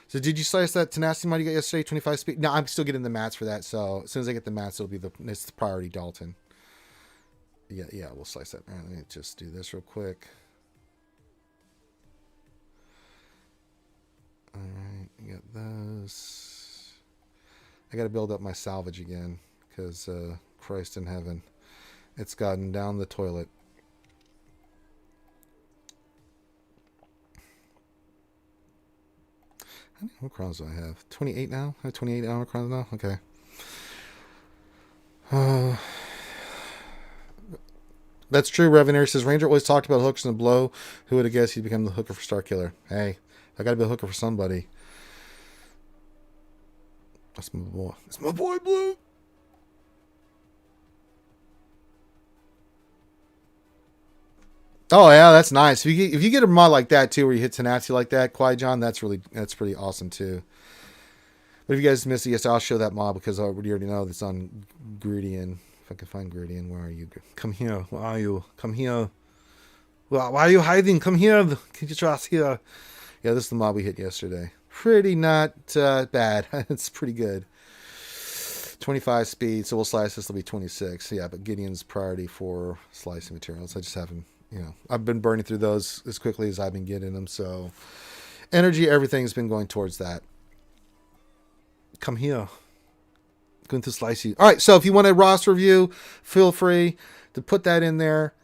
So did you slice that tenacity mod you got yesterday? 25 speed? No, I'm still getting the mats for that. So as soon as I get the mats, it's the priority Dalton. Yeah, we'll slice that. All right, let me just do this real quick. All right, you got those. I got to build up my salvage again because Christ in heaven, it's gotten down the toilet. How many Omicrons do I have? 28 now? I have 28 Omicrons now? Okay. That's true. Revenator says Ranger always talked about hooks and the blow. Who would have guessed he'd become the hooker for Starkiller? Hey, I gotta be a hooker for somebody. That's my boy. It's my boy Blue. Oh yeah, that's nice. If you get a mod like that too, where you hit tenacity like that, Kwai John, that's pretty awesome too. But if you guys missed it, yes, I'll show that mod because I already know that's on Gridian. If I can find Gridian, where are you? Come here. Where are you? Come here. Well, why are you hiding? Come here. Can you trust here? Yeah, this is the mod we hit yesterday. Pretty not bad. It's pretty good. 25 speed, so we'll slice this. Will be 26. Yeah, but Gideon's priority for slicing materials. I just haven't. I've been burning through those as quickly as I've been getting them. So energy, everything's been going towards that. Come here. Going to slice you. All right, so if you want a roster review, feel free to put that in there.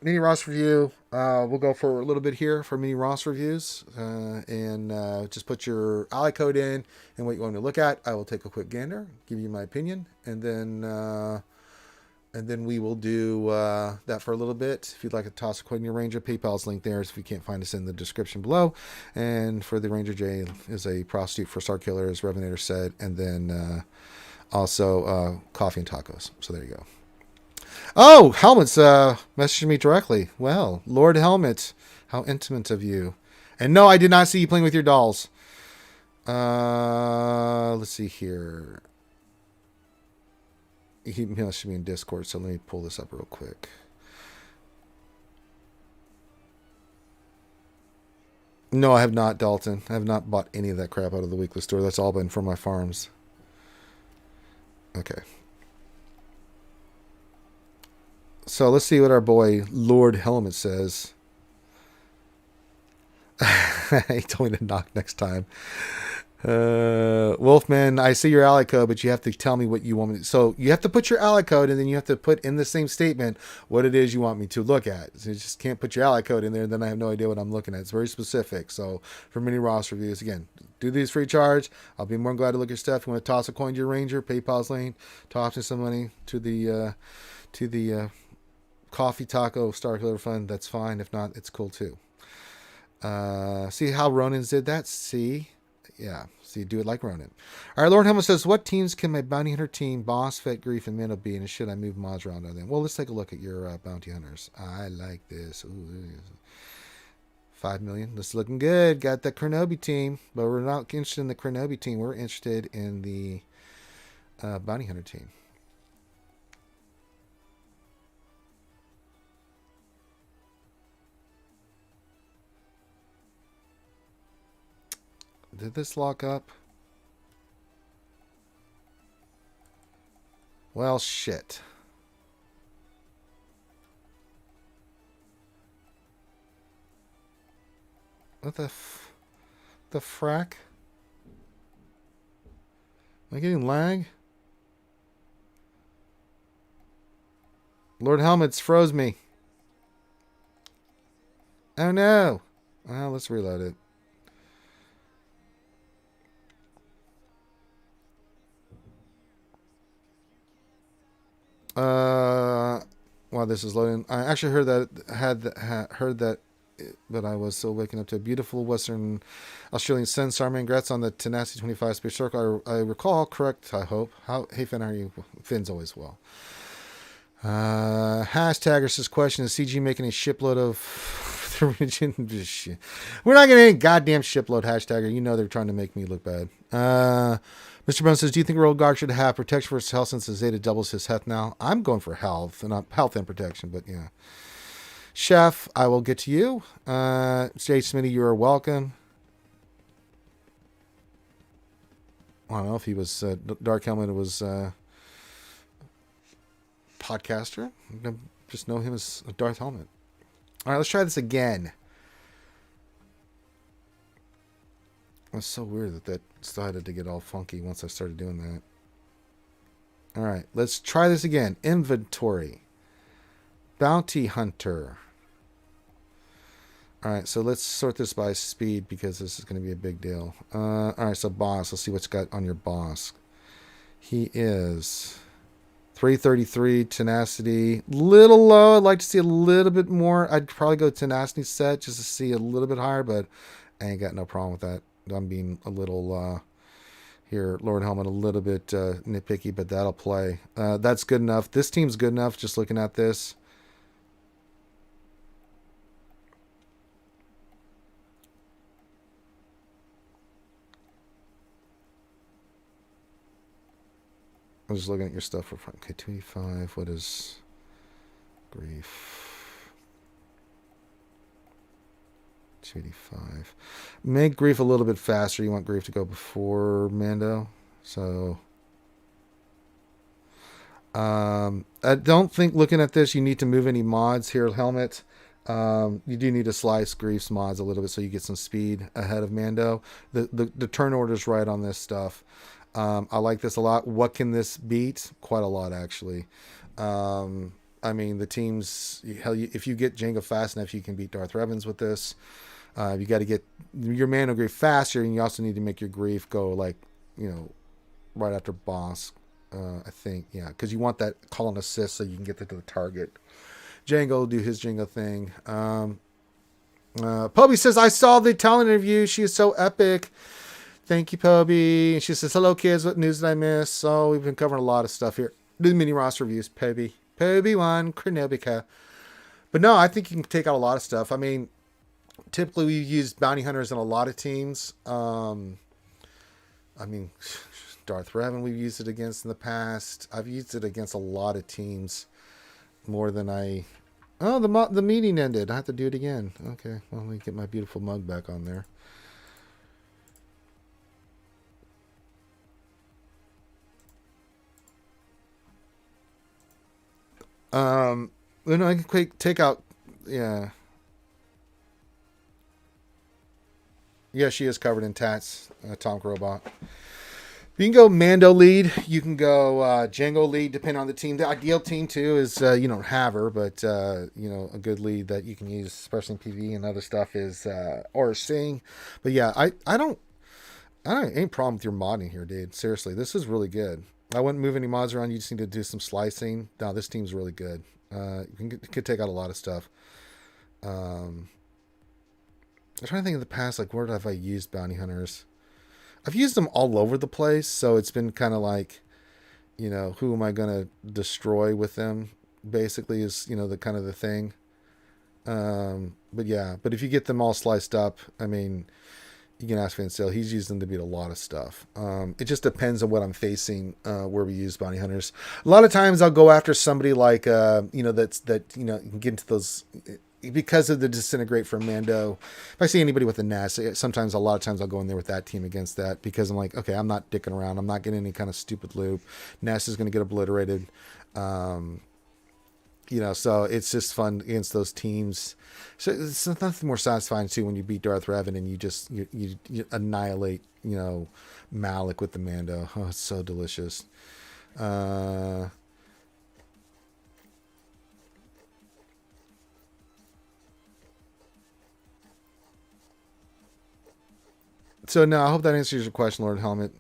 Mini roster review. We'll go for a little bit here for mini roster reviews. And just put your ally code in and what you want to look at. I will take a quick gander, give you my opinion, and then we will do that for a little bit. If you'd like to toss a coin in your Ranger, PayPal's link there. So if you can't find us in the description below. And for the Ranger J is a prostitute for Starkiller, as Revenator said. And then also coffee and tacos. So there you go. Oh, Helmet's messaging me directly. Well, Lord Helmet, how intimate of you. And no, I did not see you playing with your dolls. Let's see here. He must be in Discord, so let me pull this up real quick. No, I have not, Dalton. I have not bought any of that crap out of the weekly store. That's all been from my farms. Okay. So let's see what our boy Lord Helmet says. He told me to knock next time. Wolfman, I see your ally code, but you have to tell me what you want me to. So you have to put your ally code, and then you have to put in the same statement what it is you want me to look at. So you just can't put your ally code in there, and then I have no idea what I'm looking at. It's very specific. So for mini roster reviews, again, do these free charge. I'll be more than glad to look at your stuff. If you want to toss a coin to your Ranger, PayPal's link, toss in some money to the coffee taco Starkiller fund. That's fine. If not, it's cool too. See how Ronin did that? See. Yeah, so you do it like Ronin. All right, Lord Helmet says, what teams can my bounty hunter team, Boss, Fet, Grief, and Minnow be, and should I move mods around on them? Well, let's take a look at your bounty hunters. I like this. Ooh, 5 million. This is looking good. Got the Kronobi team, but we're not interested in the Kronobi team. We're interested in the bounty hunter team. Did this lock up? Well, shit. What the frack? Am I getting lag? Lord Helmet's froze me. Oh no. Well, let's reload it. While this is loading, I actually heard that but I was still waking up to a beautiful Western Australian sun. Sarman, congrats on the Tenacity 25 Space Circle. I recall correct, I hope. Hey, Finn, how are you? Finn's always well. Hashtagger says, question, is CG making a shipload of the region? We're not getting any goddamn shipload, hashtagger. You know they're trying to make me look bad. Mr. Brown says, do you think Royal Guard should have protection versus health since the Zeta doubles his health now? I'm going for health, and not health and protection, but yeah. Chef, I will get to you. Jay Smitty, you are welcome. I don't know if he was Dark Helmet was podcaster. I just know him as a Darth Helmet. All right, let's try this again. It's so weird that started to get all funky once I started doing that. All right, let's try this again. Inventory. Bounty Hunter. All right, so let's sort this by speed because this is going to be a big deal. All right, so boss. Let's see what's got on your boss. He is 333 tenacity. Little low. I'd like to see a little bit more. I'd probably go tenacity set just to see a little bit higher, but I ain't got no problem with that. I'm being a little here, Lord Helmet, a little bit nitpicky, but that'll play. That's good enough. This team's good enough. Just looking at this. I'm just looking at your stuff for front. Okay, 285. What is grief? 285. Make grief a little bit faster. You want grief to go before Mando. So I don't think looking at this you need to move any mods here, Helmet. You do need to slice grief's mods a little bit so you get some speed ahead of Mando. The turn order's right on this stuff. I like this a lot. What can this beat? Quite a lot, actually. I mean, the teams, hell, if you get Jango fast enough, you can beat Darth Revan's with this. You got to get your Mando grief faster, and you also need to make your grief go, like, right after boss, I think. Yeah, because you want that call and assist so you can get to the target. Jango will do his Jango thing. Poby says, I saw the talent interview. She is so epic. Thank you, Poby. She says, hello, kids. What news did I miss? So we've been covering a lot of stuff here. Do mini roster reviews, Poby. Poby1, Kronobica. But no, I think you can take out a lot of stuff. I mean, typically we use bounty hunters in a lot of teams. I mean, Darth Revan we've used it against in the past. I've used it against a lot of teams more than I... Oh, the meeting ended. I have to do it again. Okay, well, let me get my beautiful mug back on there. I can take out, yeah. Yeah, she is covered in tats, Tonk Robot. You can go Mando lead. You can go Jango lead, depending on the team. The ideal team, too, is, you don't have her, but, a good lead that you can use, especially in PvE and other stuff, is RSG. But, yeah, I ain't problem with your modding here, dude. Seriously, this is really good. I wouldn't move any mods around. You just need to do some slicing. No, this team's really good. You could take out a lot of stuff. I'm trying to think of the past, like, where have I used bounty hunters? I've used them all over the place, so it's been kind of like, who am I going to destroy with them, basically, is, the kind of the thing. But yeah, but if you get them all sliced up, I mean... You can ask Van Sale. He's used them to beat a lot of stuff. It just depends on what I'm facing, where we use bounty hunters. A lot of times I'll go after somebody like, you can get into those because of the disintegrate from Mando. If I see anybody with a nest, a lot of times I'll go in there with that team against that because I'm like, okay, I'm not dicking around. I'm not getting any kind of stupid loop. Nest is going to get obliterated. So it's just fun against those teams. So it's nothing more satisfying too when you beat Darth Revan and you annihilate, Malik with the Mando. Oh, it's so delicious. So no, I hope that answers your question, Lord Helmet.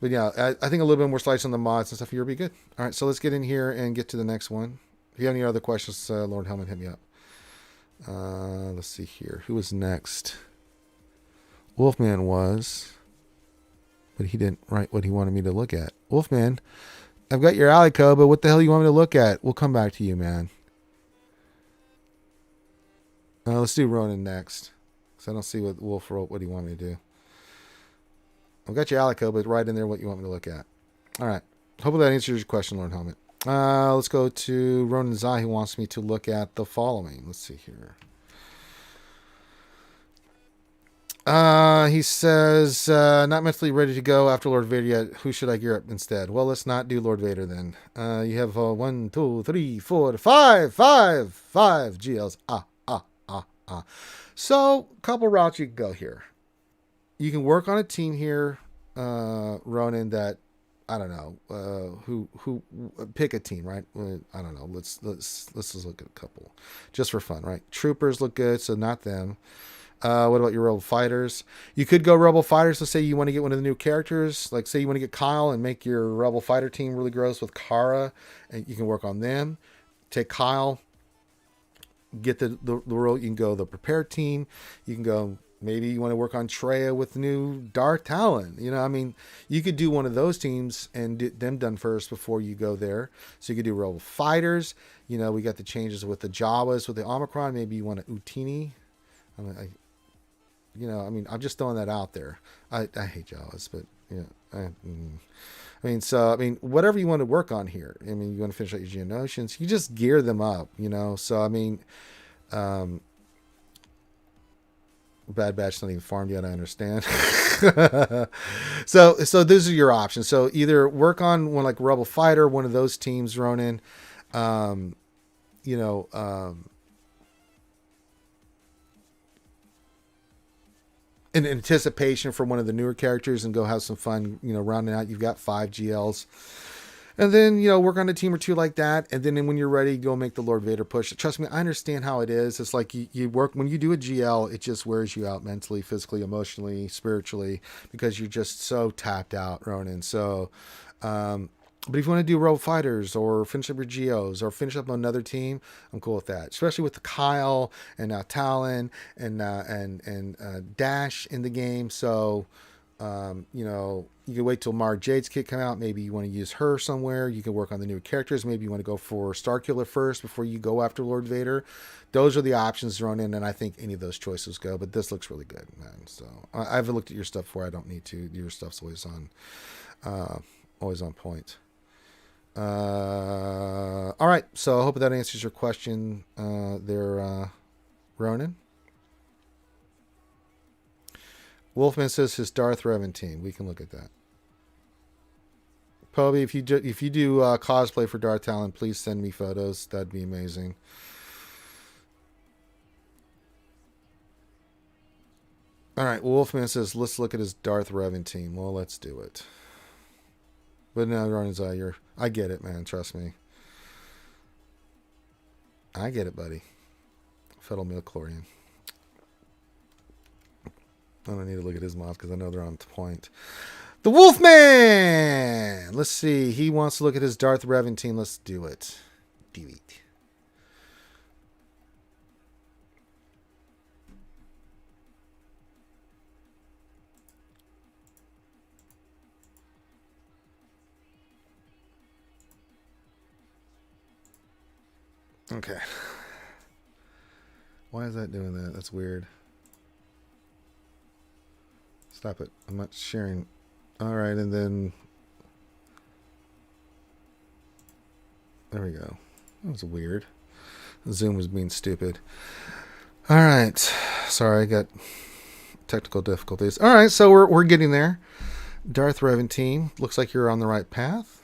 But yeah, I think a little bit more slice on the mods and stuff here would be good. All right, so let's get in here and get to the next one. If you have any other questions, Lord Helmet, hit me up. Let's see here. Who was next? Wolfman was, but he didn't write what he wanted me to look at. Wolfman, I've got your alley code, but what the hell you want me to look at? We'll come back to you, man. Let's do Ronan next, because I don't see what Wolf wrote what he wanted me to do. I've got your alley code, but write in there what you want me to look at. All right. Hopefully that answers your question, Lord Helmet. Let's go to Ronan Zai, who wants me to look at the following. Let's see here. He says, not mentally ready to go after Lord Vader yet. Who should I gear up instead? Well, let's not do Lord Vader then. You have 1, 2, 3, 4, 5 GLs. So, a couple routes you can go here. You can work on a team here, Ronan, that I don't know who pick a team, right? I don't know. Let's just look at a couple, just for fun, right? Troopers look good, so not them. What about your Rebel Fighters? You could go Rebel Fighters. Let's say you want to get one of the new characters. Like, say you want to get Kyle and make your Rebel Fighter team really gross with Kara, and you can work on them. Take Kyle, get the role. You can go the prepared team. You can go. Maybe you want to work on Treya with new Dark Talon. You know, I mean, you could do one of those teams and get them done first before you go there. So you could do Rebel Fighters. You know, we got the changes with the Jawas, with the Omicron. Maybe you want a Utini. I'm just throwing that out there. I hate Jawas, but whatever you want to work on here. I mean, you want to finish out your Geonosians. You just gear them up, you know. So I mean, Bad Batch's not even farmed yet, I understand. so those are your options. So either work on one like Rebel Fighter, one of those teams, Ronan. In anticipation for one of the newer characters and go have some fun, you know, rounding out. You've got 5 GLs. And then, you know, work on a team or two like that. And then when you're ready, go make the Lord Vader push. Trust me, I understand how it is. It's like you work, when you do a GL, it just wears you out mentally, physically, emotionally, spiritually, because you're just so tapped out, Ronan. So, but if you want to do Rebel Fighters or finish up your Geos or finish up another team, I'm cool with that. Especially with the Kyle and now Talon and Dash in the game. So, you can wait till Mara Jade's kit come out. Maybe you want to use her somewhere. You can work on the new characters. Maybe you want to go for Starkiller first before you go after Lord Vader. Those are the options thrown in, and I think any of those choices go. But this looks really good, man. So I haven't looked at your stuff before. I don't need to. Your stuff's always on point. All right. So I hope that answers your question there, Ronan. Wolfman says his Darth Revan team. We can look at that. Poby, if you do cosplay for Darth Talon, please send me photos. That'd be amazing. All right. Wolfman says let's look at his Darth Revan team. Well, let's do it. But no, Ronan's I get it, man. Trust me. I get it, buddy. Fettle Midichlorian. I don't need to look at his mobs because I know they're on point. The Wolfman! Let's see. He wants to look at his Darth Revan team. Let's do it. Do it. Okay. Why is that doing that? That's weird. Stop it. I'm not sharing. All right, and then there we go. That was weird. Zoom was being stupid. All right. Sorry, I got technical difficulties. All right, so we're getting there. Darth Revan team. Looks like you're on the right path.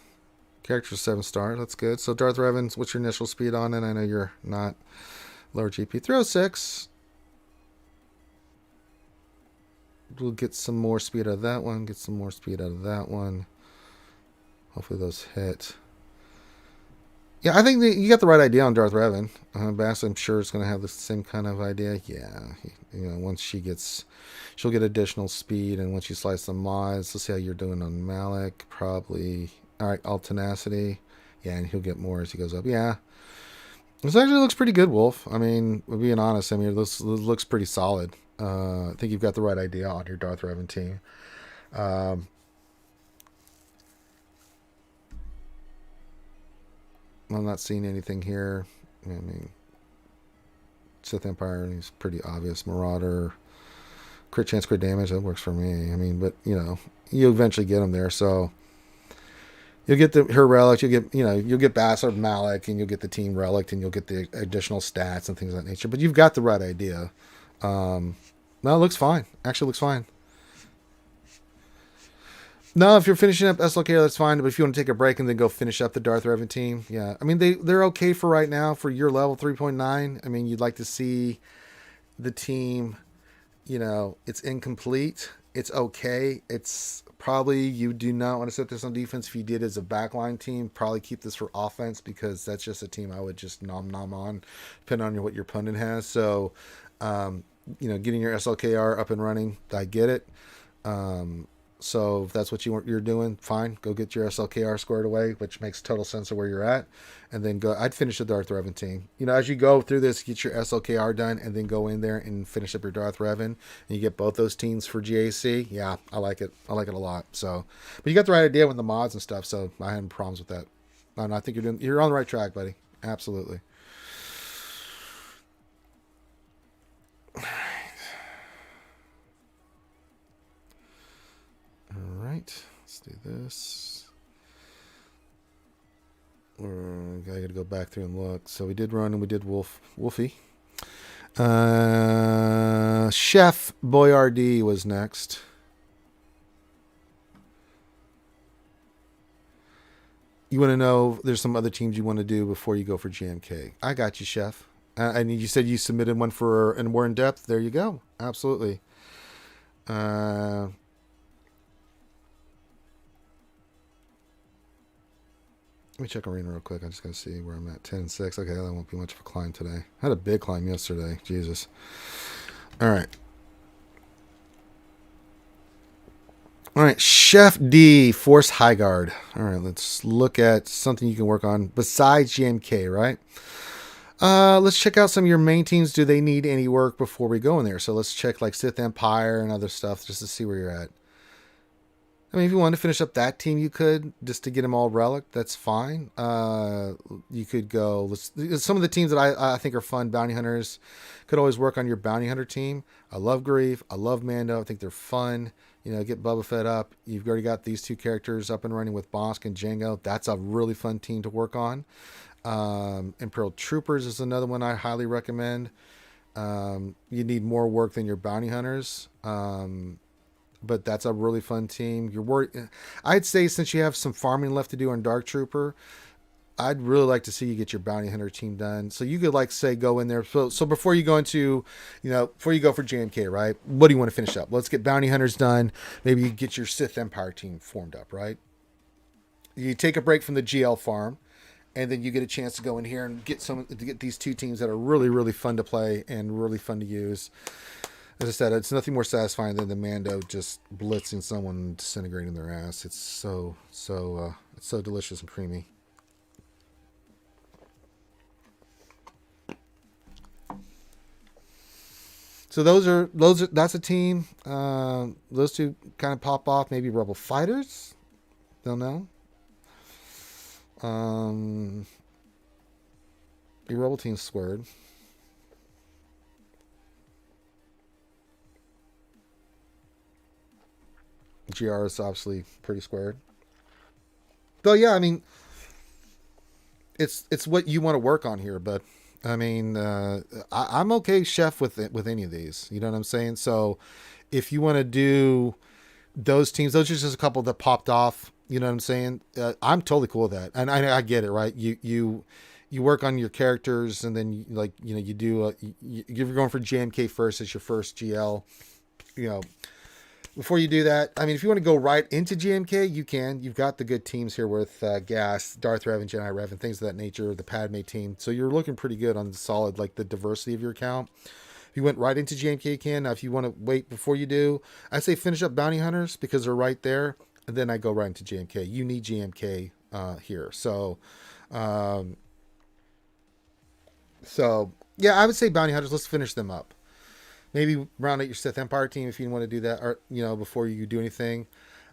Character 7 stars. That's good. So Darth Revan, what's your initial speed on it? I know you're not lower GP. 306. We'll get some more speed out of that one. Get some more speed out of that one. Hopefully those hit. Yeah, I think you got the right idea on Darth Revan. Bass, I'm sure, is going to have the same kind of idea. Yeah, once she'll get additional speed, and once you slice some mods, let's see how you're doing on Malik. Probably. All right, all tenacity. Yeah, and he'll get more as he goes up. Yeah. This actually looks pretty good, Wolf. I mean, we're being honest. I mean, this looks pretty solid. I think you've got the right idea on your Darth Revan team. Um, I'm not seeing anything here. I mean, Sith Empire is pretty obvious. Marauder, crit chance, crit damage. That works for me. I mean, but you eventually get them there. So you'll get her relic. You'll get Bastard Malik, and you'll get the team relic, and you'll get the additional stats and things of that nature. But you've got the right idea. No, it looks fine. Actually, looks fine. No, if you're finishing up SLK, that's fine. But if you want to take a break and then go finish up the Darth Revan team, yeah. I mean, they're okay for right now for your level 3.9. I mean, you'd like to see the team, it's incomplete. It's okay. It's probably, you do not want to set this on defense. If you did as a backline team, probably keep this for offense, because that's just a team I would just nom on, depending on what your pundit has. So, getting your SLKR up and running, I get it. So if that's what you're doing, fine. Go get your SLKR squared away, which makes total sense of where you're at. And then go. I'd finish the Darth Revan team. As you go through this, get your SLKR done, and then go in there and finish up your Darth Revan. And you get both those teams for GAC. Yeah, I like it. I like it a lot. So, but you got the right idea with the mods and stuff. So I had problems with that. And I think you're on the right track, buddy. Absolutely. All right, let's do this. I got to go back through and look. So we did run and we did Wolfie. Chef Boyardee was next. You want to know there's some other teams you want to do before you go for GMK. I got you, Chef. And you said you submitted one for and more in depth. There you go. Absolutely. Let me check arena real quick. I just gotta see where I'm at. 10 and 6. Okay, that won't be much of a climb today. I had a big climb yesterday. Jesus. All right. Chef D, Force High Guard. All right, let's look at something you can work on besides GMK, right? Let's check out some of your main teams. Do they need any work before we go in there? So let's check like Sith Empire and other stuff just to see where you're at. I mean, if you want to finish up that team, you could, just to get them all relic. That's fine. You could go. Some of the teams that I think are fun, bounty hunters, could always work on your bounty hunter team. I love Grief. I love Mando. I think they're fun. Get Boba Fett up. You've already got these two characters up and running with Bosk and Jango. That's a really fun team to work on. Imperial Troopers is another one I highly recommend. You need more work than your bounty hunters. But that's a really fun team. I'd say since you have some farming left to do on Dark Trooper, I'd really like to see you get your bounty hunter team done. So you could say go in there. So before you go into, before you go for JMK, right? What do you want to finish up? Let's get bounty hunters done. Maybe you get your Sith Empire team formed up, right? You take a break from the GL farm, and then you get a chance to go in here and get these two teams that are really, really fun to play and really fun to use. As I said, it's nothing more satisfying than the Mando just blitzing someone and disintegrating their ass. It's so delicious and creamy. So that's a team. Those two kind of pop off. Maybe Rebel Fighters. Don't know. Your Rebel team's squared. GR is obviously pretty squared. Though, yeah, I mean, it's what you want to work on here, but I mean, I'm okay, Chef, with any of these. You know what I'm saying? So, if you want to do those teams, those are just a couple that popped off. You know what I'm saying? I'm totally cool with that, and I get it, right? You work on your characters, and then you do. You're going for JMK first as your first GL. Before you do that, I mean, if you want to go right into GMK, you can. You've got the good teams here with Gas, Darth Revan, Jedi Revan, things of that nature, the Padme team. So you're looking pretty good on the solid, the diversity of your account. If you went right into GMK, you can. Now, if you want to wait before you do, I say finish up Bounty Hunters because they're right there. And then I go right into GMK. You need GMK here. So, So yeah, I would say bounty hunters. Let's finish them up. Maybe round out your Sith Empire team if you want to do that, or before you do anything.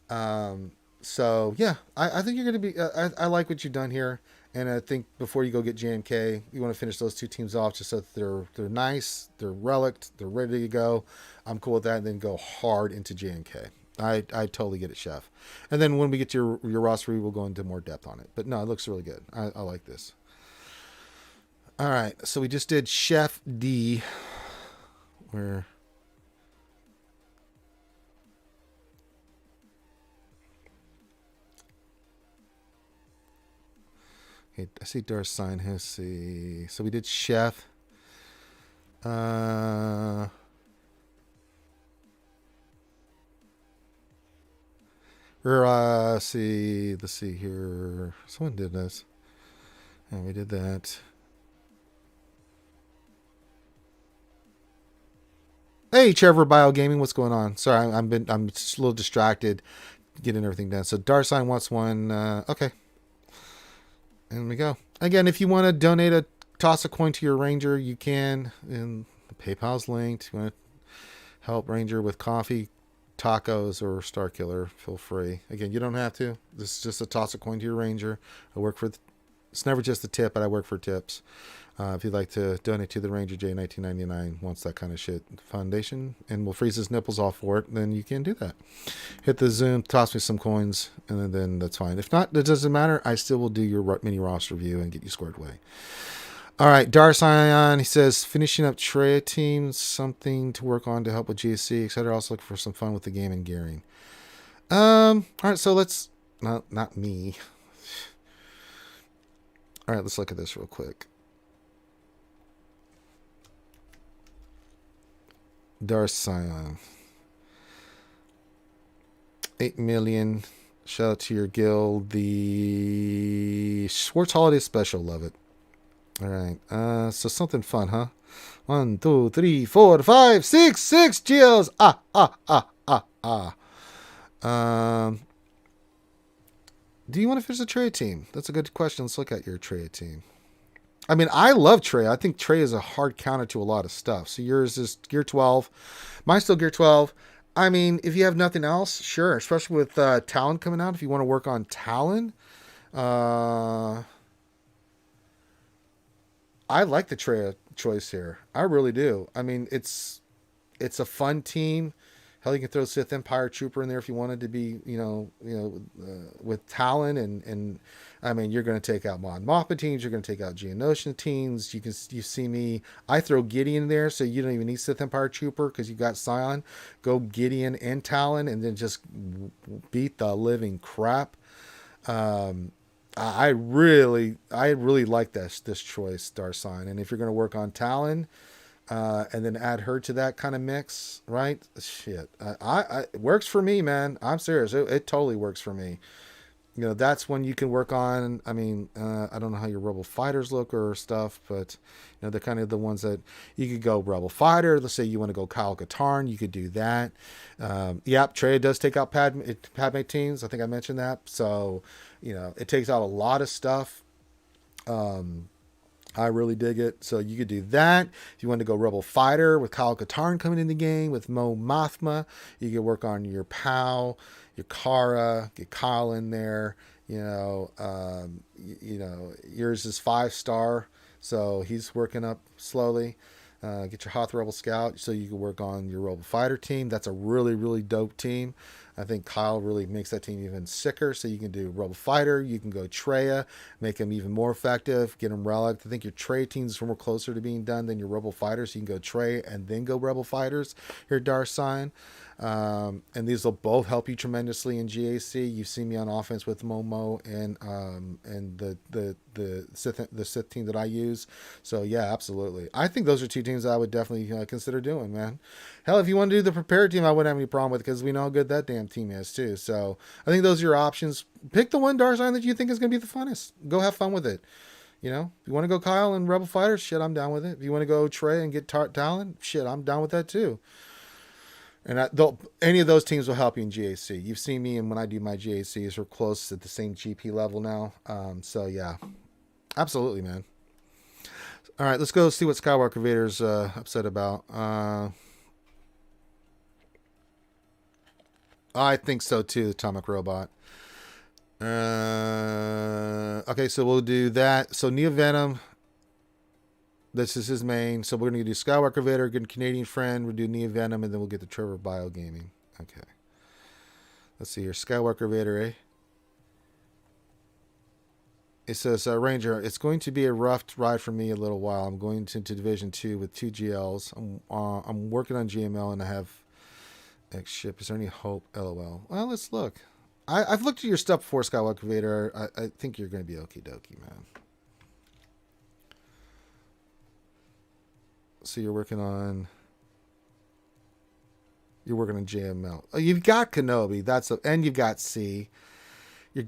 Um, so yeah, I think you're going to be. I like what you've done here, and I think before you go get JMK, you want to finish those two teams off just so that they're nice, they're relict, they're ready to go. I'm cool with that, and then go hard into JMK. I totally get it, Chef. And then when we get to your roster, we'll go into more depth on it. But no, it looks really good. I like this. All right, so we just did Chef D. Where okay, I see Darth Sign. Let's see. So we did Chef. Or let's see here. Someone did this. And we did that. Hey, Trevor Biogaming, what's going on? Sorry, I'm just a little distracted getting everything done. So Darsign wants one. Okay, and we go. Again, if you want to donate toss a coin to your ranger, you can. And the PayPal's linked. You want to help ranger with coffee, tacos, or Star Killer? Feel free. Again, you don't have to. This is just a toss a coin to your ranger. I work for. It's never just a tip, but I work for tips. If you'd like to donate to the Ranger J 1999, wants that kind of shit foundation, and will freeze his nipples off for it, then you can do that. Hit the Zoom, toss me some coins, and then that's fine. If not, it doesn't matter. I still will do your mini roster review and get you squared away. All right, Darsion, he says, finishing up Treya teams, something to work on to help with GSC, etc. Also looking for some fun with the game and gearing. All right, so let's, not me. All right, let's look at this real quick. Darsion. 8 million. Shout out to your guild. The Schwartz Holiday Special. Love it. All right. So something fun, huh? 1, 2, 3, 4, 5, 6, 6 Geos. Do you want to finish the trade team? That's a good question. Let's look at your trade team. I mean, I love Trey. I think Trey is a hard counter to a lot of stuff. So yours is Gear 12. Mine's still Gear 12. I mean, if you have nothing else, sure. Especially with Talon coming out. If you want to work on Talon. I like the Trey choice here. I really do. I mean, it's a fun team. Hell, you can throw Sith Empire Trooper in there if you wanted to be, with Talon and I mean, you're going to take out Mon Mothma teams. You're going to take out Geonosian teams. You see me. I throw Gideon there, so you don't even need Sith Empire Trooper because you got Scion. Go Gideon and Talon, and then just beat the living crap. I really like this choice, Darsign. And if you're going to work on Talon, and then add her to that kind of mix, right? Shit, it works for me, man. I'm serious. It totally works for me. That's when you can work on. I mean, I don't know how your Rebel fighters look or stuff, but they're kind of the ones that you could go Rebel fighter. Let's say you want to go Kyle Katarn, you could do that. Yep, Trey does take out Padme teams. I think I mentioned that. So, it takes out a lot of stuff. I really dig it. So you could do that. If you want to go Rebel Fighter with Kyle Katarn coming in the game, with Mo Mothma, you could work on your Pow, your Kara, get Kyle in there. Yours is 5-star, so he's working up slowly. Get your Hoth Rebel Scout so you can work on your Rebel Fighter team. That's a really, really dope team. I think Kyle really makes that team even sicker. So you can do Rebel Fighter. You can go Treya, make him even more effective, get him relic. I think your Trey teams are more closer to being done than your Rebel Fighters. So you can go Trey and then go Rebel Fighters. Here, Darsign. And these will both help you tremendously in GAC. You've seen me on offense with Momo and the Sith team that I use. So yeah, absolutely. I think those are two teams that I would definitely consider doing, man. Hell, if you want to do the prepared team, I wouldn't have any problem with it because we know how good that damn team is too. So I think those are your options. Pick the one Darsign that you think is going to be the funnest. Go have fun with it. If you want to go Kyle and Rebel Fighters, shit, I'm down with it. If you want to go Trey and get Talon, shit, I'm down with that too. And any of those teams will help you in GAC. You've seen me, and when I do my GACs, we're close at the same GP level now. So yeah, absolutely, man. All right, let's go see what Skywalker Vader's upset about. I think so too, the Atomic Robot. Okay, so we'll do that. So Neo Venom, this is his main. So we're going to do Skywalker Vader, good Canadian friend. We'll do Neo Venom, and then we'll get the Trevor Bio Gaming. Okay. Let's see here. Skywalker Vader, eh? It says, Ranger, it's going to be a rough ride for me a little while. I'm going into Division 2 with 2 GLs. I'm working on GML, and I have X ship. Is there any hope? LOL. Well, let's look. I've looked at your stuff before, Skywalker Vader. I think you're going to be okie dokie, man. So you're working on JML. Oh, you've got Kenobi. And you've got C.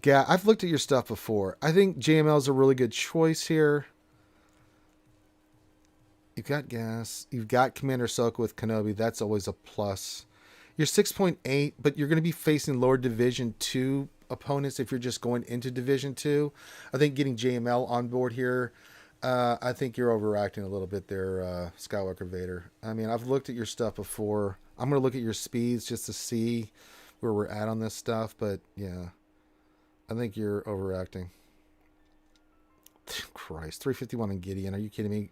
I've looked at your stuff before. I think JML is a really good choice here. You've got gas. You've got Commander Ahsoka with Kenobi. That's always a plus. You're 6.8, but you're going to be facing lower Division 2 opponents if you're just going into Division 2. I think getting JML on board here, I think you're overacting a little bit there, Skywalker Vader. I mean, I've looked at your stuff before. I'm going to look at your speeds just to see where we're at on this stuff, but yeah, I think you're overacting. Christ, 351 on Gideon. Are you kidding me?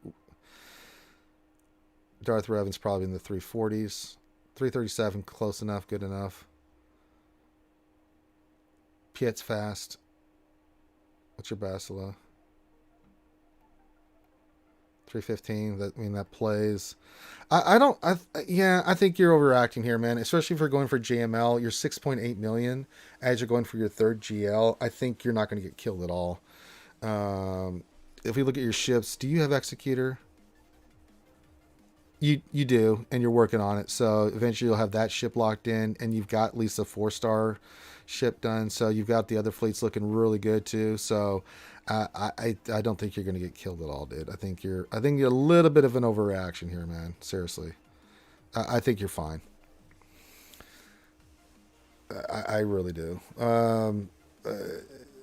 Darth Revan's probably in the 340s. 337, close enough, good enough. Piet's fast. What's your Basila? 315. That plays. I think you're overacting here, man. Especially if you're going for JML. You're 6.8 million as you're going for your third GL. I think you're not going to get killed at all. If we look at your ships, do you have Executor? You do, and you're working on it. So eventually you'll have that ship locked in, and you've got at least a 4-star ship done. So you've got the other fleets looking really good too. So I don't think you're going to get killed at all, dude. I think you're a little bit of an overreaction here, man. Seriously, I think you're fine. I really do.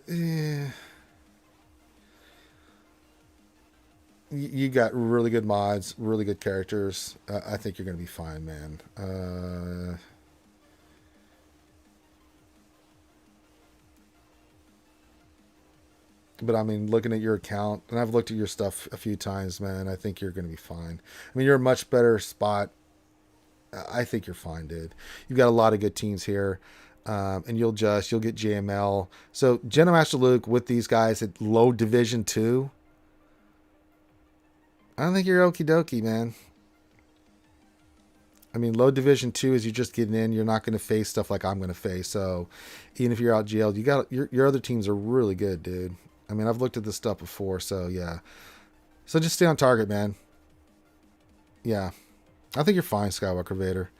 Yeah. You got really good mods, really good characters. I think you're going to be fine, man. But I mean, looking at your account, and I've looked at your stuff a few times, man, I think you're going to be fine. I mean, you're in a much better spot. I think you're fine, dude. You've got a lot of good teams here. And you'll get JML. So Jedi Master Luke with these guys at low Division 2. I don't think you're okie dokie, man. I mean, low Division 2 is you're just getting in. You're not going to face stuff like I'm going to face. So even if you're out jailed, you got your other teams are really good, dude. I mean, I've looked at this stuff before, so yeah. So just stay on target, man. Yeah. I think you're fine, Skywalker Vader.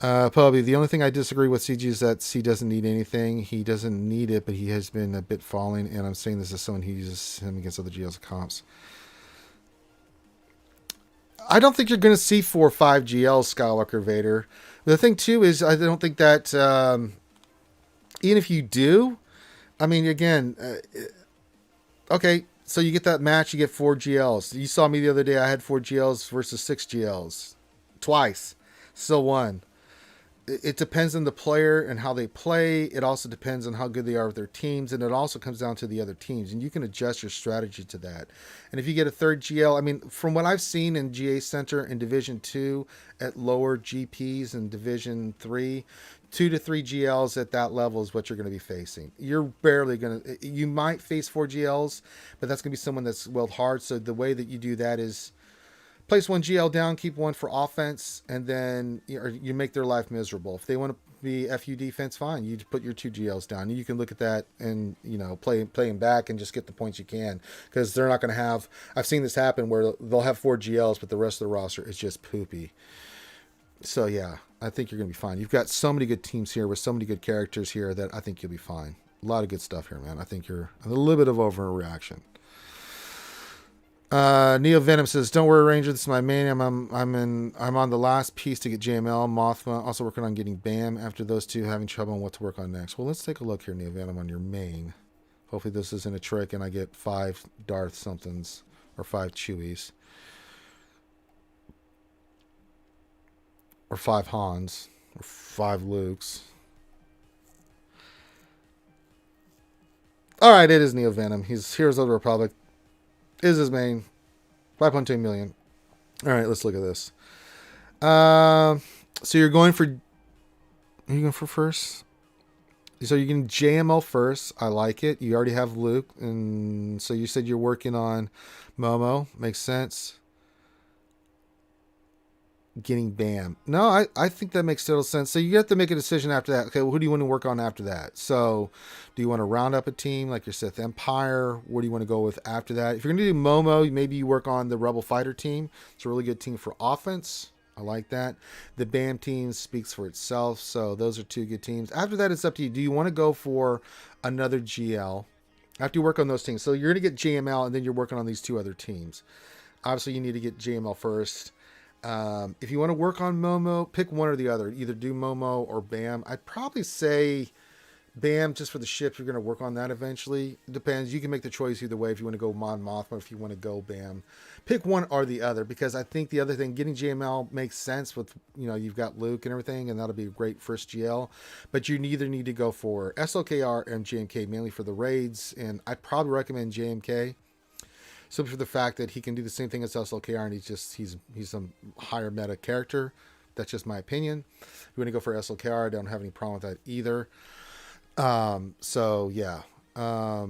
Probably the only thing I disagree with CG is that C doesn't need anything. He doesn't need it, but he has been a bit falling, and I'm saying this as someone who uses him against other GLs and comps. I don't think you're going to see 4 or 5 GLs, Skywalker Vader. The thing, too, is I don't think that even if you do, I mean, again, okay, so you get that match, you get 4 GLs. You saw me the other day, I had 4 GLs versus 6 GLs. Twice. Still won. It depends on the player and how they play. It also depends on how good they are with their teams. And it also comes down to the other teams. And you can adjust your strategy to that. And if you get a third GL, I mean, from what I've seen in GA Center in Division 2 at lower GPs and Division 3, 2 to 3 GLs at that level is what you're going to be facing. You're barely going to... You might face 4 GLs, but that's going to be someone that's willed hard. So the way that you do that is... place 1 GL down, keep 1 for offense, and then you make their life miserable. If they want to be FU defense, fine. You put your 2 GLs down. You can look at that and play them back and just get the points you can, because they're not going to have. I've seen this happen where they'll have 4 GLs, but the rest of the roster is just poopy. So yeah, I think you're going to be fine. You've got so many good teams here with so many good characters here that I think you'll be fine. A lot of good stuff here, man. I think you're a little bit of overreaction. Neo Venom says, "Don't worry, Ranger. This is my main. I'm on the last piece to get JML. Mothma also working on getting BAM. After those two, having trouble on what to work on next. Well, let's take a look here, Neo Venom, on your main. Hopefully, this isn't a trick, and I get 5 Darth somethings or 5 Chewies. or 5 Hans, or 5 Lukes. All right, it is Neo Venom. He's Heroes of the Republic. Is his main. 5.2 million. All right, let's look at this. So you're going for. Are you going for first? So you're getting JML first. I like it. You already have Luke, and so you said you're working on Momo. Makes sense. Getting Bam. No, I think that makes total sense. So you have to make a decision after that. Okay, well, who do you want to work on after that? So do you want to round up a team like your Sith Empire? What do you want to go with after that? If you're going to do Momo, maybe you work on the Rebel Fighter team. It's a really good team for offense. I like that. The BAM team speaks for itself. So those are 2 good teams. After that, it's up to you. Do you want to go for another GL? After you work on those teams. So you're going to get JML, and then you're working on these 2 other teams. Obviously, you need to get JML first. If you want to work on Momo, pick one or the other. Either do Momo or BAM. I'd probably say BAM just for the ships. You're going to work on that eventually. It depends. You can make the choice either way if you want to go Mon Mothma, if you want to go BAM. Pick one or the other, because I think the other thing, getting JML makes sense with, you've got Luke and everything, and that'll be a great first GL. But you neither need to go for SLKR and JMK, mainly for the raids, and I'd probably recommend JMK. Simply for the fact that he can do the same thing as SLKR, and he's a higher meta character. That's just my opinion. If you want to go for SLKR, I don't have any problem with that either. So yeah. I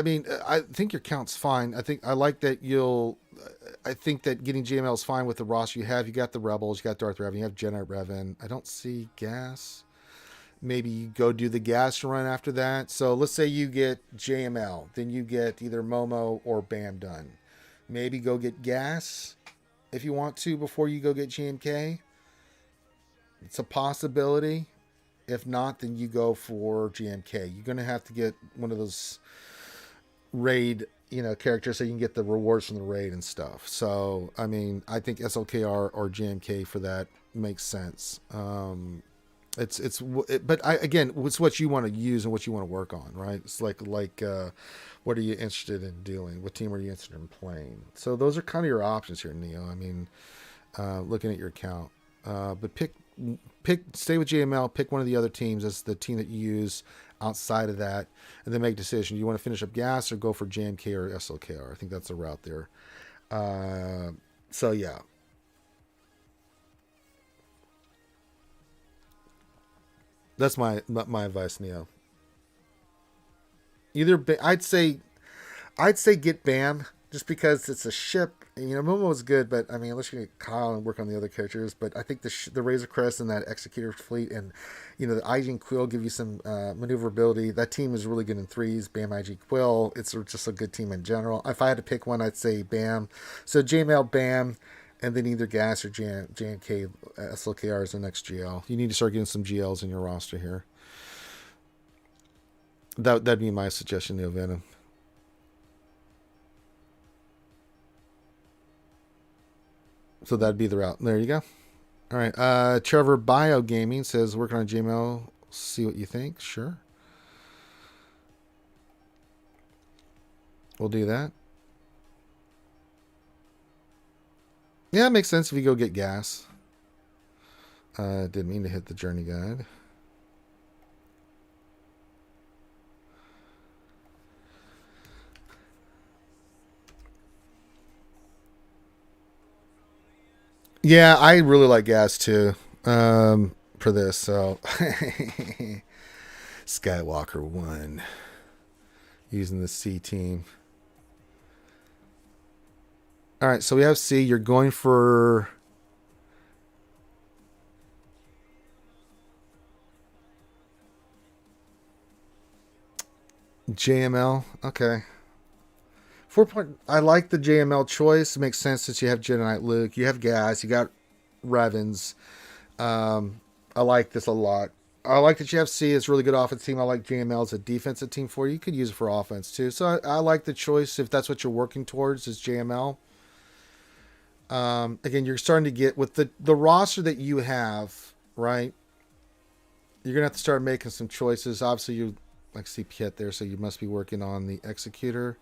mean, I think your count's fine. I think that getting JML is fine with the roster you have. You got the Rebels, you got Darth Revan, you have Jedi Revan. I don't see Gas. Maybe you go do the gas run after that. So let's say you get JML, then you get either Momo or BAM done. Maybe go get gas if you want to before you go get GMK. It's a possibility. If not, then you go for GMK. You're going to have to get one of those raid, characters so you can get the rewards from the raid and stuff. So, I mean, I think SLKR or GMK for that makes sense. But again, it's what you want to use and what you want to work on, right? It's like, what are you interested in doing? What team are you interested in playing? So those are kind of your options here, Neo. I mean, looking at your account, but stay with JML, pick one of the other teams as the team that you use outside of that, and then make a decision. You want to finish up gas or go for JMK or SLKR? I think that's the route there. So yeah. That's my advice, Neo. I'd say get BAM just because it's a ship. Momo is good, but I mean, unless you get Kyle and work on the other characters. But I think the Razor Crest and that Executor fleet and the IG and Quill give you some maneuverability. That team is really good in 3s. BAM, IG, Quill. It's just a good team in general. If I had to pick one, I'd say BAM. So JML, BAM. And then either Gas or JNK, SLKR is the next GL. You need to start getting some GLs in your roster here. That'd be my suggestion, Neo Venom. So that'd be the route. There you go. All right. Trevor Bio Gaming says, working on JML. See what you think. Sure. We'll do that. Yeah, it makes sense if you go get gas. Didn't mean to hit the journey guide. Yeah, I really like gas too. For this, so Skywalker 1 using the C team. All right, so we have C. You're going for JML. Okay. I like the JML choice. It makes sense since you have Jedi Knight Luke. You have Gas. You got Revens. I like this a lot. I like that you have C. It's a really good offense team. I like JML as a defensive team for you. You could use it for offense too. So I like the choice if that's what you're working towards is JML. Again, you're starting to get with the roster that you have, right? You're gonna have to start making some choices. Obviously, you like see Piet there, so you must be working on the Executor.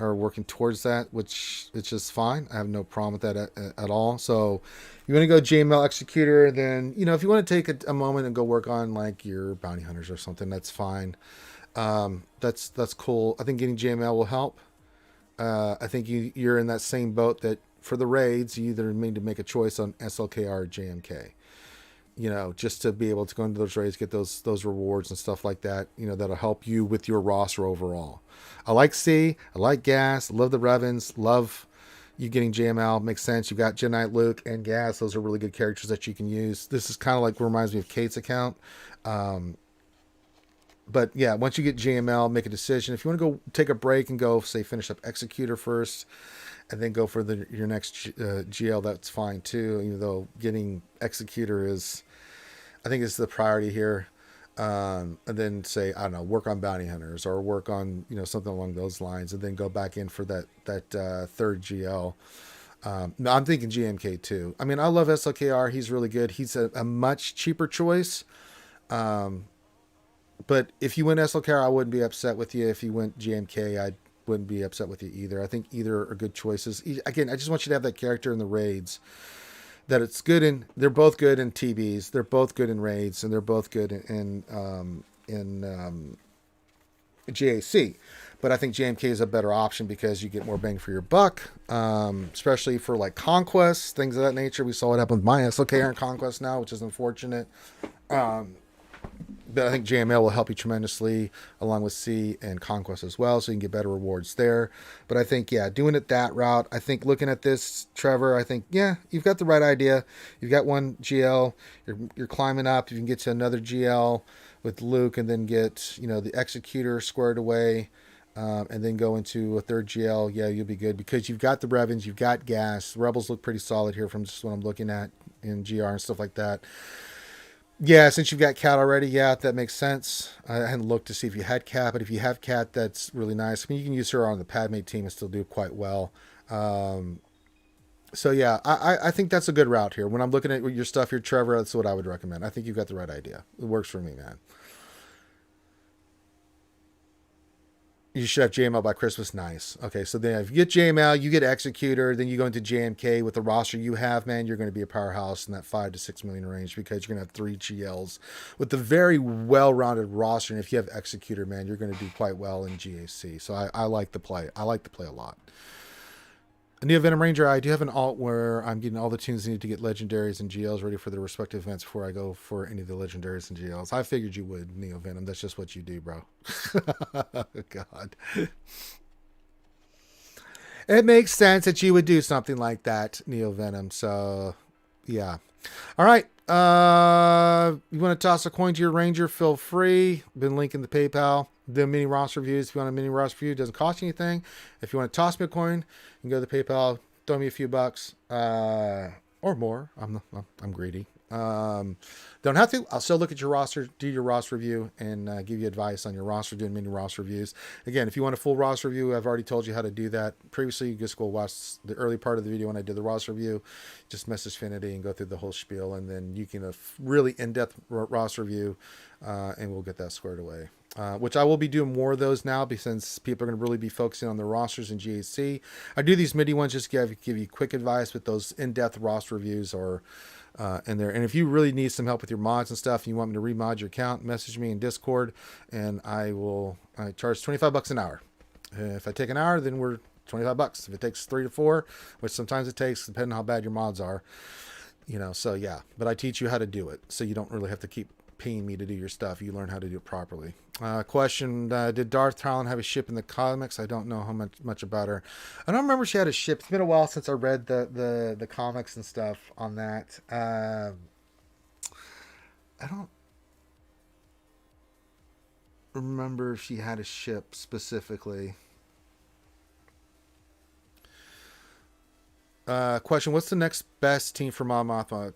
are working towards that, which it's just fine. I have no problem with that at all. So you want to go JML Executor, then, if you want to take a moment and go work on like your bounty hunters or something, that's fine. That's cool. I think getting JML will help. I think you're in that same boat that for the raids, you either need to make a choice on SLKR or JMK. Just to be able to go into those raids, get those rewards and stuff like that, that'll help you with your roster overall. I like C, I like Gas, love the Revens, love you getting JML, makes sense. You've got Jedi Luke and Gas, those are really good characters that you can use. This is kind of like, reminds me of Kate's account. But yeah, once you get JML, make a decision. If you want to go take a break and go, say, finish up Executor first, and then go for your next GL, that's fine too. Even though getting Executor I think is the priority here. And then say, I don't know, work on bounty hunters or work on something along those lines, and then go back in for that third GL. No, I'm thinking GMK too. I mean, I love SLKR. He's really good. He's a much cheaper choice. But if you went SLKR, I wouldn't be upset with you. If you went GMK, I wouldn't be upset with you either. I think either are good choices. Again, I just want you to have that character in the raids. That it's good in. They're both good in TBs. They're both good in raids, and they're both good in JAC. But I think JMK is a better option because you get more bang for your buck, especially for like conquests, things of that nature. We saw what happened with my SLKR in conquest now, which is unfortunate. But I think JML will help you tremendously along with C and Conquest as well, so you can get better rewards there. But I think, doing it that route, I think looking at this, Trevor, I think, you've got the right idea. You've got one GL, you're climbing up, you can get to another GL with Luke and then get, the Executor squared away, and then go into a third GL. Yeah, you'll be good because you've got the Revens, you've got Gas. Rebels look pretty solid here from just what I'm looking at in GR and stuff like that. Yeah, since you've got Cat already, that makes sense. I hadn't looked to see if you had Cat, but if you have Cat, that's really nice. I mean, you can use her on the Padme team and still do quite well. So yeah, I think that's a good route here. When I'm looking at your stuff here, Trevor, that's what I would recommend. I think you've got the right idea. It works for me, man. You should have JML by Christmas. Nice. Okay, so then if you get JML, you get Executor, then you go into JMK with the roster you have, man, you're going to be a powerhouse in that 5 to 6 million range because you're going to have 3 GLs with the very well-rounded roster. And if you have Executor, man, you're going to do quite well in GAC. So I like the play. I like the play a lot. Neo Venom Ranger, I do have an alt where I'm getting all the tunes needed to get legendaries and GLs ready for their respective events before I go for any of the legendaries and GLs. I figured you would, Neo Venom. That's just what you do, bro. God. It makes sense that you would do something like that, Neo Venom. So, yeah. All right. You want to toss a coin to your Ranger, feel free. Been linking the PayPal. The mini roster reviews. If you want a mini roster review, it doesn't cost you anything. If you want to toss me a coin, you can go to the PayPal, throw me a few bucks, or more. I'm greedy. Don't have to. I'll still look at your roster, do your roster review, and give you advice on your roster, doing mini roster reviews. Again, if you want a full roster review, I've already told you how to do that. Previously, you just go watch the early part of the video when I did the roster review. Just message Finity and go through the whole spiel, and then you can really in-depth roster review, and we'll get that squared away. Which I will be doing more of those now since people are going to really be focusing on their rosters in GAC. I do these MIDI ones just to give you quick advice, with those in-depth roster reviews are in there. And if you really need some help with your mods and stuff, and you want me to remod your account, message me in Discord, and I charge $25 an hour. If I take an hour, then we're $25. If it takes 3 to 4, which sometimes it takes, depending on how bad your mods are, so yeah. But I teach you how to do it, so you don't really have to keep paying me to do your stuff. You learn how to do it properly. Question, did Darth Talon have a ship in the comics? I don't know how much about her. I don't remember she had a ship. It's been a while since I read the comics and stuff on that. I don't remember if she had a ship specifically. Question, what's the next best team for Mon Mothma?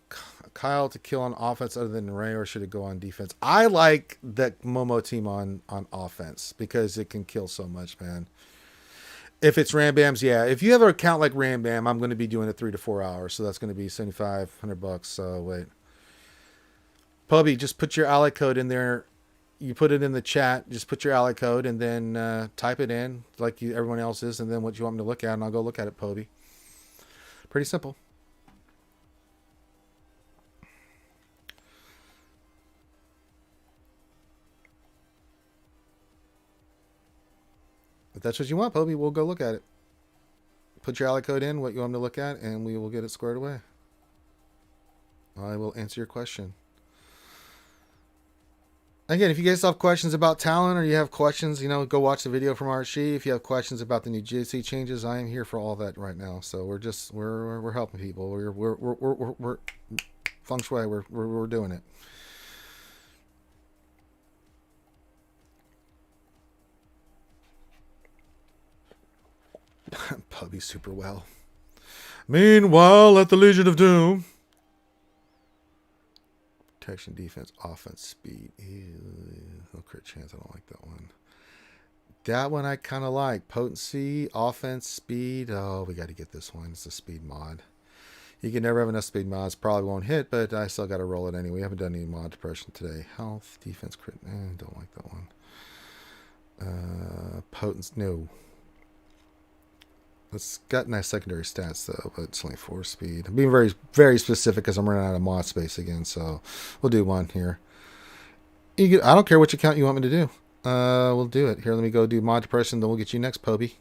Kyle to kill on offense other than Ray, or should it go on defense? I like the Momo team on offense because it can kill so much, man. If it's Rambams, yeah. If you have an account like Rambam, I'm going to be doing it 3 to 4 hours, so that's going to be $7,500. So wait, Pubby, just put your ally code in there you put it in the chat. Just put your ally code and then type it in like everyone else is, and then what you want me to look at, and I'll go look at it, Poby. Pretty simple. If that's what you want, Poby, we'll go look at it. Put your ally code in, what you want me to look at, and we will get it squared away. I will answer your question. Again, if you guys have questions about Talon or you have questions, go watch the video from RSG. If you have questions about the new GC changes, I am here for all that right now. So we're helping people. We're feng shui. We're doing it. Puppy super well. Meanwhile, at the Legion of Doom. Protection, defense, offense, speed. No crit chance. I don't like that one. That one I kind of like. Potency, offense, speed. Oh, we got to get this one. It's a speed mod. You can never have enough speed mods. Probably won't hit, but I still got to roll it anyway. We haven't done any mod depression today. Health, defense, crit. Don't like that one. Potency, no. It's got nice secondary stats though, but it's only 4 speed. I'm being very, very specific because I'm running out of mod space again, so we'll do one here. I don't care which account you want me to do. We'll do it. Here, let me go do mod depression, then we'll get you next, Poby.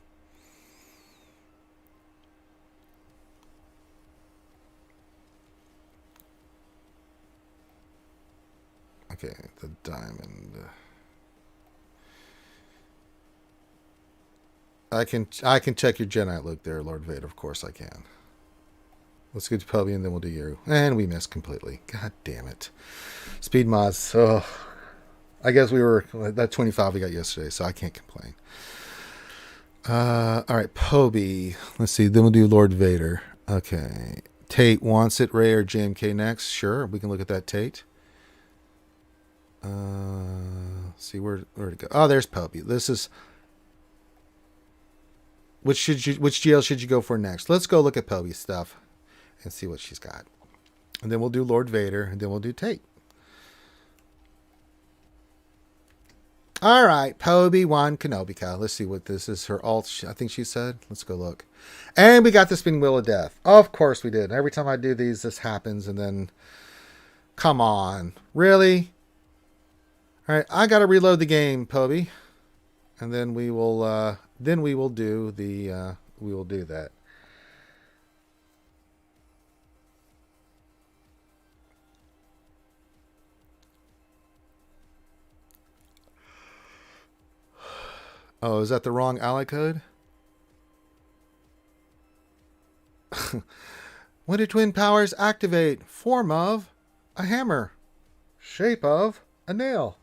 Okay, the diamond. I can check your Jedi look there, Lord Vader. Of course I can. Let's get to Poby and then we'll do you. And we missed completely. God damn it. Speed mods. Oh, I guess we were that 25 we got yesterday, so I can't complain. All right, Poby. Let's see. Then we'll do Lord Vader. Okay. Tate wants it. Ray or JMK next. Sure, we can look at that, Tate. See where to go. Oh, there's Poby. This is. Which GL should you go for next? Let's go look at Poby's stuff and see what she's got. And then we'll do Lord Vader, and then we'll do Tate. All right, Poby 1 Kenobika. Let's see what this is. Her alt, I think she said. Let's go look. And we got the spinning wheel of death. Of course we did. Every time I do these, this happens, and then... Come on. Really? All right, I got to reload the game, Poby. And then we will do the we will do that. Oh, is that the wrong ally code? When do twin powers activate? Form of a hammer. Shape of a nail.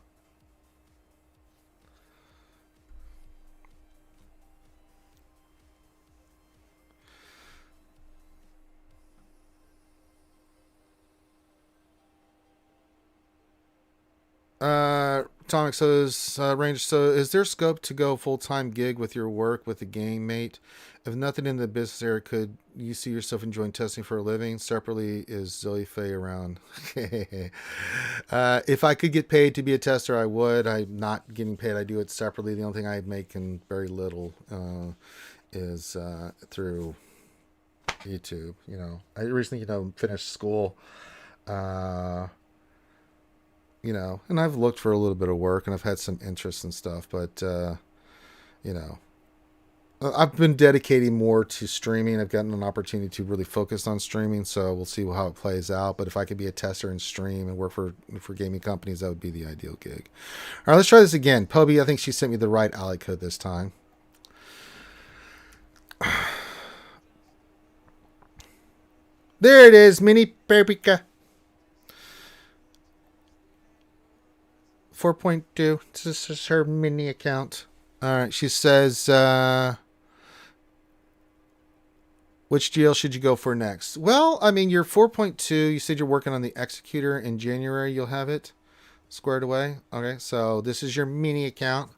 Atomic says, Range, so is there scope to go full-time gig with your work with a game mate? If nothing in the business area, could you see yourself enjoying testing for a living? Separately, is Zoe Faye around? If I could get paid to be a tester, I would. I'm not getting paid. I do it separately. The only thing I make, and very little, is through YouTube. I recently, finished school. And I've looked for a little bit of work and I've had some interest and stuff, but, I've been dedicating more to streaming. I've gotten an opportunity to really focus on streaming, so we'll see how it plays out. But if I could be a tester and stream and work for gaming companies, that would be the ideal gig. All right, let's try this again. Poby, I think she sent me the right ally code this time. There it is, Mini Paprika. 4.2. This is her mini account. All right. She says, which GL should you go for next? Well, I mean, you're 4.2. You said you're working on the Executor in January. You'll have it squared away. Okay. So this is your mini account.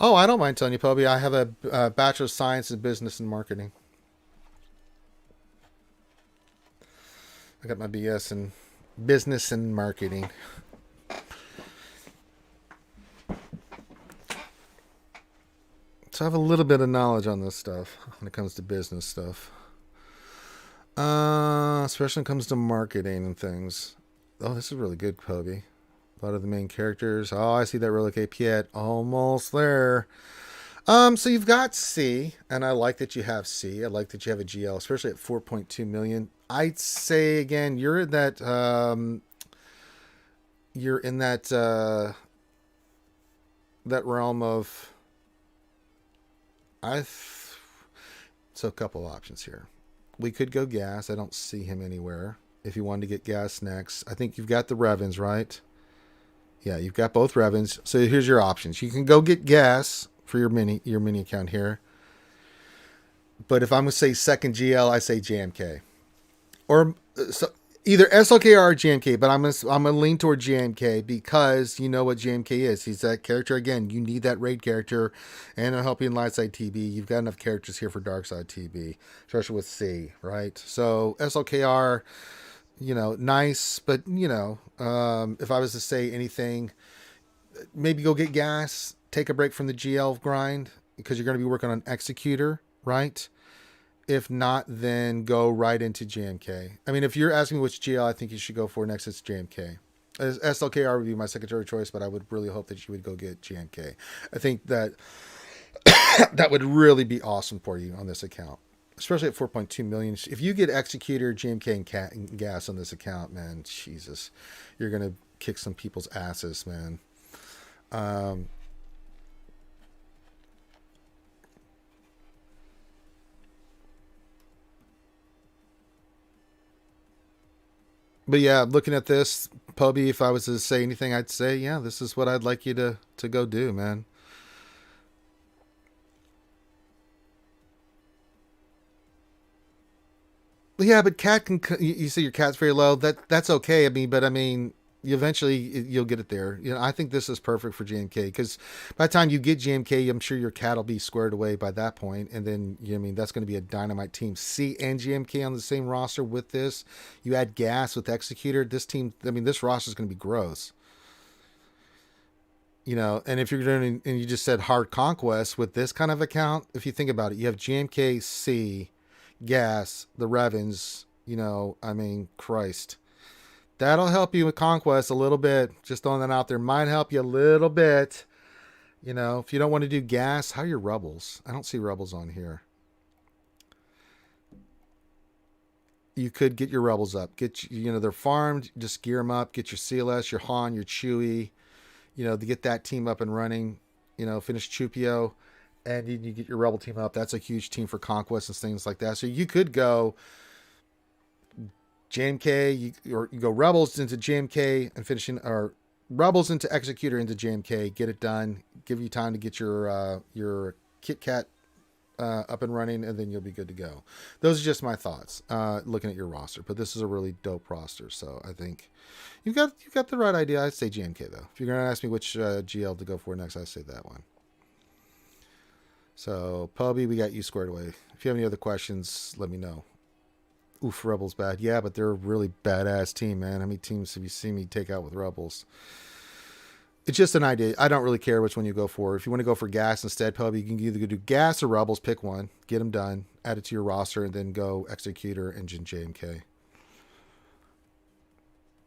Oh, I don't mind telling you, Poby. I have a Bachelor of Science in Business and Marketing. I got my BS in Business and Marketing. So I have a little bit of knowledge on this stuff when it comes to business stuff. Especially when it comes to marketing and things. Oh, this is really good, Kobe. A lot of the main characters. Oh, I see that roller cape yet. Almost there. So you've got C, and I like that you have C. I like that you have a GL, especially at 4.2 million. I'd say again, you're in that that realm of so a couple options here. We could go gas. I don't see him anywhere. If you wanted to get gas next, I think you've got the Revens, right? Yeah, you've got both Revens. So here's your options. You can go get gas for your mini account here. But if I'm gonna say second GL, I say JMK, or so either SLK or JMK. But I'm gonna lean toward JMK because you know what JMK is. He's that character again. You need that raid character, and it'll help you in light side TB. You've got enough characters here for dark side TB, especially with C, right? So SLKR, nice, but if I was to say anything, maybe go get gas, take a break from the GL grind because you're going to be working on Executor, right? If not, then go right into JMK. I mean, if you're asking which GL I think you should go for next, it's JMK. SLKR would be my secondary choice, but I would really hope that you would go get JMK. I think that that would really be awesome for you on this account, especially at 4.2 million. If you get Executor, JMK, and gas on this account, man, Jesus, you're going to kick some people's asses, man. But yeah, looking at this, Pubby, if I was to say anything, I'd say, yeah, this is what I'd like you to go do, man. Yeah, but cat can. You say your cat's very low. That's okay. I mean, but I mean, you'll get it there. I think this is perfect for JMK because by the time you get JMK, I'm sure your cat will be squared away by that point, and then that's going to be a dynamite team. C and JMK on the same roster with this. You add gas with Executor. This team, this roster is going to be gross. And if you're doing, and you just said hard conquest with this kind of account, if you think about it, you have JMK, C, gas, the Revens. Christ. That'll help you with conquest a little bit. Just throwing that out there might help you a little bit. If you don't want to do gas, how are your rebels? I don't see rebels on here. You could get your rebels up. They're farmed. Just gear them up. Get your CLS, your Han, your Chewie. To get that team up and running. Finish Chupio, and you get your rebel team up. That's a huge team for conquest and things like that. So you could go JMK, or you go Rebels into JMK and finishing, or Rebels into Executor into JMK, get it done, give you time to get your Kit Kat up and running, and then you'll be good to go. Those are just my thoughts looking at your roster, but this is a really dope roster, so I think you've got the right idea. I'd say JMK though. If you're gonna ask me which GL to go for next, I'd say that one. So Pubby, we got you squared away. If you have any other questions, let me know. Oof, Rebels bad. Yeah, but they're a really badass team, man. How many teams have you seen me take out with Rebels? It's just an idea. I don't really care which one you go for. If you want to go for gas instead, Pubby, you can either do gas or Rebels. Pick one. Get them done. Add it to your roster, and then go Executor and JMK.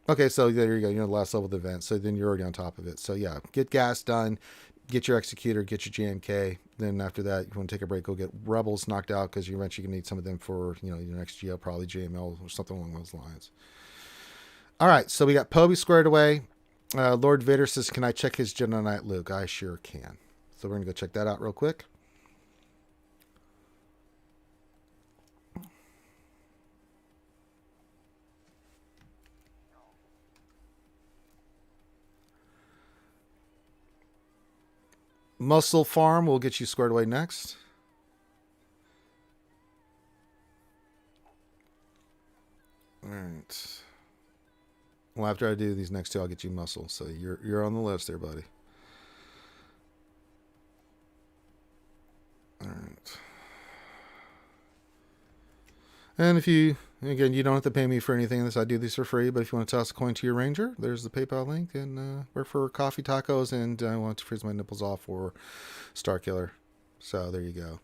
Okay, so there you go. You're the last level of the event. So then you're already on top of it. So yeah, get gas done. Get your Executor. Get your JMK. Then after that, you want to take a break, go get Rebels knocked out because you're eventually going to need some of them for your next GL, probably JML or something along those lines. All right, so we got Poby squared away. Lord Vader says, can I check his Jedi Knight Luke? I sure can. So we're going to go check that out real quick. Muscle Farm will get you squared away next. All right. Well, after I do these next two, I'll get you Muscle. So you're on the list there, buddy. All right. And if you, again, you don't have to pay me for anything in this. I do these for free, but if you want to toss a coin to your ranger, there's the PayPal link. And we're for coffee tacos, and I want to freeze my nipples off for Star Killer. So there you go.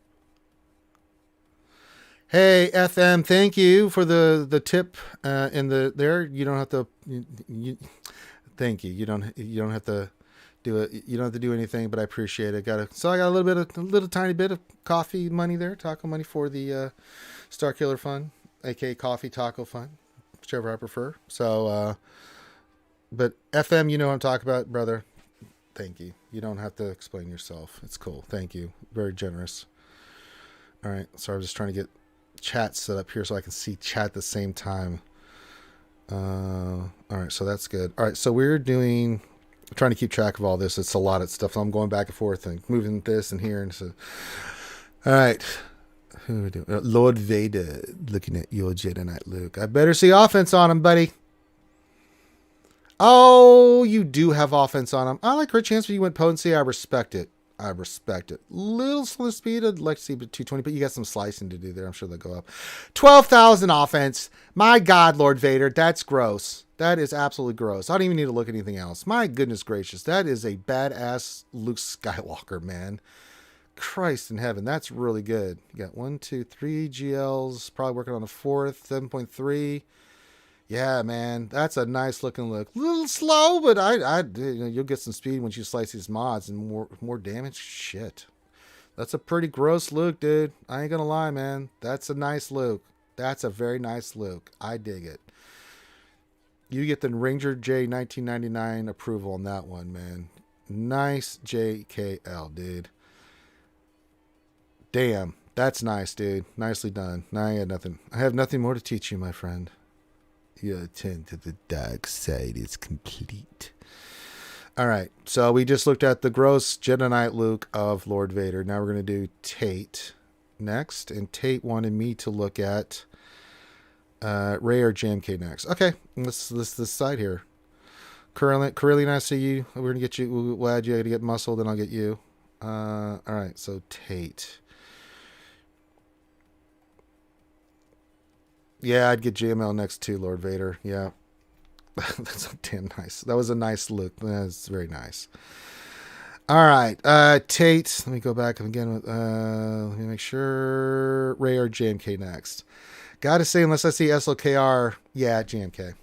Hey FM, thank you for the tip in the there. You don't have to. Thank you. You don't have to do it. You don't have to do anything, but I appreciate it. So I got a little tiny bit of coffee money there, taco money for the Star Killer Fund, aka Coffee Taco Fund, whichever I prefer. So, but FM, you know what I'm talking about, brother. Thank you. You don't have to explain yourself. It's cool. Thank you. Very generous. All right. So I was just trying to get chat set up here so I can see chat at the same time. All right. So that's good. All right. So we're trying to keep track of all this. It's a lot of stuff. So I'm going back and forth and moving this and here. And so, all right. Who are we doing? Lord Vader looking at your Jedi Knight Luke. I better see offense on him, buddy. Oh, you do have offense on him. I like her chance, but you went potency. I respect it. Little slow speed. I'd like to see 220, but you got some slicing to do there. I'm sure they'll go up. 12,000 offense. My God, Lord Vader. That's gross. That is absolutely gross. I don't even need to look at anything else. My goodness gracious. That is a badass Luke Skywalker, man. Christ in heaven. That's really good. You got 1, 2, 3 GLs. Probably working on a fourth. 7.3. Yeah, man, that's a nice looking look. A little slow, but you'll get some speed once you slice these mods and more damage. Shit, that's a pretty gross look, dude. I ain't gonna lie, man. That's a nice look. That's a very nice look. I dig it. You get the Ranger J 1999 approval on that one, man. Nice JKL, dude. Damn, that's nice, dude. Nicely done. Now I have nothing more to teach you, my friend. Your turn to the dark side is complete. All right, so we just looked at the gross Jedi Knight Luke of Lord Vader. Now we're going to do Tate next, and Tate wanted me to look at Ray or JMK next. Okay, let's decide here. Curly, I see you. We're going to get you. We'll add you to get muscle, then I'll get you. All right, so Tate. Yeah, I'd get JML next to Lord Vader. Yeah. That's damn nice. That was a nice look. That's very nice. All right. Tate. Let me go back again. Let me make sure. Ray or JMK next. Gotta say, unless I see SLKR, yeah, JMK.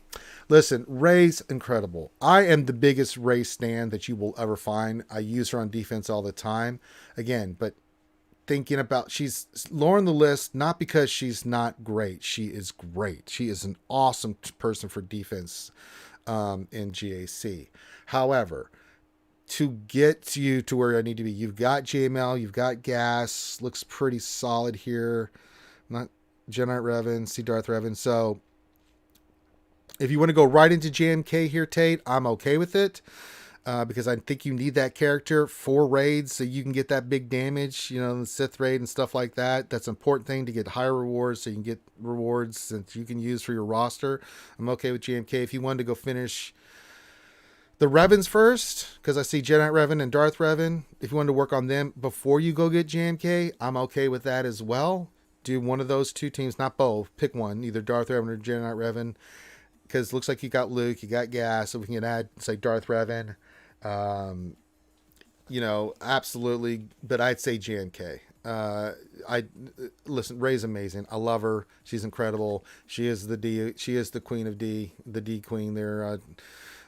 Listen, Ray's incredible. I am the biggest Ray stan that you will ever find. I use her on defense all the time. Again, but thinking about, she's lower on the list, not because she's not great. She is great. She is an awesome person for defense in GAC. However, to get you to where I need to be, you've got JML, you've got gas, looks pretty solid here. Not Jedi Revan, see Darth Revan. So if you want to go right into JMK here, Tate, I'm okay with it. Because I think you need that character for raids so you can get that big damage, the Sith raid and stuff like that. That's an important thing to get higher rewards so you can get rewards that you can use for your roster. I'm okay with JMK. If you wanted to go finish the Revans first, because I see Jedi Revan and Darth Revan, if you wanted to work on them before you go get JMK, I'm okay with that as well. Do one of those two teams, not both. Pick one, either Darth Revan or Jedi Revan, because it looks like you got Luke, you got gas, so we can add, say, Darth Revan. Absolutely, but I'd say JMK. Listen, Ray's amazing. I love her. She's incredible. She is the D. She is the queen of D, the D queen there.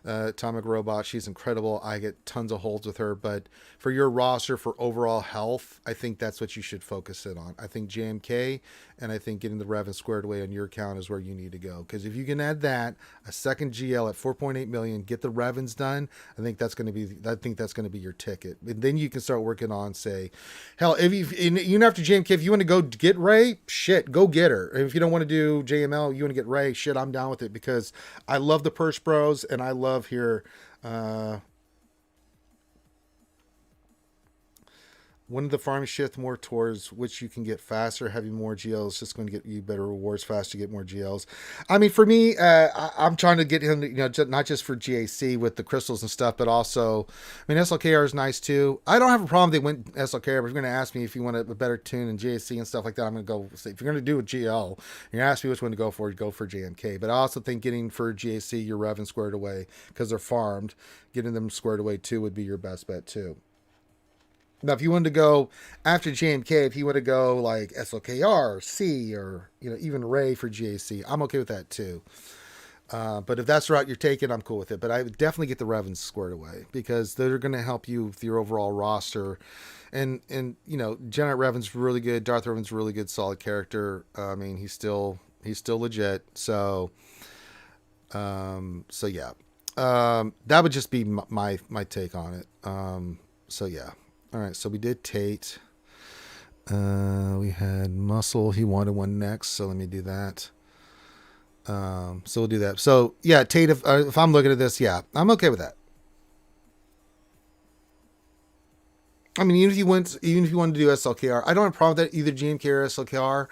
Atomic Robot. She's incredible. I get tons of holds with her, but for your roster, for overall health, I think that's what you should focus it on. I think JMK and I think getting the Revan squared away on your account is where you need to go. Because if you can add that, a second GL at 4.8 million, get the Revans done, I think that's going to be your ticket. And then you can start working on, say, hell, even after JMK, if you want to go get Ray, shit, go get her. If you don't want to do JML, you want to get Ray, shit, I'm down with it, because I love the Purse Bros and I love here one of the farms shift more towards which you can get faster. Having more GLs just going to get you better rewards faster, get more GLs. I mean, for me, I'm trying to get him, not just for GAC with the crystals and stuff, but also, I mean, SLKR is nice too. I don't have a problem they went SLKR, but if you're going to ask me if you want a better tune in GAC and stuff like that, I'm going to go say, if you're going to do a GL, you're going to ask me which one to go for JMK. But I also think getting for GAC your Revan squared away, because they're farmed, getting them squared away too would be your best bet too. Now, if you wanted to go after JMK, if you want to go like SLKR, C, or even Ray for GAC, I'm okay with that too. But if that's the route you're taking, I'm cool with it. But I would definitely get the Revens squared away because they're going to help you with your overall roster. And Janet Revan's really good. Darth Revan's really good, solid character. I mean, he's still legit. So yeah. That would just be my take on it. So yeah. All right, so we did Tate. We had Muscle. He wanted one next, so let me do that. So we'll do that. So yeah, Tate. If I'm looking at this, yeah, I'm okay with that. I mean, even if you want to do SLKR, I don't have a problem with that, either GMK or SLKR.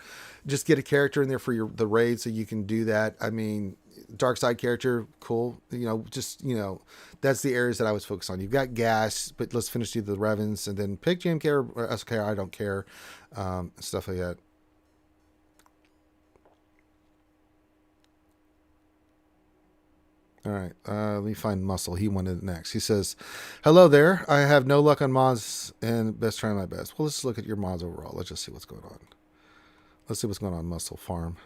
Just get a character in there for the raid, so you can do that. I mean, dark side character, cool. That's the areas that I was focused on. You've got gas, but let's finish the Revens and then pick GMK or SLKR. I don't care, stuff like that. All right, let me find Muscle. He wanted it next. He says, "Hello there. I have no luck on mods and best trying my best." Well, let's look at your mods overall. Let's just see what's going on. Let's see what's going on, Muscle Farm.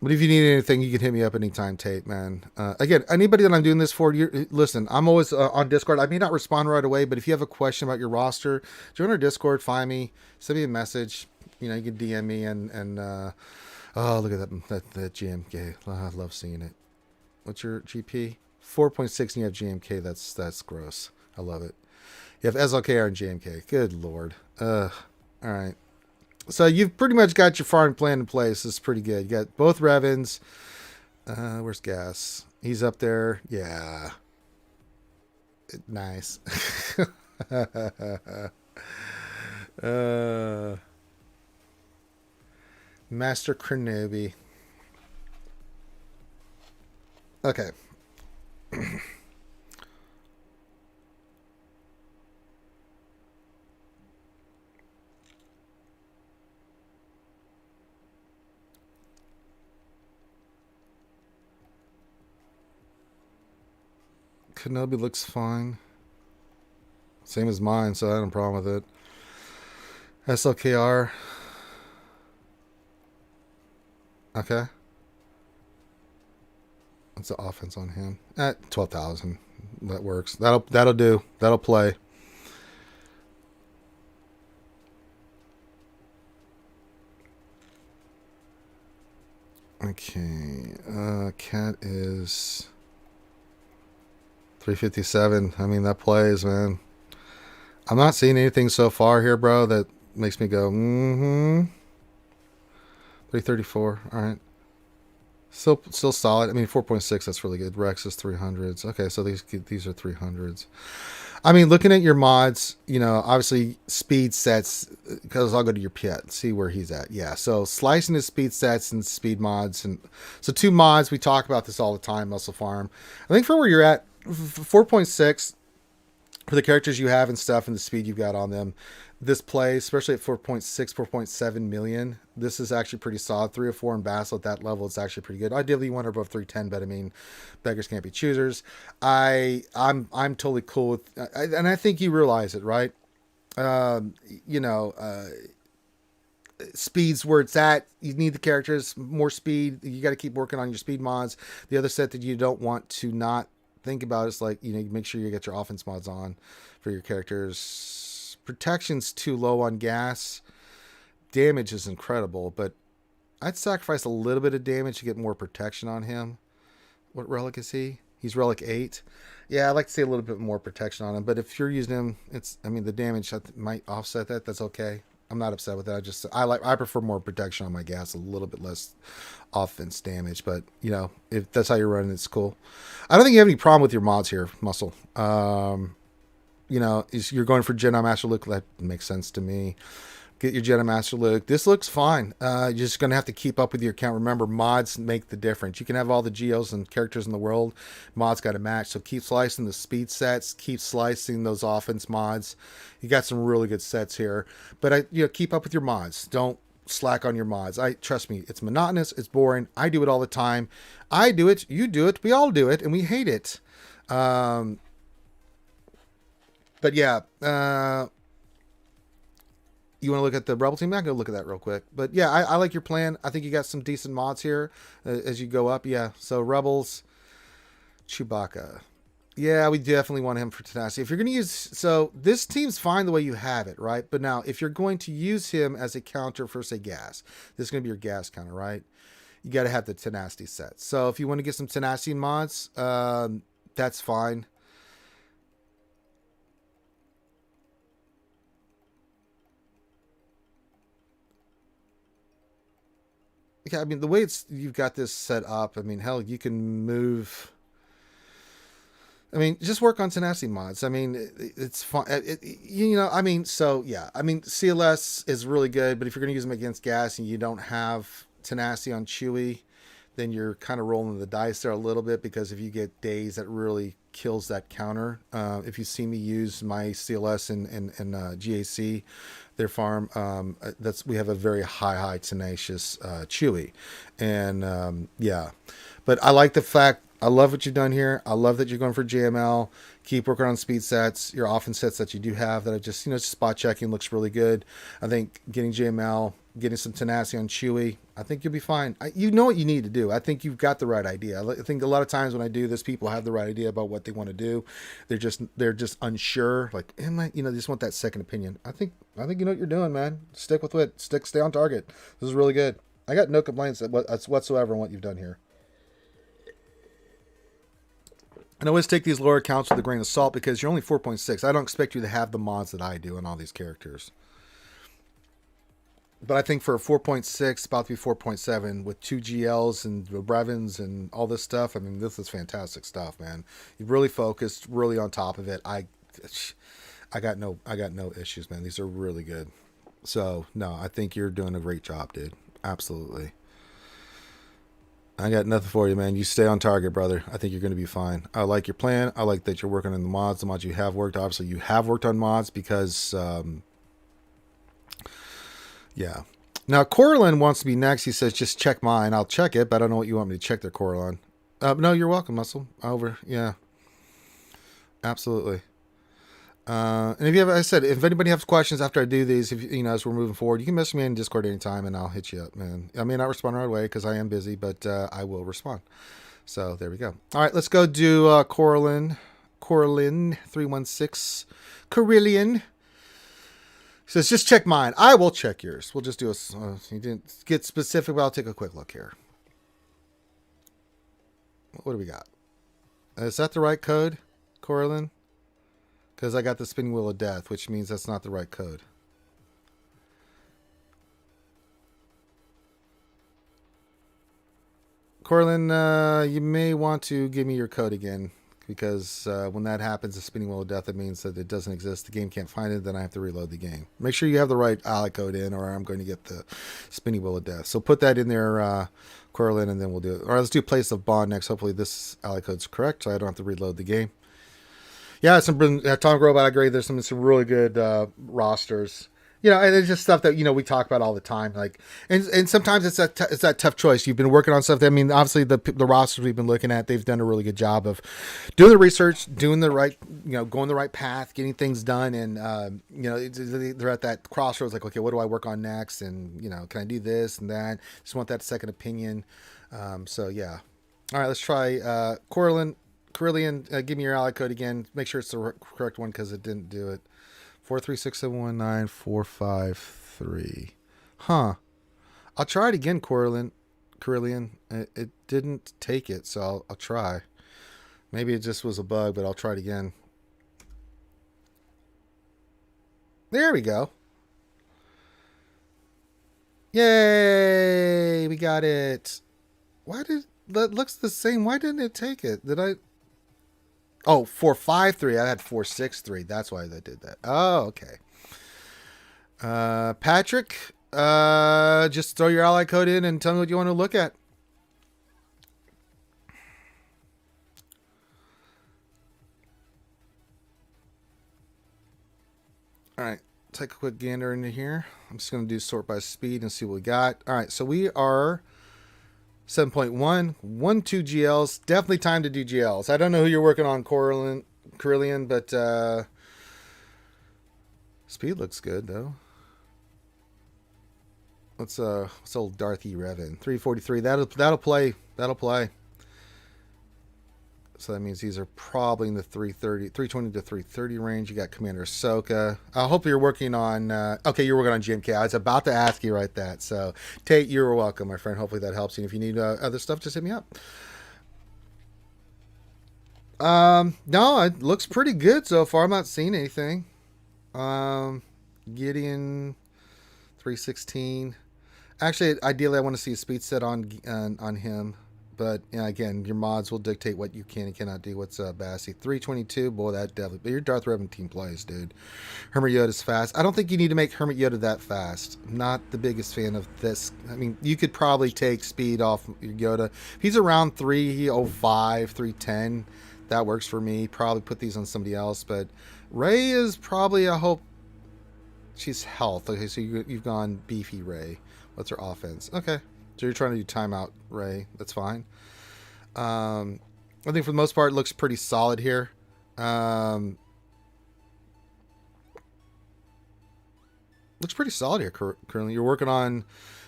But if you need anything, you can hit me up anytime, Tate, man. Again, anybody that I'm doing this for, listen, I'm always on Discord. I may not respond right away, but if you have a question about your roster, join our Discord, find me, send me a message. You can DM me and oh, look at that GMK. I love seeing it. What's your GP? 4.6 and you have GMK. That's gross. I love it. You have SLKR and GMK. Good Lord. All right. So you've pretty much got your farm plan in place. It's pretty good. You got both Revens. Where's Gas? He's up there. Yeah. Nice. Master Kenobi. Okay. Kenobi looks fine. Same as mine, so I don't have a problem with it. SLKR. Okay. What's the offense on him? At 12,000. That works. That'll do. That'll play. Okay. Cat is 357. I mean, that plays, man. I'm not seeing anything so far here, bro, that makes me go, 334. All right. Still solid. I mean, 4.6, that's really good. Rex is 300s. Okay, so these are 300s. I mean, looking at your mods, obviously speed sets, because I'll go to your pet, see where he's at. Yeah, so slicing his speed sets and speed mods. And so 2 mods, we talk about this all the time, Muscle Farm. I think for where you're at, 4.6, for the characters you have and stuff and the speed you've got on them, this play, especially at 4.6, 4.7 million, this is actually pretty solid. 3 or 4 in Basel at that level, it's actually pretty good. Ideally, you want her above 310, but I mean, beggars can't be choosers. I'm totally cool with, and I think you realize it, right? Speed's where it's at. You need the characters, more speed. You got to keep working on your speed mods. The other set that you don't want to not think about is like, make sure you get your offense mods on for your characters. Protection's too low on gas. Damage is incredible, but I'd sacrifice a little bit of damage to get more protection on him. What relic is he? He's relic 8. Yeah, I'd like to see a little bit more protection on him, but if you're using him, the damage might offset that. That's okay. I'm not upset with that. I prefer more protection on my gas, a little bit less offense damage, but if that's how you're running, it's cool. I don't think you have any problem with your mods here, Muscle. You're going for Jedi Master Luke. That makes sense to me. Get your Jedi Master Luke. This looks fine. You're just going to have to keep up with your account. Remember, mods make the difference. You can have all the geos and characters in the world. Mods got to match. So keep slicing the speed sets. Keep slicing those offense mods. You got some really good sets here. But keep up with your mods. Don't slack on your mods. Trust me, it's monotonous. It's boring. I do it all the time. I do it. You do it. We all do it. And we hate it. But yeah, you want to look at the Rebel team? I'm going to look at that real quick. But yeah, I like your plan. I think you got some decent mods here as you go up. Yeah, so Rebels, Chewbacca. Yeah, we definitely want him for tenacity. If you're going to use... So this team's fine the way you have it, right? But now, if you're going to use him as a counter for, say, gas, this is going to be your gas counter, right? You got to have the tenacity set. So if you want to get some tenacity mods, that's fine. Yeah, I mean, the way you've got this set up, I mean, hell, you can move... I mean, just work on tenacity mods. I mean, it's fun. I mean, so yeah. I mean, CLS is really good, but if you're going to use them against gas and you don't have tenacity on Chewie, then you're kind of rolling the dice there a little bit, because if you get days, that really kills that counter. If you see me use my CLS and GAC, their farm, we have a very high tenacious Chewie, and yeah. But I like the fact. I love what you've done here. I love that you're going for JML. Keep working on speed sets. Your offense sets that you do have that are just, spot checking looks really good. I think getting JML, getting some tenacity on Chewie, I think you'll be fine. You know what you need to do. I think you've got the right idea. I think a lot of times when I do this, people have the right idea about what they want to do. They're just unsure. Like, they just want that second opinion. I think you know what you're doing, man. Stick with it. Stay on target. This is really good. I got no complaints whatsoever on what you've done here. And always take these lower counts with a grain of salt, because you're only 4.6. I don't expect you to have the mods that I do on all these characters. But I think for a 4.6, about to be 4.7, with 2 GLs and Brevins and all this stuff, I mean, this is fantastic stuff, man. You've really focused, really on top of it. I got no issues, man. These are really good. So, no, I think you're doing a great job, dude. Absolutely. I got nothing for you, man. You stay on target, brother. I think you're going to be fine. I like your plan. I like that you're working on the mods you have worked. Obviously, you have worked on mods because, yeah. Now, Corlin wants to be next. He says, just check mine. I'll check it, but I don't know what you want me to check there, Corlin. No, you're welcome, Muscle. Over. Yeah. Absolutely. And if you have, I said, if anybody has questions after I do these, as we're moving forward, you can message me in Discord anytime and I'll hit you up, man. I may not respond right away because I am busy, but I will respond. So there we go. All right, let's go do Corlin 316. Carillion says, just check mine. I will check yours. We'll just do you didn't get specific, but I'll take a quick look here. What do we got? Is that the right code, Corlin? Because I got the spinning wheel of death, which means that's not the right code. Corlin, you may want to give me your code again, because when that happens, the spinning wheel of death, it means that it doesn't exist. The game can't find it, then I have to reload the game. Make sure you have the right ally code in, or I'm going to get the spinning wheel of death. So put that in there, Corlin, and then we'll do it. Or let's do place of bond next. Hopefully this ally code's correct, so I don't have to reload the game. Yeah, Atomic Robot, I agree. There's some really good rosters. And it's just stuff that, we talk about all the time. Like, and sometimes it's that tough choice. You've been working on stuff. I mean, obviously the rosters we've been looking at, they've done a really good job of doing the research, doing the right, going the right path, getting things done. And, they're at that crossroads, like, okay, what do I work on next? And, can I do this and that? Just want that second opinion. So yeah. All right, let's try, Carillion, give me your ally code again. Make sure it's the correct one, because it didn't do it. 436719453. Huh. I'll try it again, Carillion. It didn't take it, so I'll try. Maybe it just was a bug, but I'll try it again. There we go. Yay! We got it. That looks the same. Why didn't it take it? Oh, 453. I had 463. That's why they did that. Oh, okay. Patrick, just throw your ally code in and tell me what you want to look at. All right. Take a quick gander into here. I'm just going to do sort by speed and see what we got. All right. So we are 7.1, 2 GLs. Definitely time to do GLs. I don't know who you're working on, Carillion, but Speed looks good though. What's old Darthy Revin? 343. That'll play. That'll play. So that means these are probably in the 320 to 330 range. You got Commander Ahsoka. I hope you're working on. Okay, you're working on GMK. I was about to ask you right that. So Tate, you're welcome, my friend. Hopefully that helps you. If you need other stuff, just hit me up. No, it looks pretty good so far. I'm not seeing anything. Gideon 316. Actually, ideally, I want to see a speed set on him. But you know, again, your mods will dictate what you can and cannot do. What's Bassy? 322. Boy, that definitely. But your Darth Revan team plays, dude. Hermit Yoda's fast. I don't think you need to make Hermit Yoda that fast. I'm not the biggest fan of this. I mean, you could probably take speed off your Yoda. If he's around 305, 310, that works for me. Probably put these on somebody else. But Rey is probably, I hope, she's health. Okay, so you've gone beefy Rey. What's her offense? Okay. So you're trying to do timeout, Rey. That's fine. I think for the most part, it looks pretty solid here. Looks pretty solid here currently. You're working on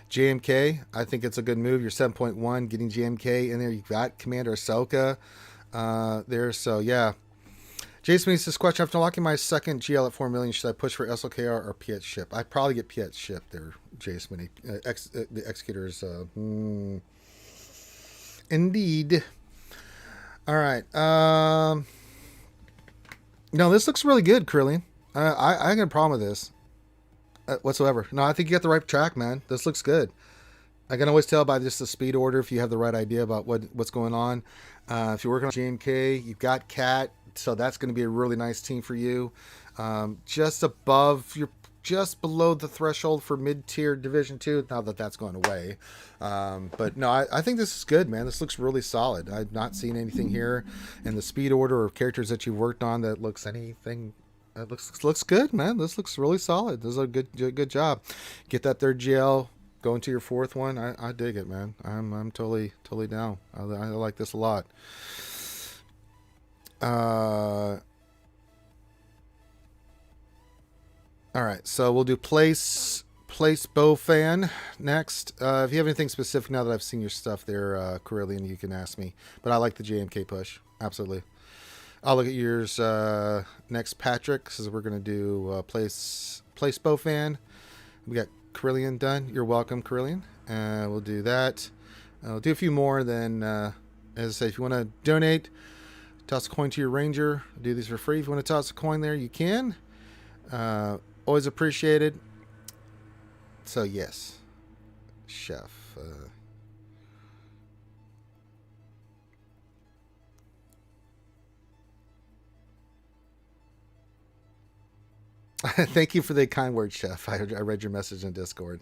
JMK. I think it's a good move. You're 7.1, getting JMK in there. You've got Commander Ahsoka there. So, yeah. Jason makes this question. After unlocking my second GL at 4 million, should I push for SLKR or Piet ship? I'd probably get Piet ship there, Jason. The Executor's. Indeed. All right. No, this looks really good, Krillian. I ain't got a problem with this whatsoever. No, I think you got the right track, man. This looks good. I can always tell by just the speed order if you have the right idea about what's going on. If you're working on JMK, you've got Cat. So that's going to be a really nice team for you. Just below the threshold for mid-tier Division 2. Now that's going away. But no, I think this is good, man. This looks really solid. I've not seen anything here in the speed order or characters that you've worked on that looks anything. That looks good, man. This looks really solid. This is a good job. Get that third GL. Go into your fourth one. I dig it, man. I'm totally down. I like this a lot. All right, so we'll do place bow fan next. If you have anything specific now that I've seen your stuff there, Carillion, you can ask me. But I like the JMK push, absolutely. I'll look at yours next, Patrick. So we're gonna do place bow fan. We got Carillion done. You're welcome, Carillion. We'll do that. I'll do a few more. Then, as I say, if you want to donate. Toss a coin to your ranger. Do these for free. If you want to toss a coin there, you can. Always appreciated. So, yes. Chef. Thank you for the kind word, Chef. I read your message in Discord.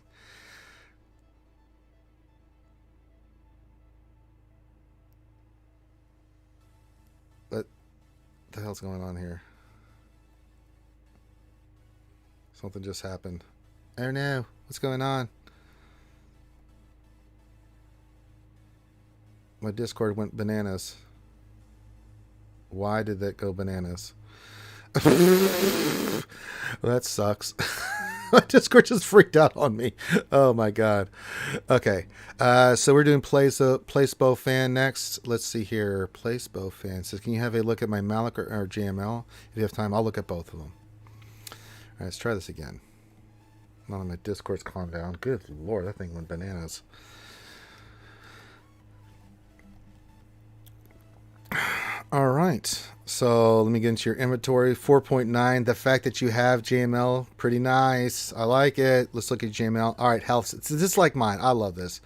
What the hell's going on here? Something just happened. I don't know. What's going on? My Discord went bananas. Why did that go bananas? Well, that sucks. My Discord just freaked out on me. Oh my god. Okay. So we're doing place bow fan next. Let's see here. Place bow fan says, can you have a look at my Malik or JML? If you have time, I'll look at both of them. All right, let's try this again. None of my Discord's calmed down. Good lord, that thing went bananas. All right. So let me get into your inventory. 4.9. The fact that you have JML, pretty nice. I like it. Let's look at JML. All right, health. It's just like mine. I love this.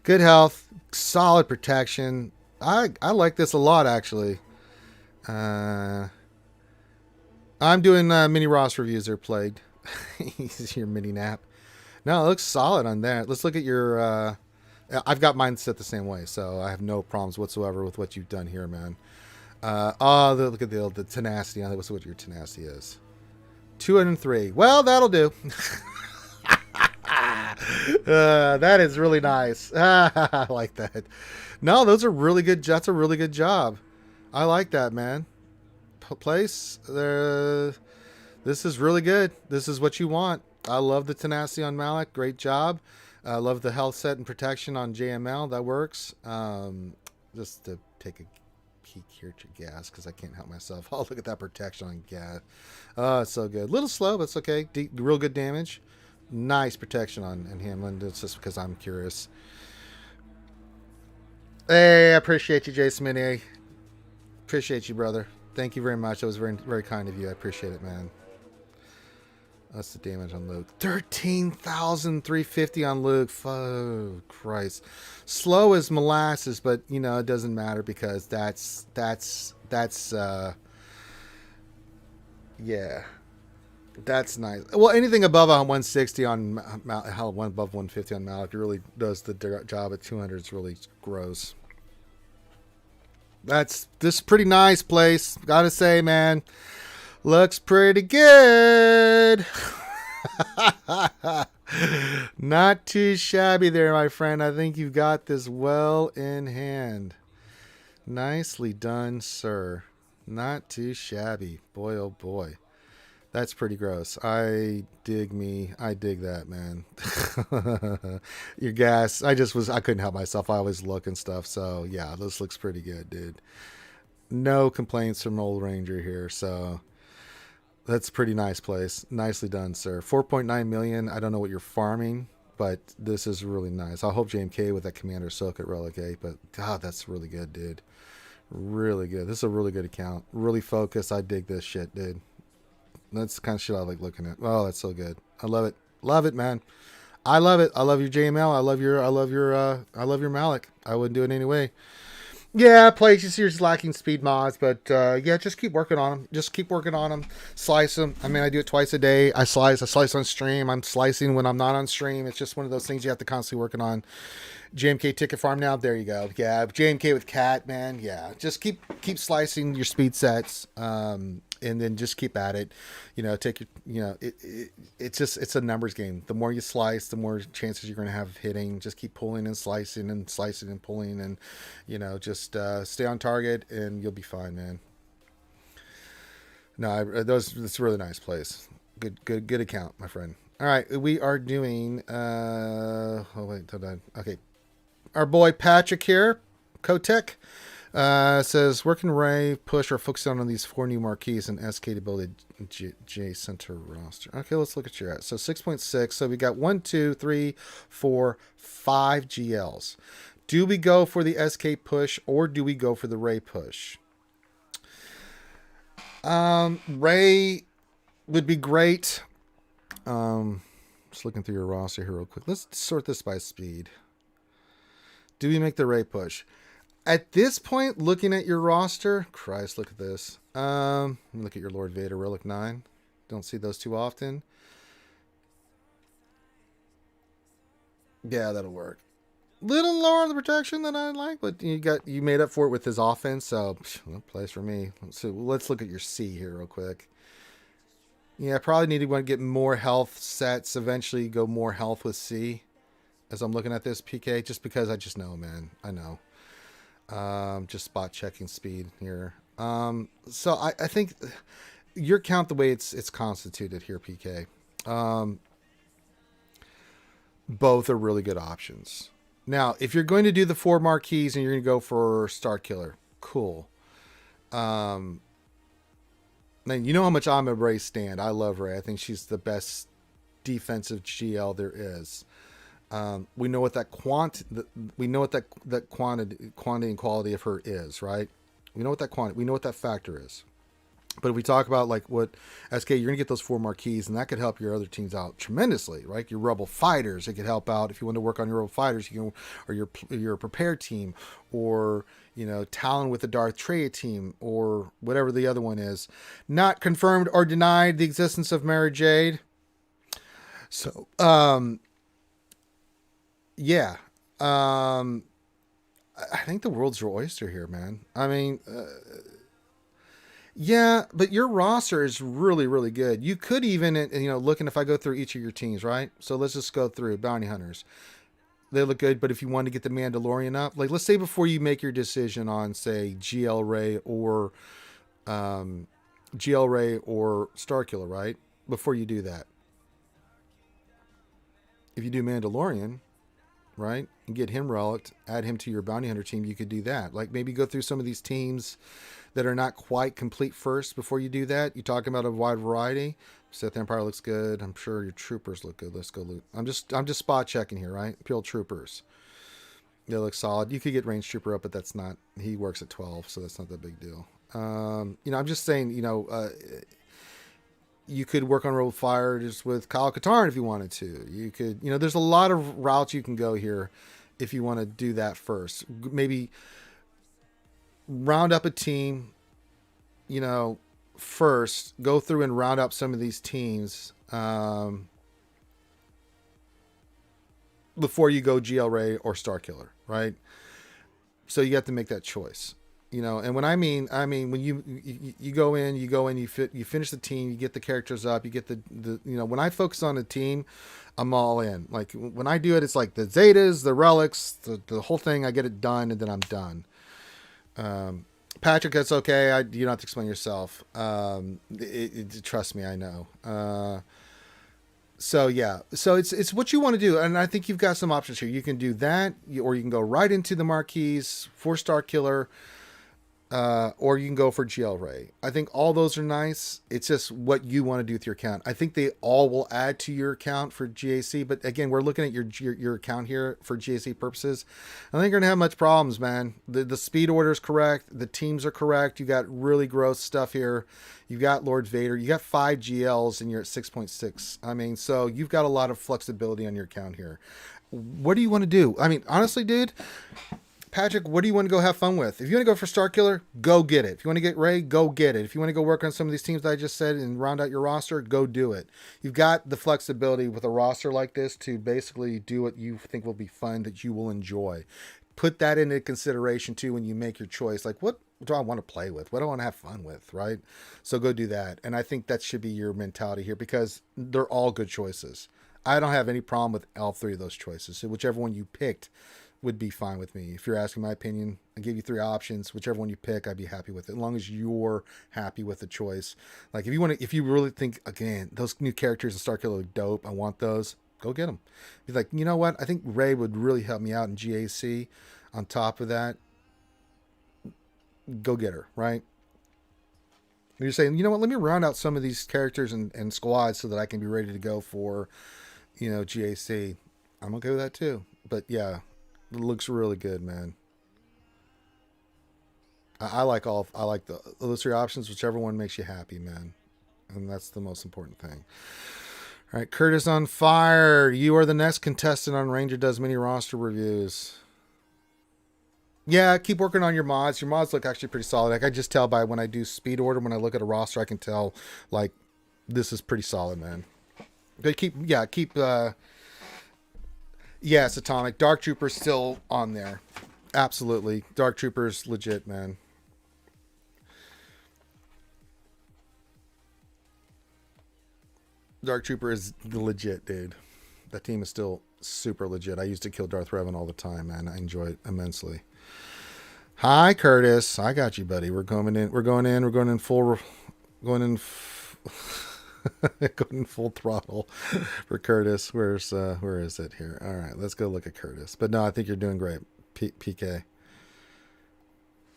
Good health, solid protection. I like this a lot, actually. I'm doing mini Ross reviews. They're plagued. Your mini nap. No, it looks solid on that. Let's look at your. I've got mine set the same way, so I have no problems whatsoever with what you've done here, man. Look at the tenacity on it. What's what your tenacity is? 203. Well, that'll do. That is really nice. I like that. No, those are really good. That's a really good job. I like that, man. Place the This is really good. This is what you want. I love the tenacity on Malik. Great job. I love the health set and protection on JML. That works. Just to take a peek here to gas because I can't help myself. Oh, look at that protection on gas. Oh, it's so good. A little slow, but it's okay. Real good damage. Nice protection on Hamlin. It's just because I'm curious. Hey, I appreciate you, Jason Mini. Appreciate you, brother. Thank you very much. That was very, very kind of you. I appreciate it, man. That's the damage on Luke. 13,350 on Luke. Oh, Christ. Slow as molasses, but, you know, it doesn't matter because that's yeah. That's nice. Well, anything above 160 on hell, one above 150 on Malik really does the job at 200. It's really gross. This is pretty nice place. Gotta say, man. Looks pretty good. Not too shabby there, my friend. I think you've got this well in hand. Nicely done, sir. Not too shabby. Boy, oh boy. That's pretty gross. I dig that, man. Your gas. I couldn't help myself. I always look and stuff. So yeah, this looks pretty good, dude. No complaints from Old Ranger here. So that's a pretty nice place. Nicely done, sir. 4.9 million. I don't know what you're farming, but this is really nice. I hope JMK with that Commander Silk at Relic 8, but God, that's really good, dude. Really good. This is a really good account. Really focused. I dig this shit, dude. That's the kind of shit I like looking at. Oh, that's so good. I love it. Love it, man. I love it. I love your JML. I love your Malik. I wouldn't do it anyway. Yeah, places here's lacking speed mods, but yeah, just keep working on them. Just keep working on them. Slice them. I mean, I do it twice a day. I slice on stream. I'm slicing when I'm not on stream. It's just one of those things you have to constantly working on. JMK ticket farm now. There you go. Yeah, JMK with cat, man. Yeah, just keep slicing your speed sets. And then just keep at it. You know, take your, you know, it's a numbers game. The more you slice, the more chances you're going to have of hitting. Just keep pulling and slicing and pulling, and you know, just stay on target and you'll be fine, man. No, it's a really nice place. Good account, my friend. All right, we are doing. Oh wait, hold on. Okay, our boy Patrick here, Kotek. Says, where can Ray push or focus on these 4 new marquees and SK to build a J Center roster? Okay, let's look at your at. So 6.6. So we got 1, 2, 3, 4, 5 GLs. Do we go for the SK push or do we go for the Ray push? Ray would be great. Just looking through your roster here real quick. Let's sort this by speed. Do we make the Ray push? At this point, looking at your roster, Christ, look at this. Look at your Lord Vader Relic 9. Don't see those too often. Yeah, that'll work. Little lower on the protection than I like, but you made up for it with his offense, so no place for me. So let's look at your C here real quick. Yeah, I probably need to get more health sets. Eventually, go more health with C. As I'm looking at this PK, just because I just know, man. I know. Just spot checking speed here. So I think your count the way it's constituted here, PK. Both are really good options. Now, if you're going to do the 4 marquees and you're going to go for Star Killer, cool. Then you know how much I'm a Ray stand. I love Ray. I think she's the best defensive GL there is. We know what that quantity and quality of her is, right? We know what that quantity, we know what that factor is. But if we talk about like what SK, you're gonna get those 4 marquees, and that could help your other teams out tremendously, right? Your Rebel Fighters, it could help out if you want to work on your Rebel Fighters, you can, or your prepared team, or you know, Talon with the Darth Treya team, or whatever the other one is. Not confirmed or denied the existence of Mary Jade. So, yeah. I think the world's your oyster here, man. I mean, yeah, but your roster is really, really good. You could even, you know, looking if I go through each of your teams, right? So let's just go through Bounty Hunters. They look good, but if you want to get the Mandalorian up, like let's say before you make your decision on, say, GL Ray or GL Ray or Starkiller, right? Before you do that. If you do Mandalorian, right, and get him relicked, add him to your bounty hunter team, you could do that. Like maybe go through some of these teams that are not quite complete first before you do that. You're talking about a wide variety. Sith Empire looks good. I'm sure your troopers look good. Let's go loot. I'm just spot checking here, right? Pure troopers. They look solid. You could get range trooper up, but that's not. He works at 12, so that's not that big deal. I'm just saying, you could work on Roll Fire just with Kyle Katarn if you wanted to. You could, there's a lot of routes you can go here if you want to do that first. Maybe round up a team, first. Go through and round up some of these teams before you go GL Ray or Starkiller, right? So you have to make that choice. And when I mean when you go in, you finish the team, you get the characters up, you get the when I focus on a team, I'm all in. Like when I do it, it's like the Zetas, the relics, the whole thing. I get it done, and then I'm done. Patrick, that's okay. You don't have to explain yourself. Trust me, I know. So it's what you want to do, and I think you've got some options here. You can do that, or you can go right into the marquees, 4-star killer. Or you can go for GL Ray. I think all those are nice. It's just what you want to do with your account. I think they all will add to your account for GAC, but again, we're looking at your account here for GAC purposes. I think you're gonna have much problems, man. The speed order is correct. The teams are correct. You got really gross stuff here. You got Lord Vader. You got 5 GLs and you're at 6.6. I mean, so you've got a lot of flexibility on your account here. What do you want to do? I mean, honestly, dude. Patrick, what do you want to go have fun with? If you want to go for Starkiller, go get it. If you want to get Ray, go get it. If you want to go work on some of these teams that I just said and round out your roster, go do it. You've got the flexibility with a roster like this to basically do what you think will be fun, that you will enjoy. Put that into consideration too when you make your choice. Like, what do I want to play with? What do I want to have fun with, right? So go do that. And I think that should be your mentality here because they're all good choices. I don't have any problem with all 3 of those choices. So whichever one you picked would be fine with me. If you're asking my opinion, I give you 3 options. Whichever one you pick, I'd be happy with it. As long as you're happy with the choice. Like if you really think, again, those new characters in Starkiller look dope, I want those, go get them. Be like, you know what? I think Ray would really help me out in GAC. On top of that, go get her, right? You're saying, you know what? Let me round out some of these characters and squads so that I can be ready to go for, GAC. I'm okay with that too. But yeah, it looks really good, man. I like those 3 options, whichever one makes you happy, man. And that's the most important thing. All right, Curtis on fire. You are the next contestant on Ranger Does Mini roster reviews. Yeah, keep working on your mods. Your mods look actually pretty solid. Like I just tell by when I do speed order, when I look at a roster, I can tell like this is pretty solid, man. But yes, Atomic. Dark Trooper's still on there. Absolutely. Dark Trooper's legit, man. Dark Trooper is legit, dude. That team is still super legit. I used to kill Darth Revan all the time, man. I enjoy it immensely. Hi, Curtis. I got you, buddy. We're going in full throttle for Curtis. Where is it here? All right, let's go look at Curtis. But no, I think you're doing great, PK.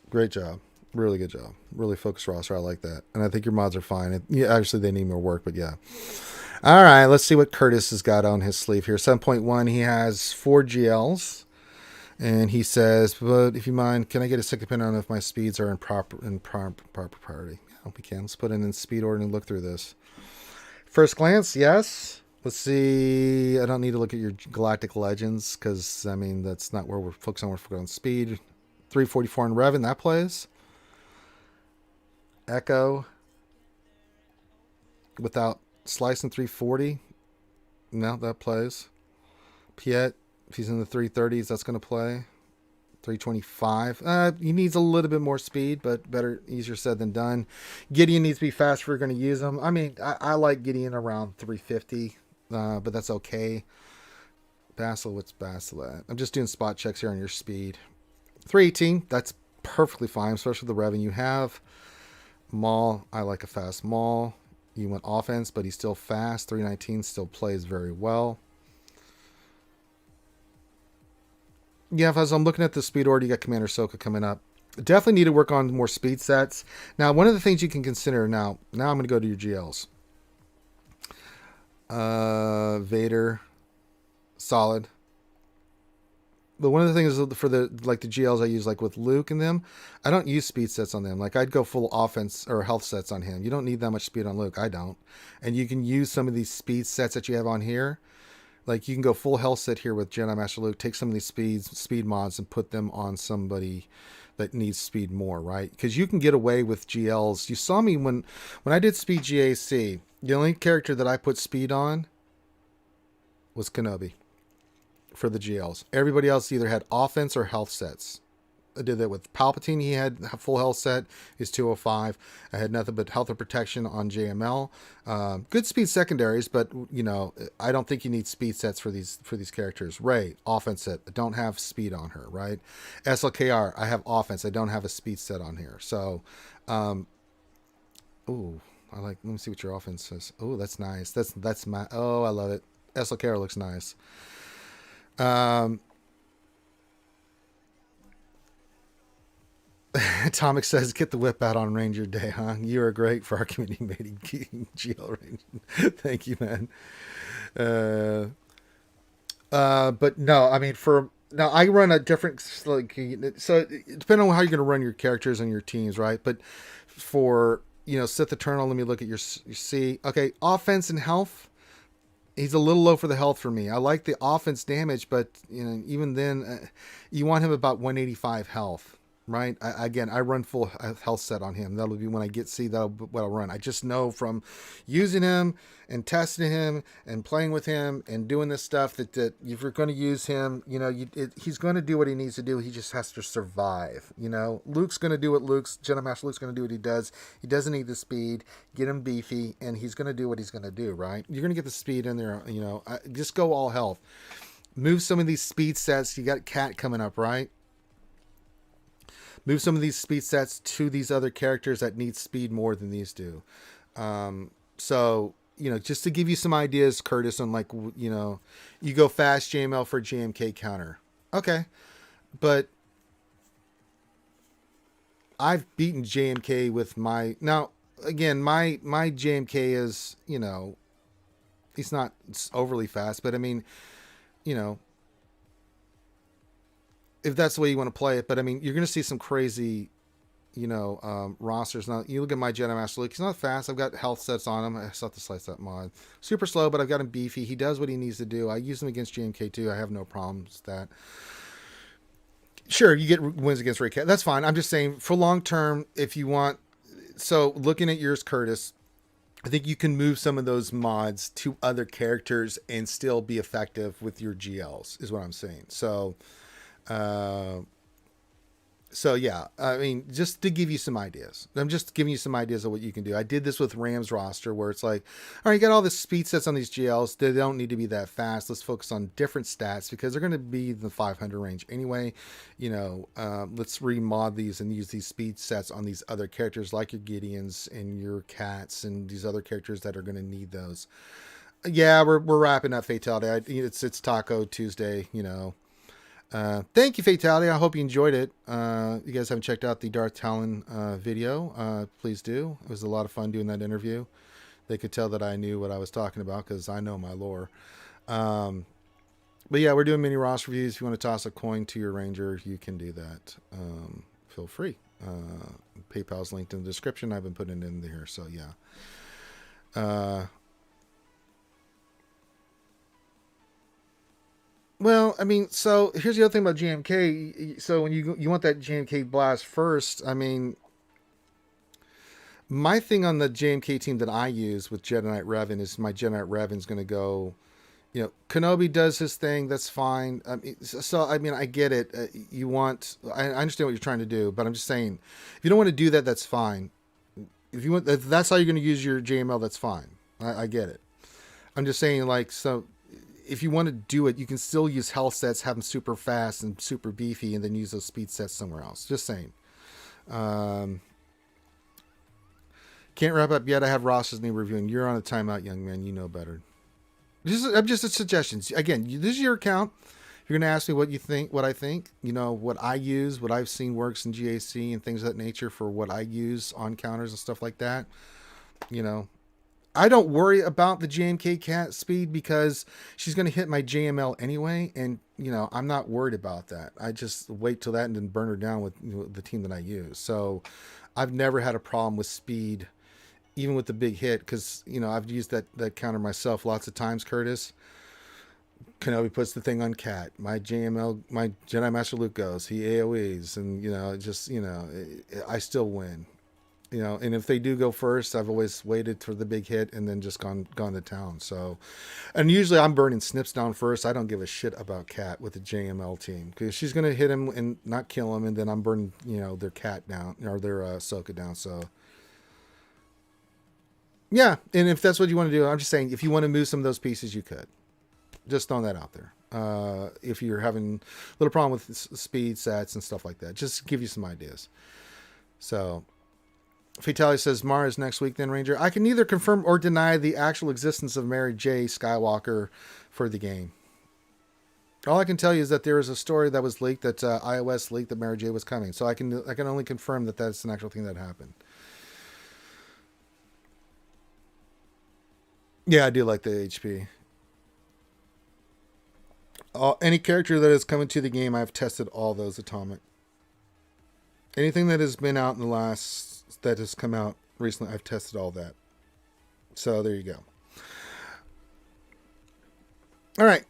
Great job. Really good job. Really focused roster. I like that. And I think your mods are fine. Yeah, obviously they need more work, but yeah. All right, let's see what Curtis has got on his sleeve here. 7.1, he has 4 GLs. And he says, but if you mind, can I get a second opinion on if my speeds are in proper priority? Yeah, we can. Let's put it in speed order and look through this. First glance, yes. Let's see. I don't need to look at your Galactic Legends because, I mean, that's not where we're focused on. We're focused on speed. 344 in Revan, that plays. Echo. Without slicing 340. No, that plays. Piet. If he's in the 330s, that's going to play. 325. He needs a little bit more speed, but easier said than done. Gideon needs to be fast if we're going to use him. I mean, I like Gideon around 350, but that's okay. Basil, what's Basil at? I'm just doing spot checks here on your speed. 318, that's perfectly fine, especially with the revenue you have. Maul, I like a fast Maul. You want offense, but he's still fast. 319 still plays very well. Yeah, as I'm looking at the speed order, you got Commander Soka coming up. Definitely need to work on more speed sets. Now, one of the things you can consider now I'm going to go to your GLs. Vader, solid. But one of the things for the GLs I use, like with Luke and them, I don't use speed sets on them. Like I'd go full offense or health sets on him. You don't need that much speed on Luke. I don't. And you can use some of these speed sets that you have on here. Like you can go full health set here with Jedi Master Luke, take some of these speed mods and put them on somebody that needs speed more, right? Because you can get away with GLs. You saw me when I did speed GAC, the only character that I put speed on was Kenobi for the GLs. Everybody else either had offense or health sets. I did that with Palpatine. He had a full health set. He's 205. I had nothing but health and protection on JML. Good speed secondaries, but you know, I don't think you need speed sets for these characters. Rey, offense set. I don't have speed on her, right? SLKR, I have offense. I don't have a speed set on here. So, ooh, let me see what your offense says. Oh, that's nice. That's my, oh, I love it. SLKR looks nice. Atomic says, get the whip out on Ranger Day, huh? You are great for our community mating GL range. Thank you, man. But no, I mean, now I run a different, like, so depending on how you're going to run your characters and your teams, right? But for, you know, Sith Eternal, let me look at your C. Okay, offense and health. He's a little low for the health for me. I like the offense damage, but you know, even then, you want him about 185 health, right? I run full health set on him. That'll be when I get C. That'll be what I'll run. I just know from using him and testing him and playing with him and doing this stuff that if you're going to use him, you know, he's going to do what he needs to do. He just has to survive. You know, Luke's going to do what Jedi Master Luke's going to do what he does. He doesn't need the speed. Get him beefy, and he's going to do what he's going to do, right? You're going to get the speed in there, you know. Just go all health. Move some of these speed sets. You got Cat coming up, right? Move some of these speed sets to these other characters that need speed more than these do. So, you know, just to give you some ideas, Curtis, on like, you know, you go fast JML for JMK counter. Okay. But I've beaten JMK with my, now again, my JMK is, you know, he's not overly fast, but I mean, you know, if that's the way you want to play it, but I mean, you're going to see some crazy, you know, rosters. Now, you look at my Jedi Master Luke. He's not fast. I've got health sets on him. I still have to slice that mod. Super slow, but I've got him beefy. He does what he needs to do. I use him against JMK too. I have no problems with that. Sure, you get wins against Ray Cat. That's fine. I'm just saying for long term, if you want. So looking at yours, Curtis, I think you can move some of those mods to other characters and still be effective with your GLs, is what I'm saying. So yeah, I mean, just to give you some ideas. I'm just giving you some ideas of what you can do. I did this with Ram's roster where it's like, all right, you got all the speed sets on these GLs. They don't need to be that fast. Let's focus on different stats because they're going to be in the 500 range anyway. You know, let's remod these and use these speed sets on these other characters like your Gideons and your Cats and these other characters that are going to need those. Yeah, we're wrapping up Fatality. It's Taco Tuesday, you know. Thank you, Fatality. I hope you enjoyed it. You guys haven't checked out the Darth Talon video, please do. It was a lot of fun doing that interview. They could tell that I knew what I was talking about because I know my lore. But yeah, we're doing mini roster reviews. If you want to toss a coin to your Ranger, you can do that. Feel free. PayPal's linked in the description. I've been putting it in there, so yeah. Well, I mean, so here's the other thing about GMK. So when you want that GMK blast first, I mean, my thing on the JMK team that I use with Jedi Knight Revan is my Jedi Knight Revan's going to go, you know, Kenobi does his thing. That's fine. I mean, I get it. I understand what you're trying to do, but I'm just saying, if you don't want to do that, that's fine. If that's how you're going to use your JML, that's fine. I get it. I'm just saying, like, so if you want to do it, you can still use health sets, have them super fast and super beefy, and then use those speed sets somewhere else. Just saying. Can't wrap up yet. I have Ross's new reviewing. You're on a timeout, young man. You know better. I'm just a suggestion. Again, this is your account. If you're going to ask me what you think, what I think, what I use, what I've seen works in GAC and things of that nature for what I use on counters and stuff like that, I don't worry about the JMK cat speed because she's going to hit my JML anyway. And, I'm not worried about that. I just wait till that and then burn her down with the team that I use. So I've never had a problem with speed, even with the big hit, because, I've used that counter myself lots of times, Curtis. Kenobi puts the thing on cat. My JML, my Jedi Master Luke goes. He AoEs. And, I still win. And if they do go first, I've always waited for the big hit and then just gone to town. So, and usually I'm burning snips down first. I don't give a shit about cat with the JML team because she's going to hit him and not kill him. And then I'm burning, their cat down or their Ahsoka down. So, yeah. And if that's what you want to do, I'm just saying, if you want to move some of those pieces, you could. Just throwing that out there. If you're having a little problem with speed sets and stuff like that, just give you some ideas. So, Fatality says, Mara's next week then, Ranger. I can neither confirm or deny the actual existence of Mary J. Skywalker for the game. All I can tell you is that there is a story that was leaked, that iOS leaked that Mary J. was coming. So I can only confirm that that's an actual thing that happened. Yeah, I do like the HP. Any character that has come into the game, I've tested all those atomic. Anything that has been out in the last... that has come out recently, I've tested all that. So there you go. All right.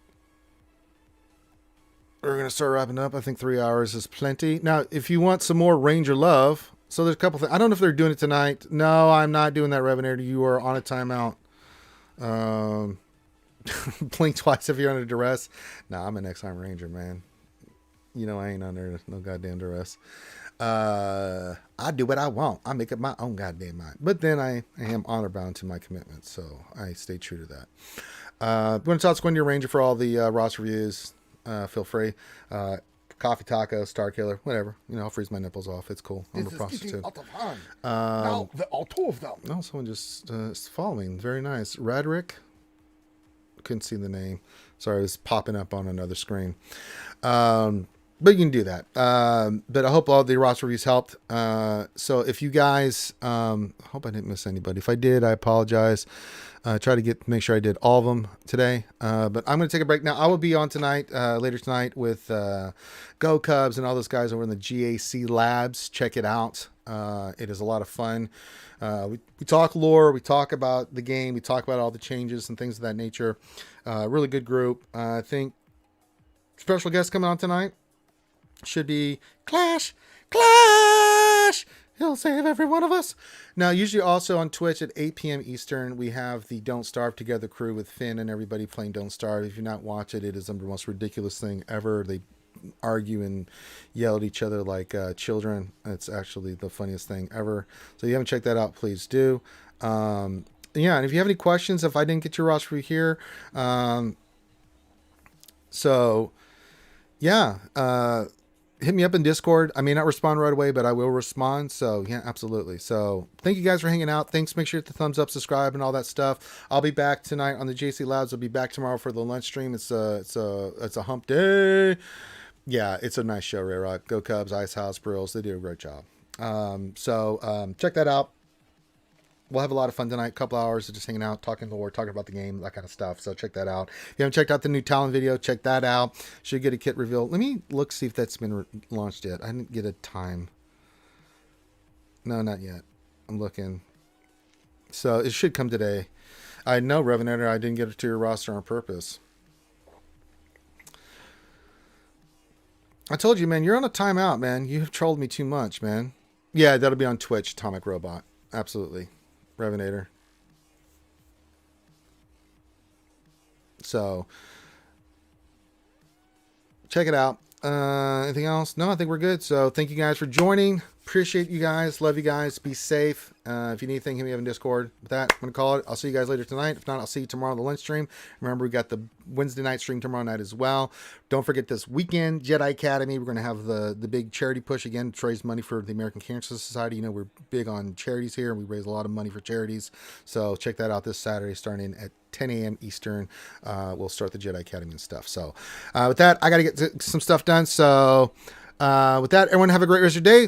We're going to start wrapping up. I think 3 hours is plenty. Now, if you want some more Ranger love, so there's a couple things. I don't know if they're doing it tonight. No, I'm not doing that, Revenator. You are on a timeout. Blink twice if you're under duress. Nah, I'm an X-Arm Ranger, man. I ain't under no goddamn duress. I do what I want. I make up my own goddamn mind. But then I am honor bound to my commitments, so I stay true to that. If you want to talk to your Ranger for all the Ross reviews, feel free. Coffee Taco, Star Killer, whatever. I'll freeze my nipples off. It's cool. I'm a prostitute. Now, all two of them. No, someone just is following. Very nice. Radrick. Couldn't see the name. Sorry, it was popping up on another screen. But you can do that. But I hope all the Ross reviews helped. So if you guys, I hope I didn't miss anybody. If I did, I apologize. Try to make sure I did all of them today. But I'm going to take a break now. I will be on tonight, later tonight with Go Cubs and all those guys over in the GAC labs. Check it out. It is a lot of fun. We talk lore, we talk about the game, we talk about all the changes and things of that nature. Really good group. I think special guest coming on tonight should be Clash. He'll save every one of us. Now, usually also on Twitch at 8 p.m. Eastern, we have the Don't Starve Together crew with Finn and everybody playing Don't Starve. If you not watch it, it is the most ridiculous thing ever. They argue and yell at each other like children. It's actually the funniest thing ever. So if you haven't checked that out, please do. And if you have any questions, if I didn't get your roster here, hit me up in Discord. I may not respond right away, but I will respond. So yeah, absolutely. So thank you guys for hanging out. Thanks. Make sure to hit the thumbs up, subscribe, and all that stuff. I'll be back tonight on the JC Labs. I'll be back tomorrow for the lunch stream. It's a hump day. Yeah, it's a nice show, Ray Rock. Go Cubs, Ice House, Brills. They do a great job. Check that out. We'll have a lot of fun tonight. A couple hours of just hanging out, talking lore, talking about the game, that kind of stuff. So check that out. If you haven't checked out the new Talon video, check that out. Should get a kit reveal. Let me look, see if that's been launched yet. I didn't get a time. No, not yet. I'm looking. So it should come today. I know, Revenator, I didn't get it to your roster on purpose. I told you, man, you're on a timeout, man. You have trolled me too much, man. Yeah, that'll be on Twitch, Atomic Robot. Absolutely. Revenator. So check it out. Anything else? No, I think we're good. So thank you guys for joining. Appreciate you guys. Love you guys. Be safe. If you need anything, hit me up in Discord. With that, I'm going to call it. I'll see you guys later tonight. If not, I'll see you tomorrow on the lunch stream. Remember, we got the Wednesday night stream tomorrow night as well. Don't forget this weekend, Jedi Academy. We're going to have the big charity push again to raise money for the American Cancer Society. You know, we're big on charities here, and we raise a lot of money for charities. So check that out this Saturday starting at 10 a.m. Eastern. We'll start the Jedi Academy and stuff. So with that, I got to get some stuff done. So with that, everyone have a great rest of your day.